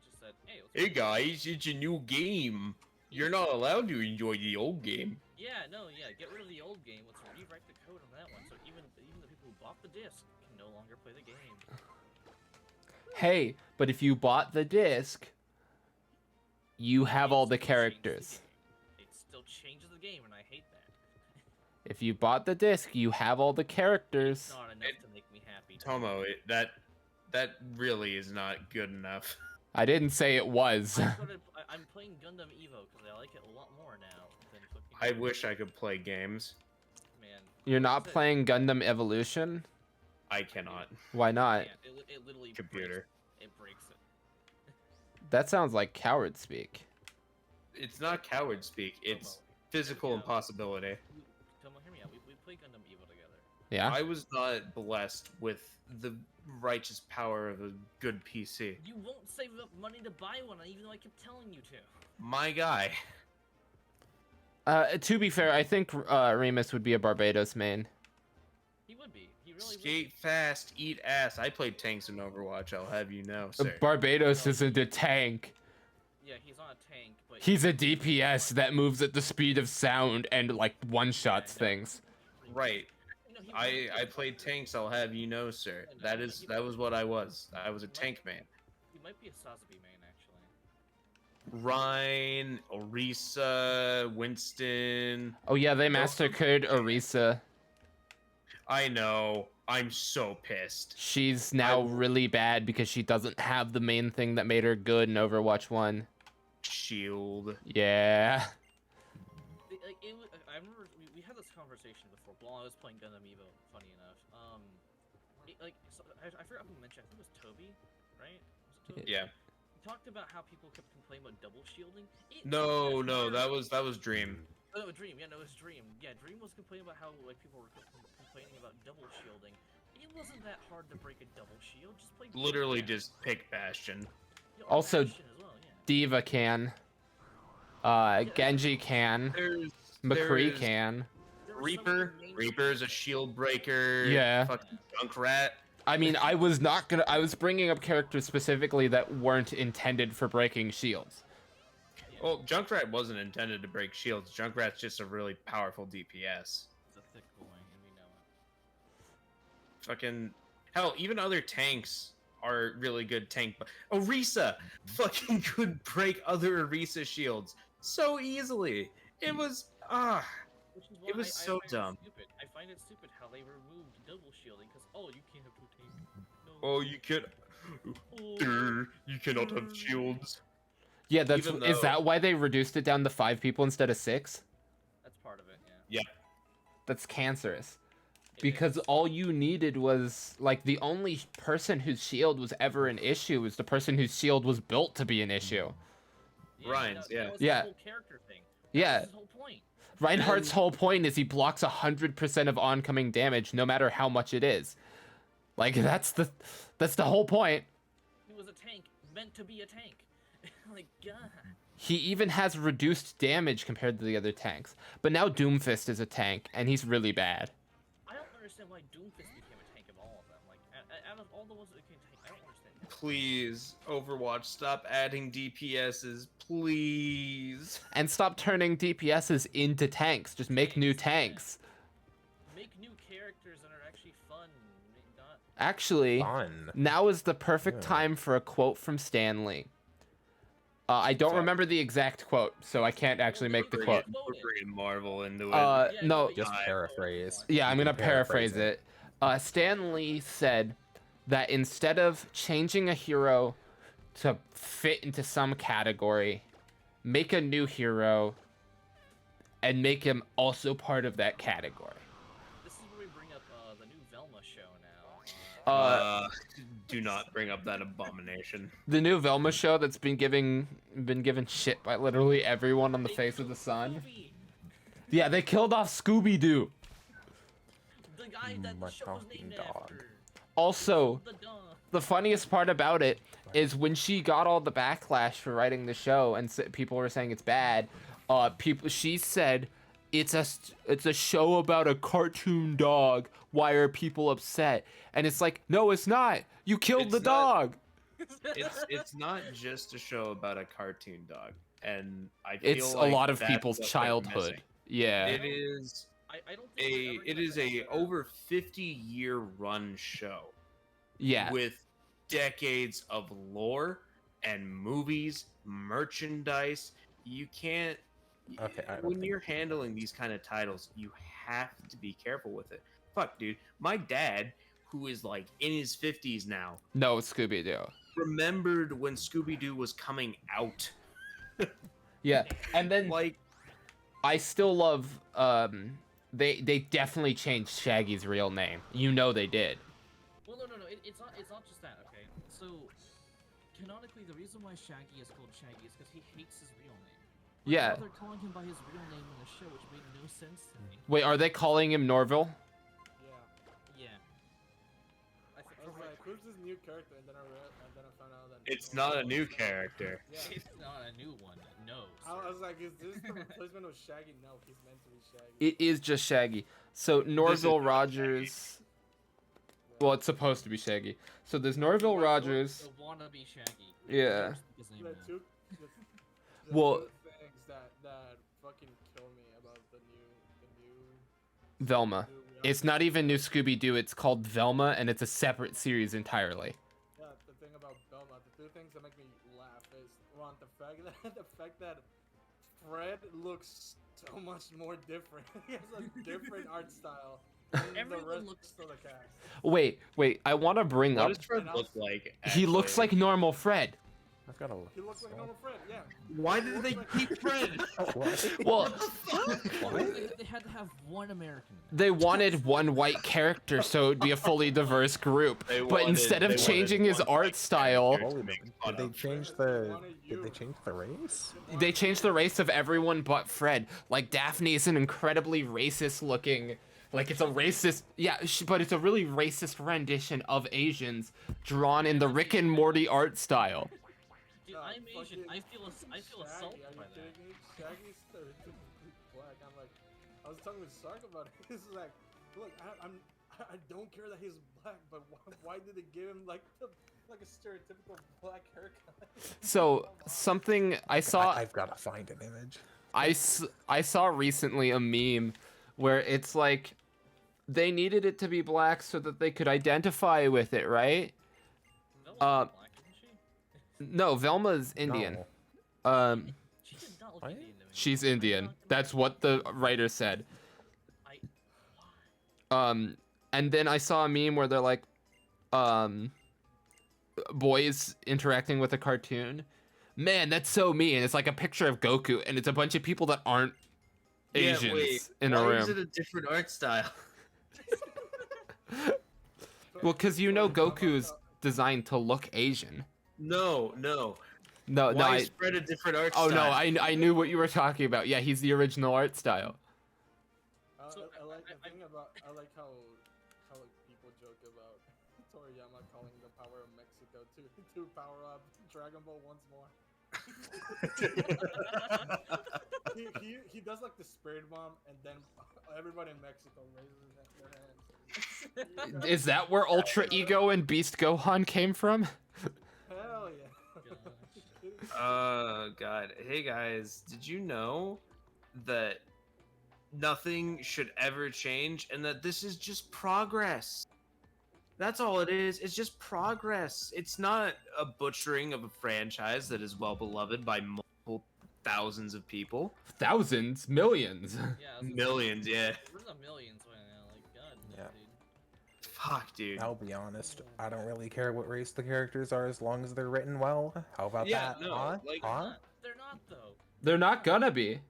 just said, hey, let's Hey guys, it's a new game. You're not allowed to enjoy the old game. Yeah, no, yeah, get rid of the old game. Let's rewrite the code on that one, so even the people who bought the disc can no longer play the game. Hey, but if you bought the disc, you have all the characters. It still changes the game, and I hate that. If you bought the disc, you have all the characters. It's not enough to make me happy. Tomo, that really is not good enough. I didn't say it was. I'm playing Gundam Evo because I like it a lot more now than fucking. I wish I could play games. Man. You're not That's it. playing Gundam Evolution? I cannot. Why not? Yeah, it literally Computer. It breaks it. That sounds like coward speak. It's not coward speak. It's Tomo, physical yeah. impossibility. Tomo, hear me out. We play Gundam Evo together. Yeah? I was not blessed with the righteous power of a good PC. You won't save up money to buy one, even though I kept telling you to. My guy. To be fair, I think Remus would be a Barbados main. He would be. He really Skate fast, eat ass. I played tanks in Overwatch, I'll have you know, sir. Barbados isn't a tank. would. Yeah, he's on a tank, but He's a DPS that moves at the speed of sound and like one-shots things. Right. No, he I played tanks, I'll have you know, sir. That was what I was. I was a tank man. He might be a Sazabi main, actually. Rhine, Orisa, Winston. Oh yeah, they massacred Orisa. I know. I'm so pissed. She's now really bad because she doesn't have the main thing that made her good in Overwatch 1. Shield. Yeah. I remember we had this conversation before while I was playing Gundam Evo. Funny enough, I forgot who mentioned. I think it was Toby, right? Was it Toby? Yeah. He talked about how people kept complaining about double shielding. No, that was Dream. Oh, no, Dream. Yeah, no, it was Dream. Yeah, Dream was complaining about how like people were complaining about double shielding. It wasn't that hard to break a double shield. Just play. Literally just pick Bastion. Yeah, Also, Bastion as well, yeah. Diva can. Genji can. McCree there's can. There were so Reaper. many main Reaper's a shield breaker. Yeah. Fucking Junkrat. I mean, I was bringing up characters specifically that weren't intended for breaking shields. Well, Junkrat wasn't intended to break shields. Junkrat's just a really powerful DPS. It's a thick boy, and we know it. Fucking hell, even other tanks are really good tank. Orisa fucking could break other Orisa shields so easily. It was Which is It why was so find it dumb. stupid. I find it stupid how they removed double shielding because you can't have two tanks. No. oh you can you cannot have shields. Yeah, that's Even is though- that why they reduced it down to 5 people instead of 6? That's part of it. Yeah. That's cancerous. It Because is. all you needed was like the only person whose shield was ever an issue was the person whose shield was built to be an issue. Ryan's, yeah. That was Yeah. The whole character thing. Yeah. That was his whole point. Reinhardt's whole point is he blocks 100% of oncoming damage no matter how much it is. Like that's the whole point. He was a tank meant to be a tank. Like God. He even has reduced damage compared to the other tanks. But now Doomfist is a tank and he's really bad. I don't understand why Doomfist became a tank of all of them. Like out of all the ones that became tank, I don't understand. that. Please, Overwatch, stop adding DPSs, please. And stop turning DPSs into tanks. Just make new tanks. Make new Actually, Fun. now is the perfect Yeah. time for a quote from Stan Lee. I don't So- remember the exact quote, so I can't actually make the quote. We're bringing Marvel into it. No, no, Just yeah, paraphrase. yeah, I'm You gonna can paraphrase it. Stan Lee said that instead of changing a hero to fit into some category, make a new hero and make him also part of that category. This is where we bring up the new Velma show now. Do not bring up that abomination. The new Velma show that's been given shit by literally everyone on the face of the sun. Scooby, Yeah, they killed off Scooby-Doo. the guy that the My show was talking named dog. after. Also, The dog. the funniest part about it is when she got all the backlash for writing the show and people were saying it's bad. She said it's a show about a cartoon dog. Why are people upset? And it's like, no, it's not. You killed It's the not. dog. It's not just a show about a cartoon dog, and I feel It's like a lot of that's people's what they're childhood. missing. Yeah. It is I don't think we're ever it gonna is get a better. over 50-year run show Yeah. with decades of lore and movies, merchandise. You can't. Okay, I don't When think you're we should handling these kind of titles, you have to be careful with it. Fuck, dude. My dad, who is like in his 50s now, No, Scooby-Doo. remembered when Scooby-Doo was coming out. Yeah. And then Like, I still love they definitely changed Shaggy's real name. You know they did. Well, no. It's not just that. Okay, so canonically, the reason why Shaggy is called Shaggy is because he hates his real name. But Yeah. now they're calling him by his real name in the show, which made no sense to me. Wait, are they calling him Norville? Yeah. Yeah. I was like, who's this new character? And then I found out that it's not a new character. Yeah. It's not a new one. No. I was like, is this the replacement of Shaggy? No, he's meant to be Shaggy. It is just Shaggy. So Norville Rogers. Well, it's supposed to be Shaggy. So there's Norville Rogers. The wannabe Shaggy. Yeah. His name The now. the Well- two things that fucking kill me about the new Velma. Scooby-Doo, It's not even new Scooby-Doo. It's called Velma, and it's a separate series entirely. Yeah, the thing about Belma, the two things that make me laugh is one, the fact that Fred looks so much more different. He has a different art style than the Everyone rest looks of the cast. Wait. I want to bring What up. does Fred look like? He looks like actually? normal Fred. I've got a look. He looks like a normal Fred, yeah. Why did they keep Fred? What? Well, What? They had to have one American. they wanted one white character so it would be a fully diverse group. They But wanted- instead of they wanted changing his one art white style, character. Holy make man. fun Did they of. change the? Did they change the race? they changed the race of everyone but Fred. Like Daphne is an incredibly racist looking, like it's a racist, yeah, but it's a really racist rendition of Asians drawn in the Rick and Morty art style. Dude, Nah, I'm Asian. fucking I feel assaulted Shaggy, by are you that. kidding me? Shaggy's stereotypically black. I'm like, I was talking with Sark about it. This is like, look, I don't care that he's black, but why did they give him like a stereotypical black haircut? So something I saw. I've got to find an image. I saw recently a meme where it's like they needed it to be black so that they could identify with it, right? Velma's Uh, black, isn't she? No, Velma's Indian. No. She did not look What? Indian to me. She's I'm Indian. not gonna That's lie. what the writer said. I And then I saw a meme where they're like, boys interacting with a cartoon. Man, that's so mean. It's like a picture of Goku, and it's a bunch of people that aren't Yeah, Asians wait, in a why is room. it a different art style? Well, because you know Goku is designed to look Asian. No. No, Why is Fred a different art Oh style? no, I knew what you were talking about. Yeah, he's the original art style. So, I like the I- thing about I like how like, people joke about Toriyama calling the power of Mexico to power up Dragon Ball once more. he does like the spirit bomb, and then everybody in Mexico raises their hands. Is that where Ultra Ego and Beast Gohan came from? Hell yeah! God. Hey guys, did you know that nothing should ever change and that this is just progress? That's all it is. It's just progress. It's not a butchering of a franchise that is well beloved by multiple thousands of people. Thousands, millions. Yeah, I was gonna say, Millions, yeah. We're in the millions right now. Like, God, Yeah. dude. Fuck, dude. I'll be honest. I don't really care what race the characters are as long as they're written well. How about Yeah, that? no, Huh? like- Huh? They're not though. They're not gonna be.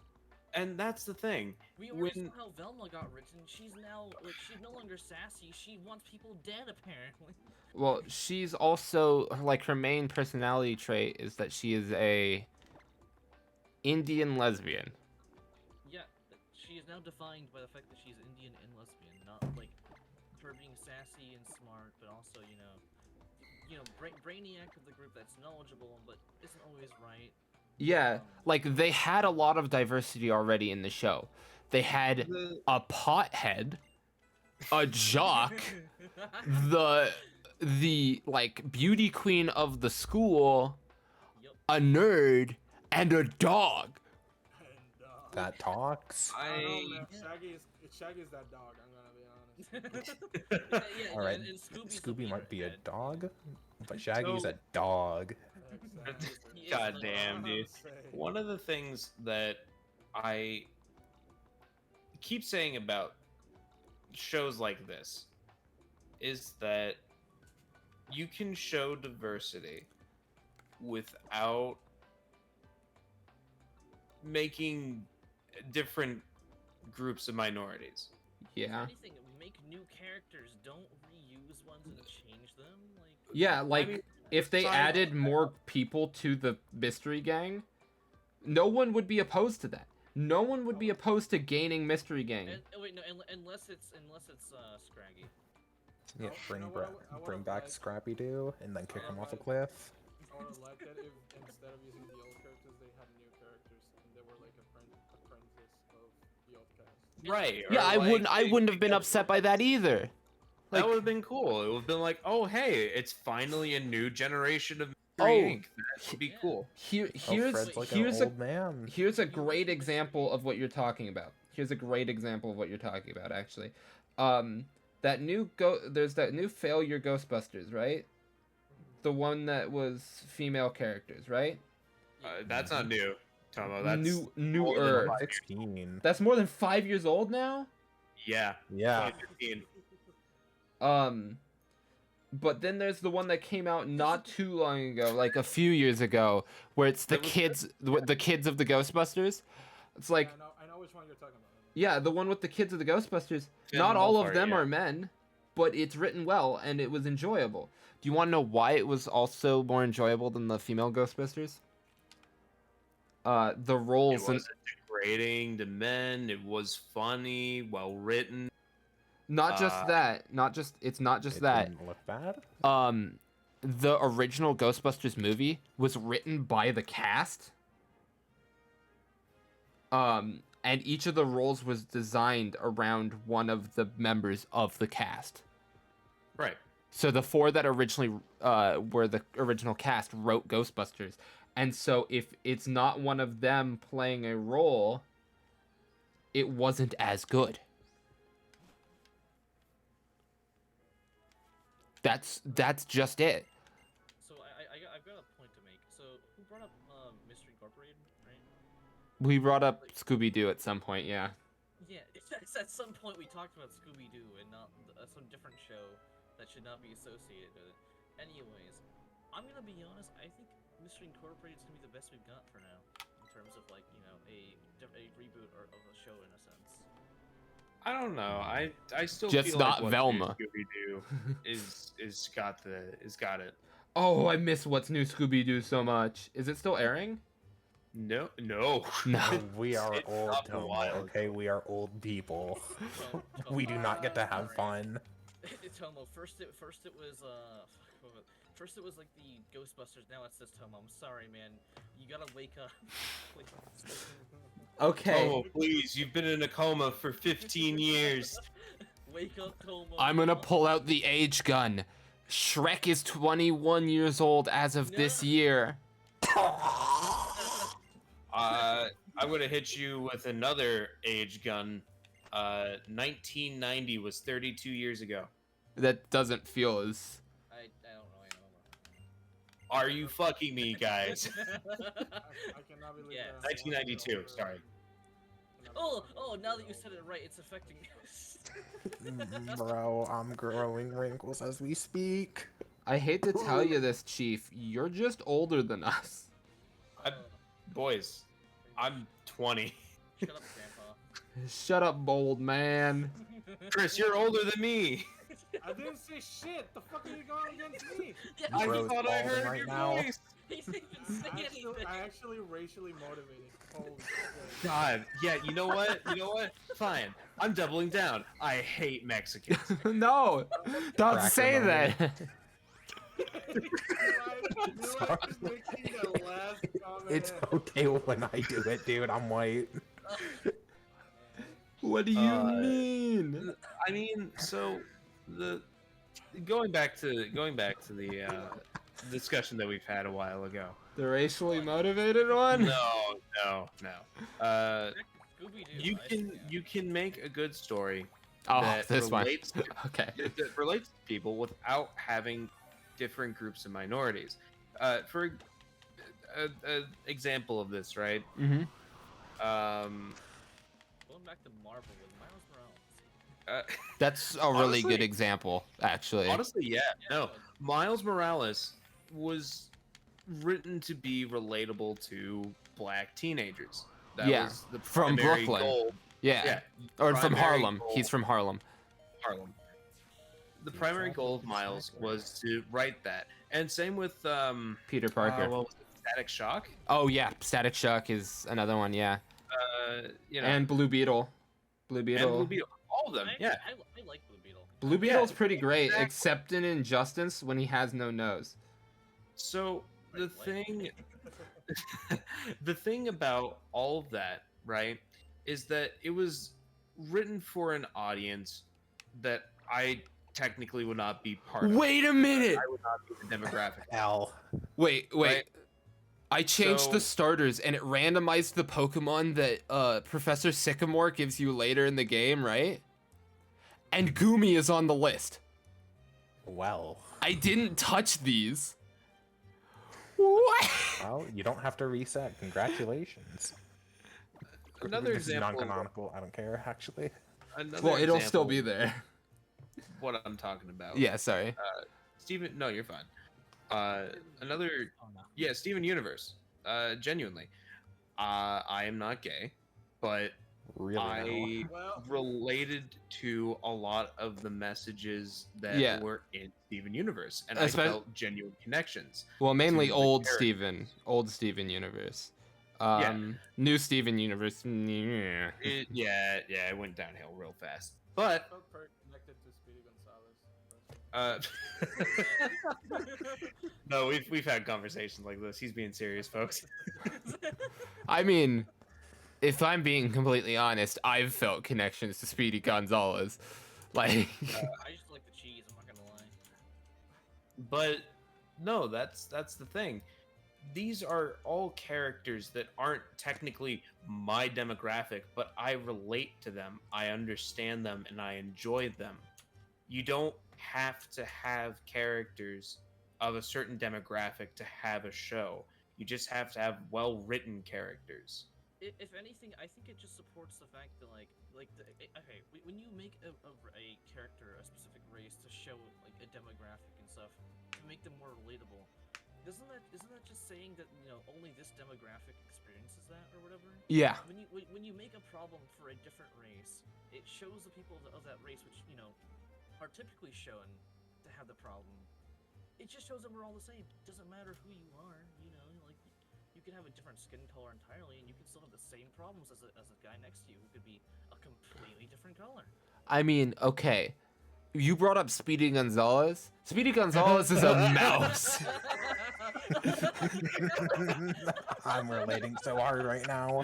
And that's the thing. We already When saw how Velma got written. She's now like she's no longer sassy. She wants people dead apparently. Well, she's also like her main personality trait is that she is a Indian lesbian. Yeah, she is now defined by the fact that she's Indian and lesbian, not like her being sassy and smart, but also brainiac of the group that's knowledgeable but isn't always right. Yeah, like they had a lot of diversity already in the show. They had a pothead, a jock, the like beauty queen of the school, Yup. a nerd, and a dog. And, That talks. I don't know, I man. Yeah. Shaggy's that dog. I'm gonna be honest. Yeah, All right, and Scooby's the Scooby might be a weird dog, but Shaggy's So- a dog. Exactly. He is God the- damn, dude. One of the things that I keep saying about shows like this is that you can show diversity without making different groups of minorities. If Yeah. anything, make new characters. Don't reuse ones and change them. Like Yeah, like mean, if they so I- added more people to the mystery gang, no one would be opposed to that. No one would be opposed to gaining mystery gang. wait, no, unless it's Scraggy. Yeah, Oh, bring you know what I would've bring back liked? Scrappy Doo and then kick him off a Alright. cliff. I would have liked that if instead of using the old characters, they had new characters and they were like apprentice of the old cast. Right. Yeah, or I like, wouldn't have been upset by that either. That Like- would have been cool. It would have been like, oh, hey, it's finally a new generation of Oh, Mystery Inc. That would be yeah. cool. Here, Oh, here's Fred's like here's an a old man. here's a great example of what you're talking about. Here's a great example of what you're talking about, actually. There's that new failure Ghostbusters, right? The one that was female characters, right? That's not new, Tomo. That's Newer. 16. That's more than 5 years old now. Yeah. Yeah. 2015. But then there's the one that came out not too long ago, like a few years ago, where it's the That was kids of the Ghostbusters. It's like, Yeah, I know which one you're talking about. yeah, the one with the kids of the Ghostbusters. Yeah, Not the all Wolfhard, of them yeah. are men, but it's written well and it was enjoyable. Do you want to know why it was also more enjoyable than the female Ghostbusters? The It roles and wasn't degrading to men. It was funny, well written. not just that, it's not just that. Didn't look bad. The original Ghostbusters movie was written by the cast. And each of the roles was designed around one of the members of the cast. Right. So the four that originally were the original cast wrote Ghostbusters. And so if it's not one of them playing a role, it wasn't as good. That's just it. So I've got a point to make. So who brought up Mystery Incorporated, right? We brought up Scooby-Doo at some point, yeah. Yeah, it's at some point we talked about Scooby-Doo and not some different show that should not be associated with it. Anyways, I'm gonna be honest. I think Mystery Incorporated is gonna be the best we've got for now, in terms of like a reboot of a show in a sense. I don't know. I still Just feel not like Velma. Scooby-Doo is got it. Oh, I miss What's New Scooby-Doo so much. Is it still airing? No. No. We are It's old, not a Tomo, while okay? We are old people. Tomo, We do not get to have fun. Tomo, first it was like the Ghostbusters. Now it's this Tomo. I'm sorry, man. You gotta wake up. Please. Okay. Oh, please! You've been in a coma for 15 years. Wake up, Tomo. I'm gonna pull out the age gun. Shrek is 21 years old as of this No. year. I'm gonna hit you with another age gun. 1990 was 32 years ago. that doesn't feel as. I don't really know. Are you fucking me, guys? I cannot believe Yes. that. 1992. Sorry. Oh, now that you said it right, it's affecting us. Bro, I'm growing wrinkles as we speak. I hate to tell you this, Chief. You're just older than us. Boys, I'm 20. Shut up, Grandpa. Shut up, bold man. Chris, you're older than me. I didn't say shit. The fuck are you going against me? Yeah, I Bro's thought I balding heard right your now. voice. he didn't even say anything. I actually racially motivated. Holy shit. God, yeah, you know what? Fine. I'm doubling down. I hate Mexicans. No, don't Cracker say moment. that. You're just making the last comment. It's okay when I do it, dude. I'm white. What do you mean? I mean, so the going back to the discussion that we've had a while ago. The racially motivated one? No. Scooby-Doo. You can make a good story Oh, that this one. relates to, Okay. that relates to people without having different groups and minorities. For an example of this, right? Mm-hmm. Going back to Marvel with Miles Morales. That's a really Honestly- good example, actually. Honestly, yeah. No, Miles Morales was written to be relatable to black teenagers. That Yeah, was the from primary Brooklyn. goal. Yeah. Yeah, Or from primary Harlem. goal- He's from Harlem. Harlem. The primary goal of Miles was to write that, and same with Peter Parker. what was it, Static Shock. Oh, yeah. Static Shock is another one, yeah. You know, And Blue Beetle. Blue and Beetle. Blue Beetle. All of them. Yeah. I like Blue Beetle. Blue Beetle's pretty great, exactly. except in Injustice when he has no nose. So the Right, thing, the thing about all of that, right, is that it was written for an audience that I technically would not be part of. Wait a minute! I would not be the demographic. L. Wait. Right. I changed So- the starters and it randomized the Pokemon that Professor Sycamore gives you later in the game, right? And Goomy is on the list. Well. I didn't touch these. What? Well, you don't have to reset. Congratulations. Another This is example. non-canonical. I don't care, actually. Another Well, it'll still example be there. of what I'm talking about. Yeah, sorry. Steven, no, you're fine. Another, Oh no. yeah, Steven Universe. Genuinely, I am not gay, but Really I Well, related to a lot of the messages that Yeah. were in Steven Universe, and Espe- I felt genuine connections. Well, mainly the old character. Steven Universe. Yeah. New Steven Universe. Yeah. It went downhill real fast. But I felt very connected to Speedy Gonzalez. no, we've had conversations like this. He's being serious, folks. I mean, if I'm being completely honest, I've felt connections to Speedy Gonzalez. Like, I just like the cheese. I'm not gonna lie. But no, that's the thing. These are all characters that aren't technically my demographic, but I relate to them, I understand them, and I enjoy them. You don't have to have characters of a certain demographic to have a show. You just have to have well-written characters. If anything, I think it just supports the fact that okay, when you make a character, a specific race to show like a demographic and stuff to make them more relatable, isn't that just saying that only this demographic experiences that or whatever? yeah. When you make a problem for a different race, it shows the people of that race, which are typically shown to have the problem. It just shows that we're all the same. It doesn't matter who you are, like you can have a different skin color entirely, and you can still have the same problems as a guy next to you who could be a completely different color. I mean, okay. You brought up Speedy Gonzalez. Speedy Gonzalez is a mouse. I'm relating so hard right now.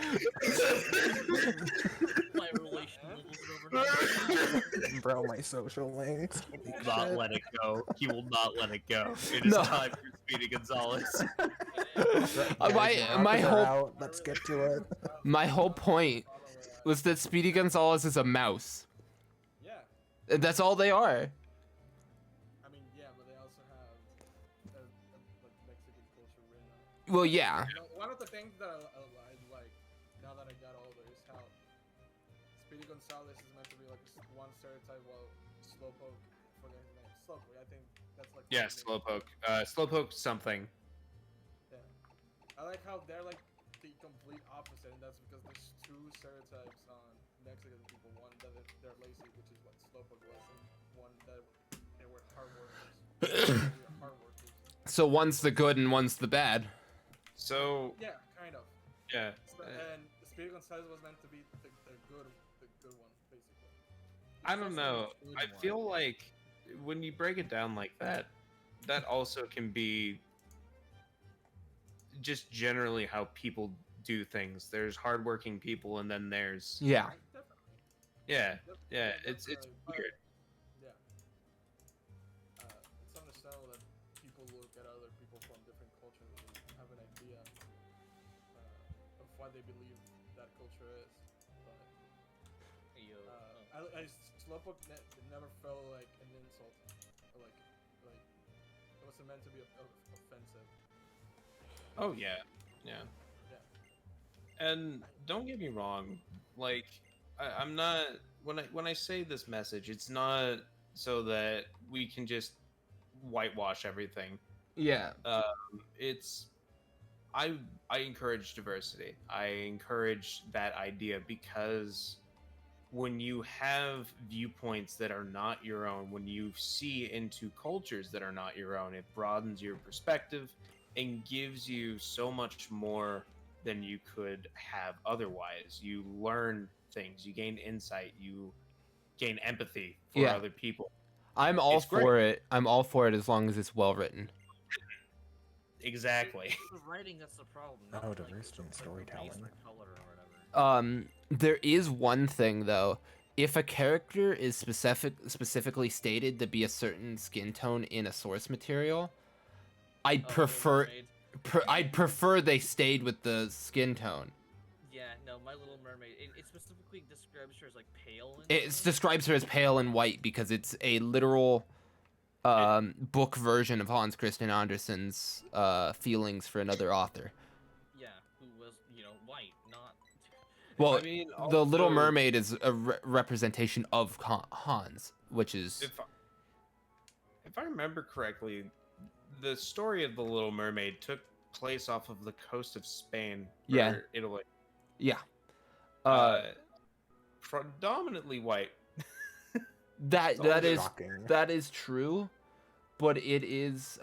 My relation levels over. Bro, my social links. He will not let it go. He will not let it go. It is No. time for Speedy Gonzalez. My whole Out. Let's get to it. my whole point was that Speedy Gonzalez is a mouse. Yeah. That's all they are. Well, yeah. You know, one of the things that I like now that I got older is how Speedy Gonzalez is meant to be like one stereotype, while Slowpoke for the name Slowpoke. I think that's like Yeah, Slowpoke. Slowpoke something. Yeah, I like how they're like the complete opposite, and that's because there's two stereotypes on Mexican people. One that they're lazy, which is what Slowpoke was, and one that they were hard workers. They were hard workers. So one's the good and one's the bad. So Yeah, kind of. yeah, And Speedy Gonzalez was meant to be the good one, basically. I don't know. Food I one. feel like when you break it down like that, that also can be just generally how people do things. There's hardworking people, and then there's Yeah. Definitely. yeah, yeah. It's Definitely, but, weird. Yeah. It's understandable that people look at other people from different cultures and have an idea of what they believe that culture is. But Yo, Slowpoke never felt like an insult, or like it wasn't meant to be offensive. Oh yeah, yeah. Yeah. And don't get me wrong, like I'm not when I say this message, it's not so that we can just whitewash everything. Yeah. It's I encourage diversity. I encourage that idea because when you have viewpoints that are not your own, when you see into cultures that are not your own, it broadens your perspective and gives you so much more than you could have otherwise. You learn things, you gain insight, you gain empathy for Yeah. other people. I'm all It's great. for it. I'm all for it as long as it's well written. Exactly. It's the writing that's the problem. not, Oh, like, diversity in the storytelling. race or color or whatever. There is one thing though. If a character is specifically stated to be a certain skin tone in a source material, I'd Oh, prefer Mermaid. I'd prefer they stayed with the skin tone. Yeah, no, My Little Mermaid. It specifically describes her as like pale. It describes her as pale and white because it's a literal book version of Hans Christian Andersen's feelings for another author. Yeah, who was white, not. Well, I mean, The Little also- Mermaid is a representation of Hans, which is If I remember correctly, the story of the Little Mermaid took place off of the coast of Spain, Yeah. or Italy. yeah. Predominantly white. Shocking. That is true, but it is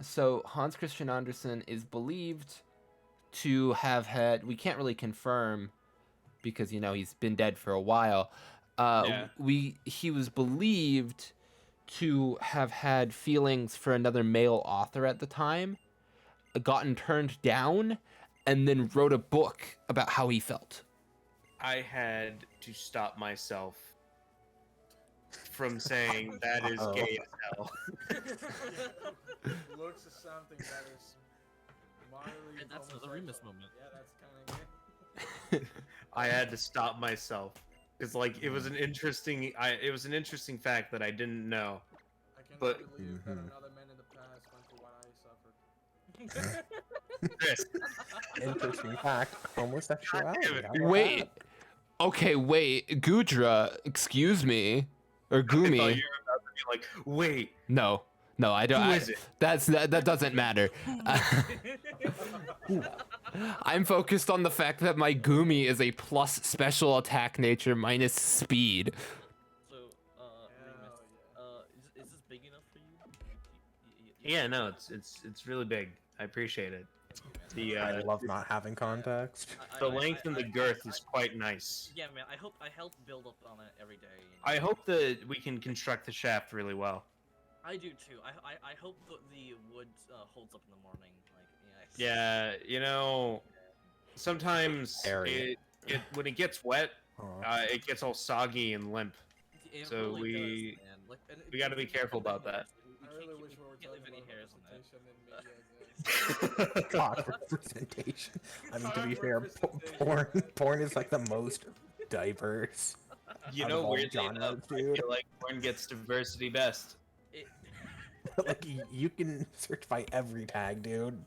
so Hans Christian Andersen is believed to have had, we can't really confirm because he's been dead for a while. Yeah. He was believed to have had feelings for another male author at the time, gotten turned down, and then wrote a book about how he felt. I had to stop myself from saying that is Uh-oh. gay as hell. Looks is something that is moderately. And that's another Remus moment. Yeah, that's kind of gay. I had to stop myself because it was an interesting fact that I didn't know. I cannot But- believe that Mhm. another man in the past went through what I suffered. Chris, Interesting fact. Homosexuality. God damn it. How about Wait. that? Okay, wait, Gudra, excuse me, or I thought Gumi. you were about to be like, wait, No, I don't. who I- is it? that doesn't matter. I'm focused on the fact that my Gumi is a plus special attack nature minus speed. So, Remus, is this big enough for you? Yeah, no, it's really big. I appreciate it. The I love not having context. the length and the girth is quite nice. Yeah, man. I help build up on it every day. I hope that we can construct the shaft really well. I do too. I hope the wood holds up in the morning. Like, Yeah, sometimes Area. it when it gets wet, Aw. it gets all soggy and limp. It So really we- does, man. Like, and we gotta be careful about that. I really wish we were can't leave talking any about hairs in that. representation in media. God, representation. I mean, to be God, fair, representation. porn is like the most diverse. You Out know, of all weirdly genres, enough, I dude. feel like porn gets diversity best. It, Like you can search by every tag, dude.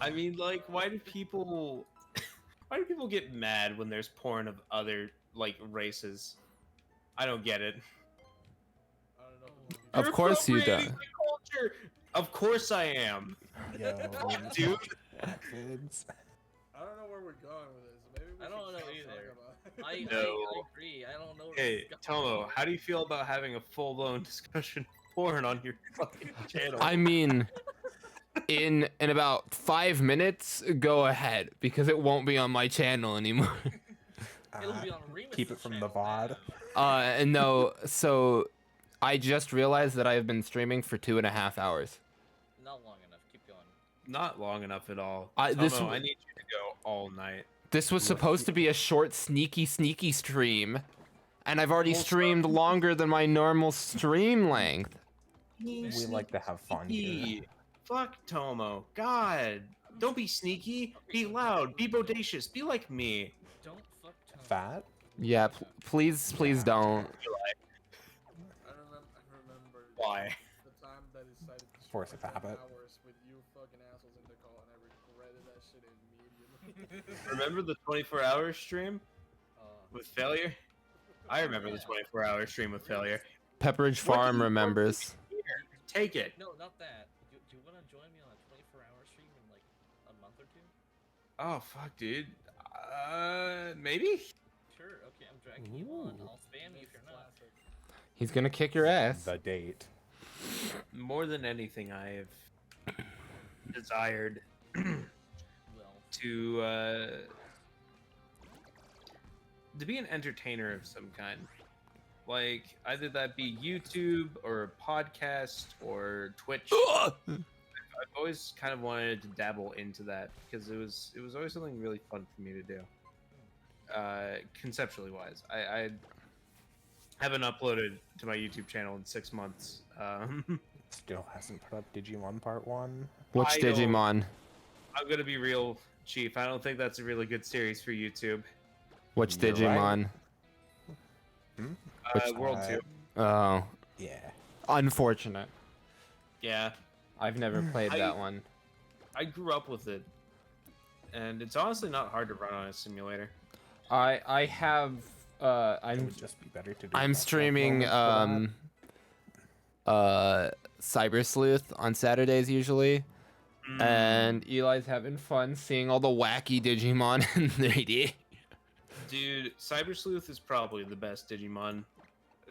I mean, like, why do people get mad when there's porn of other like races? I don't get it. I don't know. Of You're course you appropriating don't. my culture. Of course I am. Yo, Dude. kids. I don't know where we're going with this. Maybe we I don't should know stop either. talking about it. I No. agree. I don't know. where Hey, this is going. Tomo, how do you feel about having a full-blown discussion of porn on your fucking channel? I mean, in about 5 minutes, go ahead because it won't be on my channel anymore. It'll be on Remus's Keep it from the channel VOD. now. And no, so I just realized that I have been streaming for 2.5 hours. Not long enough. Keep going. Not long enough at all. I- Tomo, this I w- need you to go all night. This was supposed to be a short, sneaky stream, and I've already Well, streamed longer than my normal stream length. We like to have fun here. Sneaky. Fuck Tomo. God. Don't be sneaky. Be loud. Be bodacious. Be like me. Don't fuck Tony. Fat? Yeah, please don't. I remember Why? the time that I decided to Force stream of for 10 habit. hours with you fucking assholes in the call, and I regretted that shit immediately. Remember the 24-hour stream with failure? I remember the 24-hour stream with failure. Pepperidge What do Farm you want remembers. Here, take it. No, not that. Do you want to join me on a 24-hour stream in like a month or two? Oh fuck, dude. Maybe. Sure. Okay, I'm dragging you on. Ooh. I'll spam you if you're not. He's gonna kick your ass. The date. More than anything, I have desired Well, to be an entertainer of some kind. Like either that be YouTube or a podcast or Twitch. I've always kind of wanted to dabble into that because it was always something really fun for me to do. Conceptually wise, I haven't uploaded to my YouTube channel in 6 months. Still hasn't put up Digimon Part 1. Which I don't- Digimon? I'm gonna be real, Chief. I don't think that's a really good series for YouTube. Which You're Digimon? Which World time? 2. Oh, Yeah. unfortunate. Yeah, I've never played that one. I grew up with it, and it's honestly not hard to run on a simulator. I have It I'm would just be better to do I'm that streaming moment Cyber Sleuth on Saturdays usually. And Eli's having fun seeing all the wacky Digimon in 3D. Dude, Cyber Sleuth is probably the best Digimon.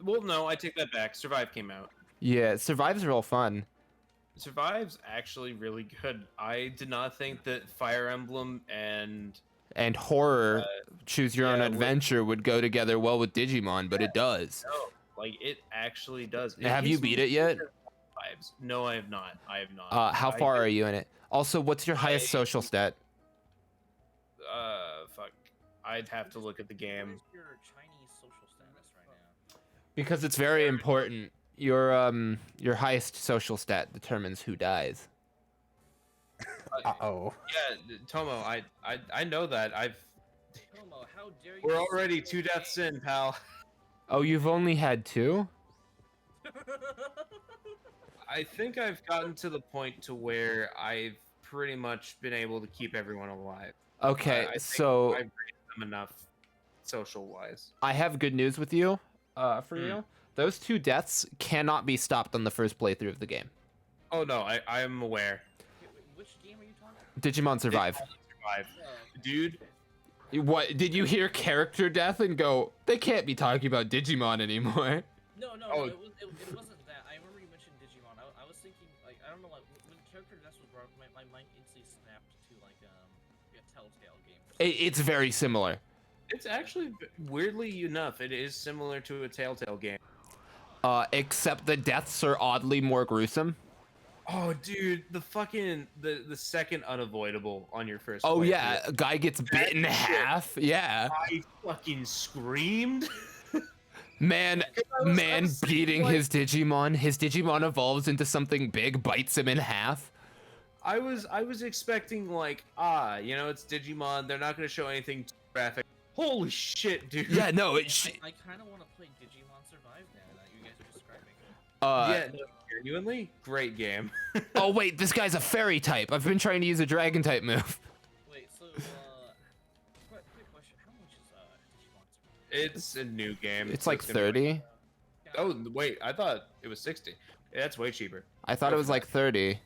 Well, no, I take that back. Survive came out. Yeah, Survive's real fun. Survive's actually really good. I did not think that Fire Emblem and And horror, choose your own yeah, adventure would go together well with Digimon, but it does. no, like it actually does. Have you beat it yet? Vibes. No, I have not. I have not. How far are you in it? Also, what's your highest social stat? Fuck. I'd have to look at the what game. is your Chinese social status right now? Because it's very important. Your highest social stat determines who dies. Uh-oh. Yeah, Tomo, I know that. Tomo, how dare you? We're say already that 2 deaths in, pal. Oh, you've only had 2? I think I've gotten to the point to where I've pretty much been able to keep everyone alive. Okay, I think so I've raised them enough social-wise. I have good news with you. For Hmm. you, those 2 deaths cannot be stopped on the first playthrough of the game. Oh no, I am aware. Wait, which game are you talking Digimon Survive. Survive. about? Dude, What did you hear? Character death and go? They can't be talking about Digimon anymore. No, Oh. it wasn't that. I remember you mentioned Digimon. I was thinking, like, I don't know, like, when character death was brought up, my mind instantly snapped to, like a Telltale game. It's very similar. it's actually weirdly enough, it is similar to a Telltale game. Except the deaths are oddly more gruesome. Oh, dude, the fucking the second unavoidable on your first. Oh playthrough. yeah, a guy gets bit in shit. half. Yeah, I fucking screamed. man, I was beating like- his Digimon. His Digimon evolves into something big, bites him in half. I was expecting like, it's Digimon. They're not gonna show anything too graphic. Holy shit, dude. Yeah, no, I kind of want to play Digimon Survive now that you guys are describing. Yeah, no, genuinely, great game. Oh wait, this guy's a fairy type. I've been trying to use a dragon type move. Wait, so quick question: how much is Digimon? It's a new game. It's so like gonna be 30. Oh wait, I thought it was 60. Yeah, that's way cheaper. I thought Go it was for like 30. Okay,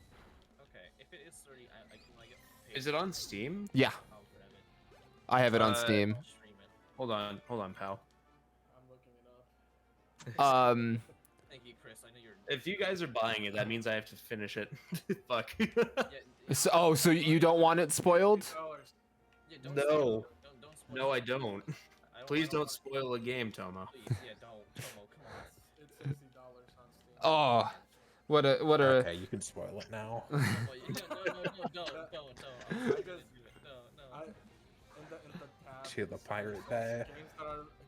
if it is 30, I can I get paid. Is it on Steam? Yeah, I'll grab it. I have it on Steam. I'll stream it. Hold on, pal. I'm looking it up. Thank you, Chris. I know you're. If you guys are buying it, that means I have to finish it. Fuck. Yeah, So you don't want it spoiled? $60. yeah, don't No. spoil it. Don't spoil No, it. I don't. Please don't spoil a game, Tomo. Please, yeah, don't. Tomo, come on. It's $60 on Steam. Oh, what a Okay, you can spoil it now. No, don't. I just- No. I, in the tab, To the it's Pirate games Bay.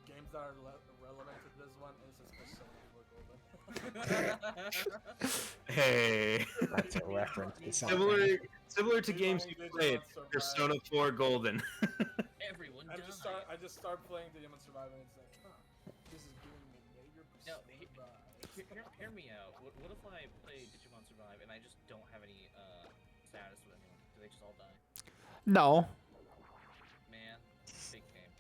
games that are relevant to this one is especially for Golden. Hey. That's a reference to something. Similar to games you played. Persona 4 Golden. Everyone I died. just start playing Digimon Survive and it's like, huh, this is giving me major No, Survive. hear me out. What if I play Digimon Survive and I just don't have any status with anyone? Do they just all die? No. Man, big game.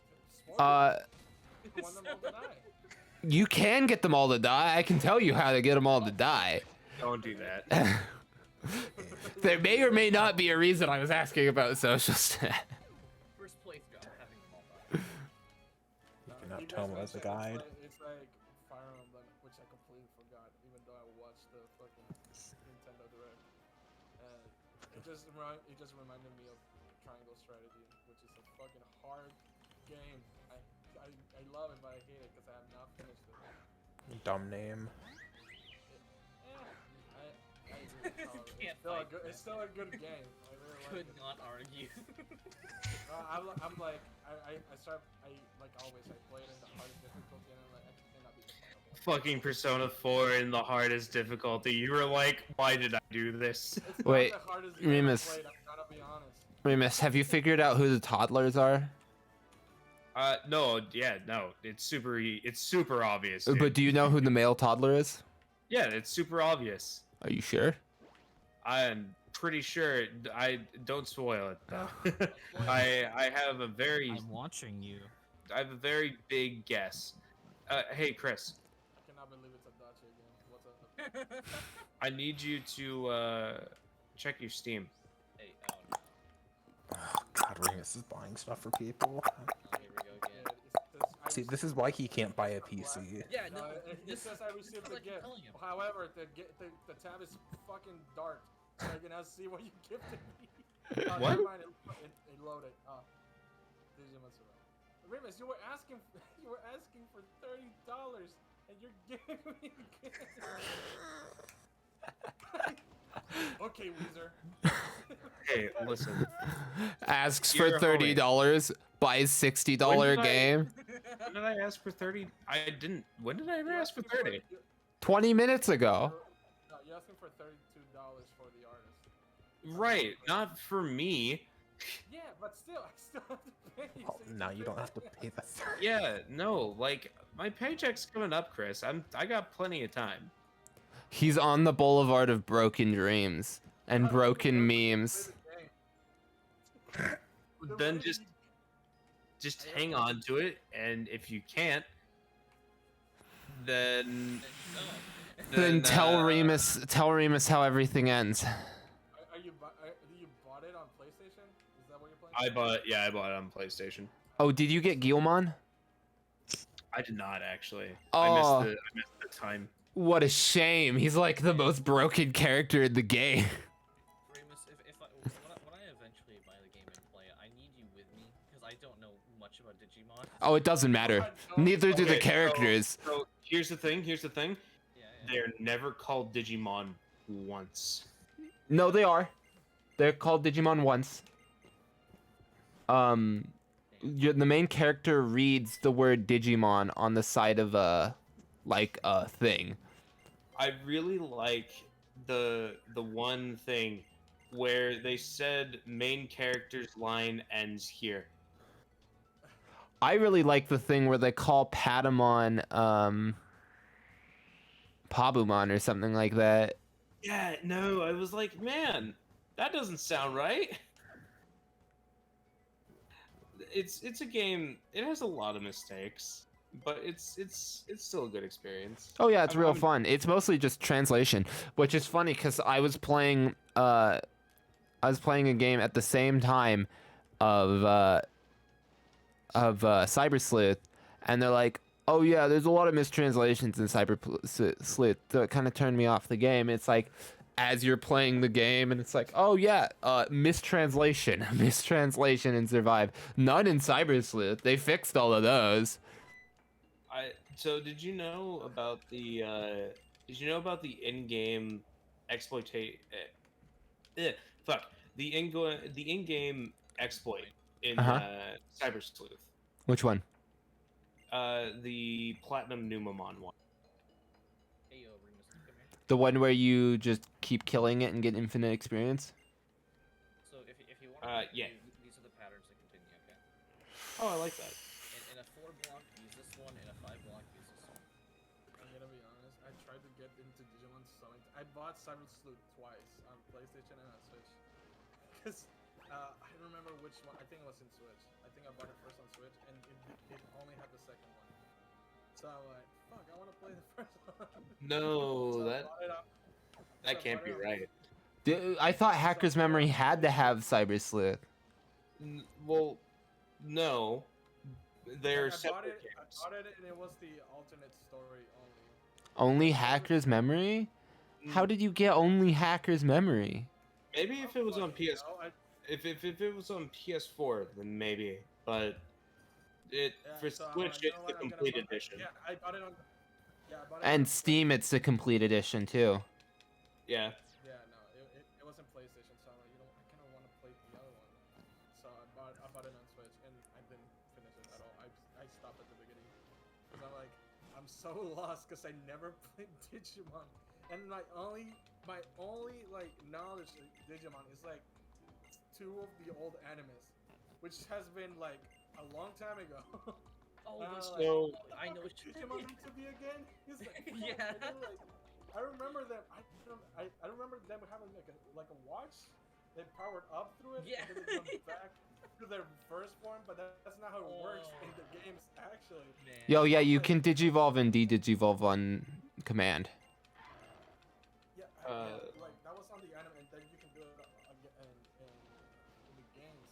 You want them all to die. You can get them all to die. I can tell you how to get them all to die. Don't do that. There may or may not be a reason I was asking about social stat. First playthrough, I'm having them all die. You can have You guys Tomo as a mentioned guide. It's like Fire Emblem, which I completely forgot, even though I watched the fucking Nintendo Direct. And it just reminded me of Triangle Strategy, which is a fucking hard game. I love it, but I hate it because I have not finished it. Dumb name. It's still a good game. I really like Could it. not argue. I'm like, like always, I play it in the hardest difficulty, and I'm like, I cannot be the final boss. Fucking Persona 4 in the hardest difficulty. You were like, why did I do this? It's Wait, not the hardest game Remus. I've played, I'm gotta be honest. Remus, have you figured out who the toddlers are? No, yeah, no. It's super obvious. Dude. But do you know who the male toddler is? Yeah, it's super obvious. Are you sure? I'm pretty sure. I don't spoil it though. I have a very I'm watching you. I have a very big guess. Hey Chris, I cannot believe it's a Dacia game. What's up? I need you to check your Steam. Hey, God, Remus is buying stuff for people. here we go again. See, this is why he can't buy a PC. Yeah, No, no, it this says I received the like you're gift. telling him. However, the tab is fucking dark, so I cannot see what you gifted me. What? Never mind, it loaded. Digimon Survive. Remus, you were asking for $30, and you're giving me gifts. Okay, Weezer. Hey, listen. Asks You're for a homie. $30, buys $60 When did I- game. When did I ask for 30? I didn't. When did I ever ask for 30? 20 minutes ago. No, you're asking for $32 for the artist. Right, not for me. Yeah, but still, I still have to pay you. Oh, now you don't have to pay the 30. Yeah, no, like my paycheck's coming up, Chris. I got plenty of time. He's on the boulevard of broken dreams and broken memes. Then just hang on to it, and if you can't, then Then tell uh, Remus how everything ends. You bought it on PlayStation? Is that what you're playing? I bought it on PlayStation. Oh, did you get Guilmon? I did not actually. Oh. I missed the time. What a shame. He's like the most broken character in the game. Remus, when I eventually buy the game and play it, I need you with me because I don't know much about Digimon. Oh, it doesn't matter. Neither do the Okay, characters. So here's the thing. Yeah. They're never called Digimon once. No, they are. They're called Digimon once. The main character reads the word Digimon on the side of a thing. I really like the one thing where they said main character's line ends here. I really like the thing where they call Patamon Pabumon or something like that. Yeah, no, I was like, man, that doesn't sound right. It's a game. It has a lot of mistakes, but it's still a good experience. Oh yeah, it's real I'm- fun. It's mostly just translation, which is funny because I was playing a game at the same time of Cyber Sleuth, and they're like, "Oh yeah, there's a lot of mistranslations in Sleuth." So it kind of turned me off the game. It's like, as you're playing the game, and it's like, "Oh yeah, mistranslation, mistranslation in Survive. None in Cyber Sleuth. They fixed all of those." So did you know about the in-game exploitate? Fuck the in-game exploit in Uh-huh. Cyber Sleuth. Which one? The Platinum Numamon one. Hey, yo, Remus, come here. The one where you just keep killing it and get infinite experience? So if you want to, Yeah. these are the patterns that continue. Okay. Oh, I like that. In a 4 block, use this one. In a 5 block, use this one. I'm gonna be honest. I tried to get into Digimon so many. I bought Cyber Sleuth twice on PlayStation and on Switch. Cause I don't remember which one. I think it was in Switch. I think I bought it first on Switch, and it only had the second one. So I'm like, fuck, I want to play the first one. No, So I that bought it that can't be right. I thought Hacker's Memory had to have Cyber Sleuth. Well, no, they're I bought separate it. I games. bought it, and it was the alternate story only. Only Hacker's Memory? How did you get only Hacker's Memory? Maybe if it was on PS, No, if it was on PS4, then maybe. But for so I'm Switch, like, you it's know the what, I'm gonna complete buy it. edition. Yeah, I bought it on. Yeah, I bought it And on Steam, it's the complete edition too. Yeah. Yeah, no, it wasn't PlayStation, so I'm like, you know, I kind of want to play the other one. So I bought it on Switch, and I didn't finish it at all. I stopped at the beginning because I'm like, I'm so lost because I never played Digimon, and my only like knowledge of Digimon is like 2 of the old animes, which has been like a long time ago. Oh, So- I know what you Digimon need to be again. He's like, fuck, Yeah. and then, like, I remember them. I remember them having like a watch. They powered up through it. Yeah. And then it went back to their first form, but that's not how it works in the games actually. Man. Yo, yeah, you can digivolve and de-digivolve on command. Yeah, like that was on the anime, and then you can do it in the games.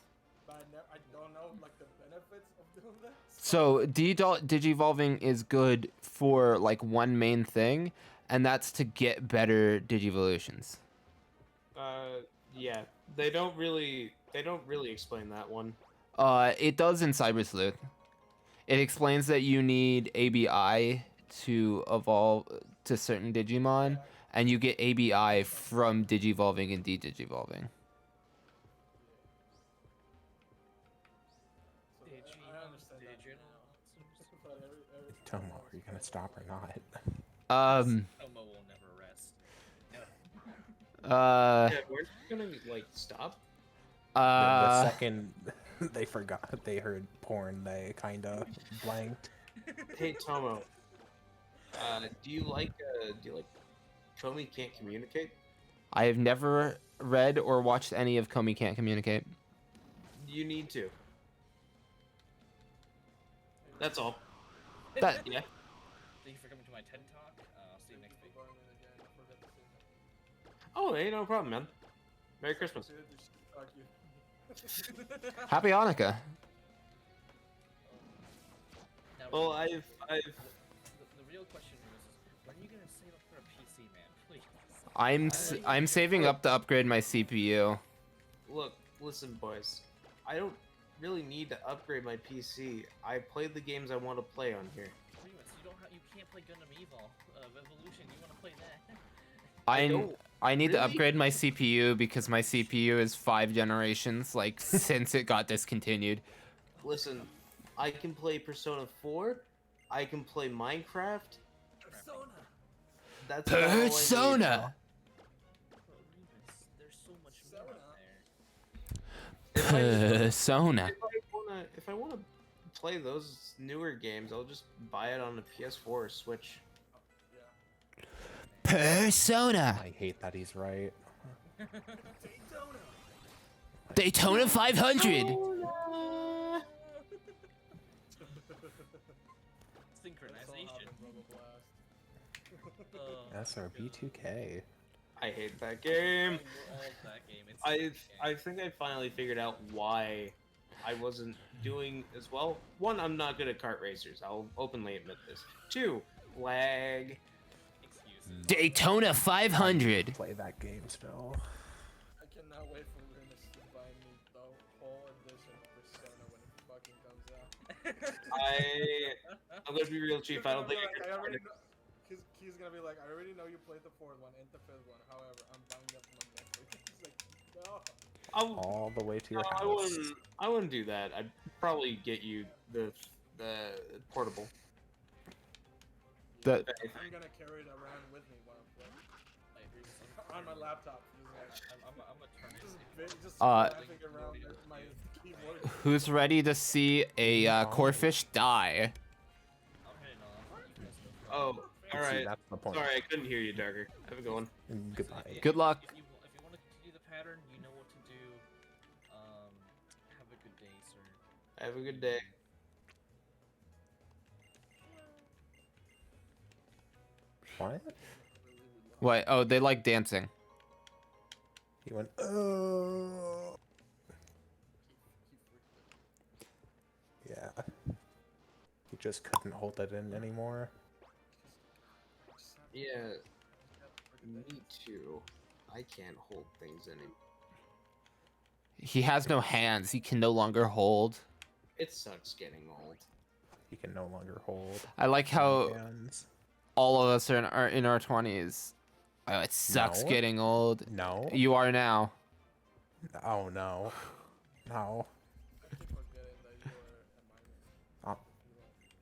But I don't know like the benefits of doing that. So digivolving is good for like one main thing, and that's to get better digivolutions. Yeah. They don't really explain that one. It does in Cyber Sleuth. It explains that you need ABI to evolve to certain Digimon, and you get ABI from digivolving and de-digivolving. I understand that. Tomo, are you gonna stop or not? Tomo will never rest. Yeah, weren't you gonna like stop? The second they forgot they heard porn, they kinda blanked. Hey Tomo. Do you like Komi Can't Communicate? I have never read or watched any of Komi Can't Communicate. You need to. That's all. That Yeah. Thank you for coming to my TED Talk. I'll see you next week. Oh, hey, no problem, man. Merry Christmas. Fuck you. Happy Hanukkah. Now, Well, I've the real question is, when are you gonna save up for a PC, man? Please. I'm saving up to upgrade my CPU. look, listen, boys. I don't really need to upgrade my PC. I play the games I want to play on here. Remus, you can't play Gundam Evolve, Evolution. You wanna play that? I need to Really? upgrade my CPU because my CPU is 5 generations, like, since it got discontinued. Listen, I can play Persona 4. I can play Minecraft. Persona. That's about all I need. Persona! But Remus, there's so much Persona. more out there. Persona. If I wanna play those newer games, I'll just buy it on the PS4 or Switch. Yeah. Persona. I hate that he's right. Daytona 500. Synchronization. SRB2K. I hate that game. All of that game. It's I think I finally figured out why I wasn't doing as well. One, I'm not good at kart racers. I'll openly admit this. Two, lag. excuses. Daytona 500. Play that game still. I cannot wait for Remus to buy me the whole edition of Persona when it fucking comes out. I'm gonna be real cheap. I don't think I I can. already know. He's gonna be like, I already know you played the fourth one and the fifth one. However, I'm buying up my Netflix. He's like, no. All the way to your I house. wouldn't do that. I'd probably get you the portable. The I'm gonna carry it around with me while I'm playing Like, Remus, on my laptop. I'm gonna turn Just Uh, laughing around with my keyboard. who's ready to see a corfish die? I'll hit it off. You guys go. Oh, all See, right. that's the point. Sorry, I couldn't hear you, Darker. Have a good one. Goodbye. Good luck. If you want to continue the pattern, you know what to do. Have a good day, sir. Have a good day. What? What? Oh, they like dancing. He went, oh. Yeah. He just couldn't hold it in anymore. Yeah, me too. I can't hold things anymore. He has no hands. He can no longer hold. It sucks getting old. He can no longer hold. I like how hands. all of us are in our 20s. Oh, it sucks No. getting old. No. You are now. Oh no. No. I keep forgetting that you were a minor.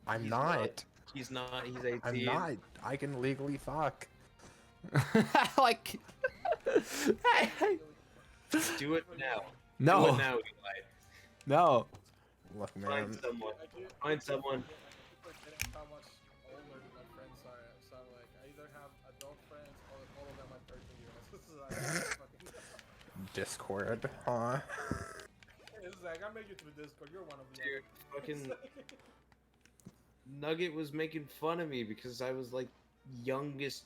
I'm He's not. He's not. He's 18. I'm not. I can legally fuck. Like. Do it now. Do No. it now, Eli. No. Look, man. Find someone. I keep- Find someone. I keep forgetting how much older my friends are. So I'm like, I either have adult friends or all of them are 13 years. This is like, fucking, Discord, huh? it's like, I made you through Discord. You're one of them. Dude, fucking Nugget was making fun of me because I was like youngest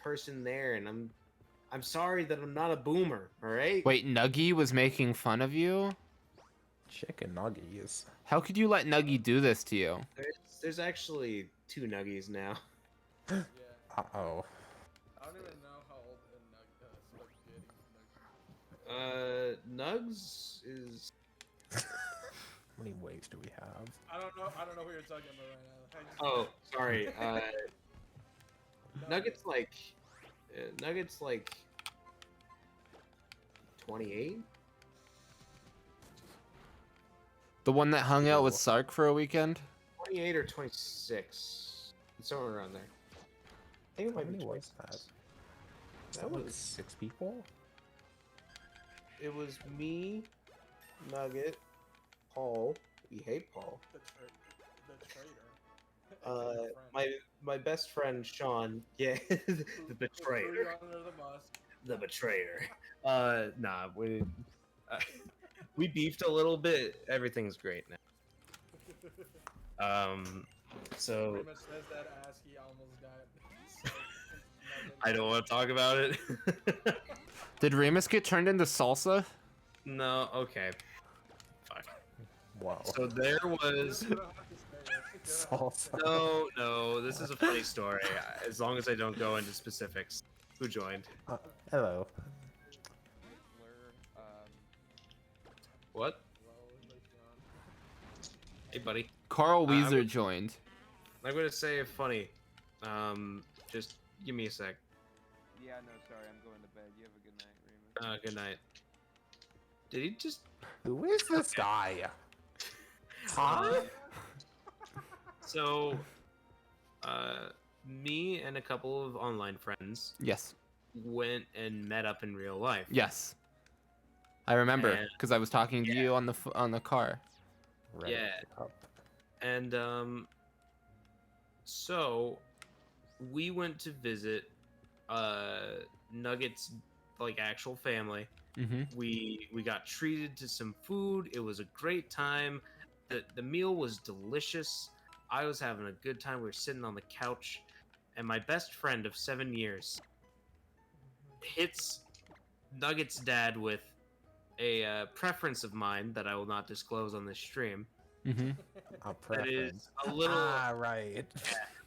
person there, and I'm sorry that I'm not a boomer. All right. Wait, Nuggy was making fun of you? Chicken nuggies. How could you let Nuggy do this to you? There's actually 2 Nuggies now. Yeah. Uh-oh. I don't even know how old a Nug Nugs is. How many ways do we have? I don't know who you're talking about right now. I just- Oh, sorry. Nuggets like 28. The one that hung out with Ooh. Sark for a weekend? 28 or 26. Somewhere around there. I think it How might be many 20. was that? Is That that like was 6 people? it was me, Nugget, Paul. We hate Paul. The traitor. My best friend Sean. Yeah, the Threw betrayer. you under the bus. The betrayer. Nah, we beefed a little bit. Everything's great now. So Pretty much says that as he almost got. I don't want to talk about it. Did Remus get turned into salsa? No, okay. Fuck. Wow. So there was. Salsa. No, this is a funny story. As long as I don't go into specifics. Who joined? Hello. What? Hey, buddy. Carl I'm- Weezer joined. I'm gonna say a funny. Just give me a sec. Yeah, no, sorry, I'm going to bed. You have a good night, Remus. Good night. Did he just? Who is this guy? Huh? So, me and a couple of online friends Yes. went and met up in real life. Yes. I remember And- because I was talking to you on the car. Ready Yeah. up. And so we went to visit Nuggets like actual family. Mm-hmm. We got treated to some food. It was a great time. The meal was delicious. I was having a good time. We were sitting on the couch, and my best friend of 7 years hits Nuggets' dad with a preference of mine that I will not disclose on this stream. Mm-hmm. A That is preference. a little Right.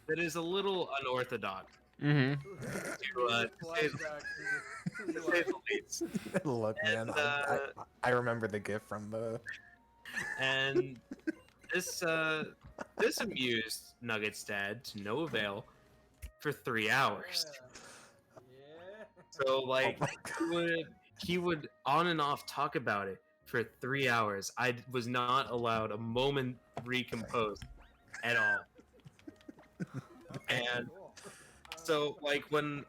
that is a little unorthodox. Mm-hmm. To say the least. Look, man, And, I remember the gift from the. And this amused Nuggets' dad to no avail for 3 hours. Yeah. So like Oh my he would on and off talk about it for 3 hours. I was not allowed a moment recompose at all. And so like when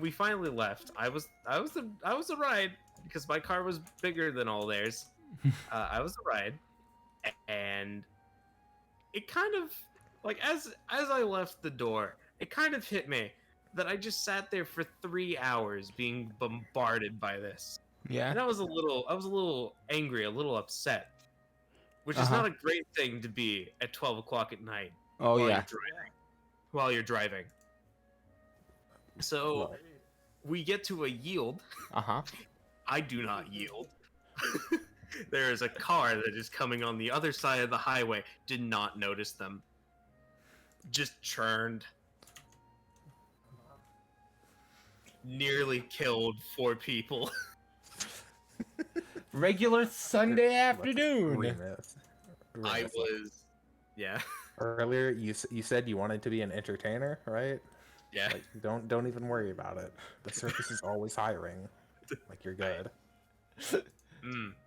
we finally left, I was the ride because my car was bigger than all theirs. I was the ride, and it kind of like as I left the door, it kind of hit me that I just sat there for 3 hours being bombarded by this. Yeah. And I was a little angry, a little upset, which is Uh-huh. not a great thing to be at 12 o'clock at night Oh while yeah. you're driving. While you're driving. So Well, we get to a yield. Uh-huh. I do not yield. There is a car that is coming on the other side of the highway. Did not notice them. Just churned. Nearly killed 4 people. Regular Sunday afternoon. Remus. I Remus, was, yeah, Earlier, you said you wanted to be an entertainer, right? yeah. Like, don't even worry about it. The circus is always hiring. Like, you're good.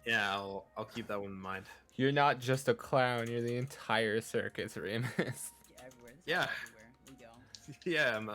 Yeah, I'll keep that one in mind. You're not just a clown, you're the entire circus, Remus. Everywhere. This is Yeah. everywhere we go. Yeah,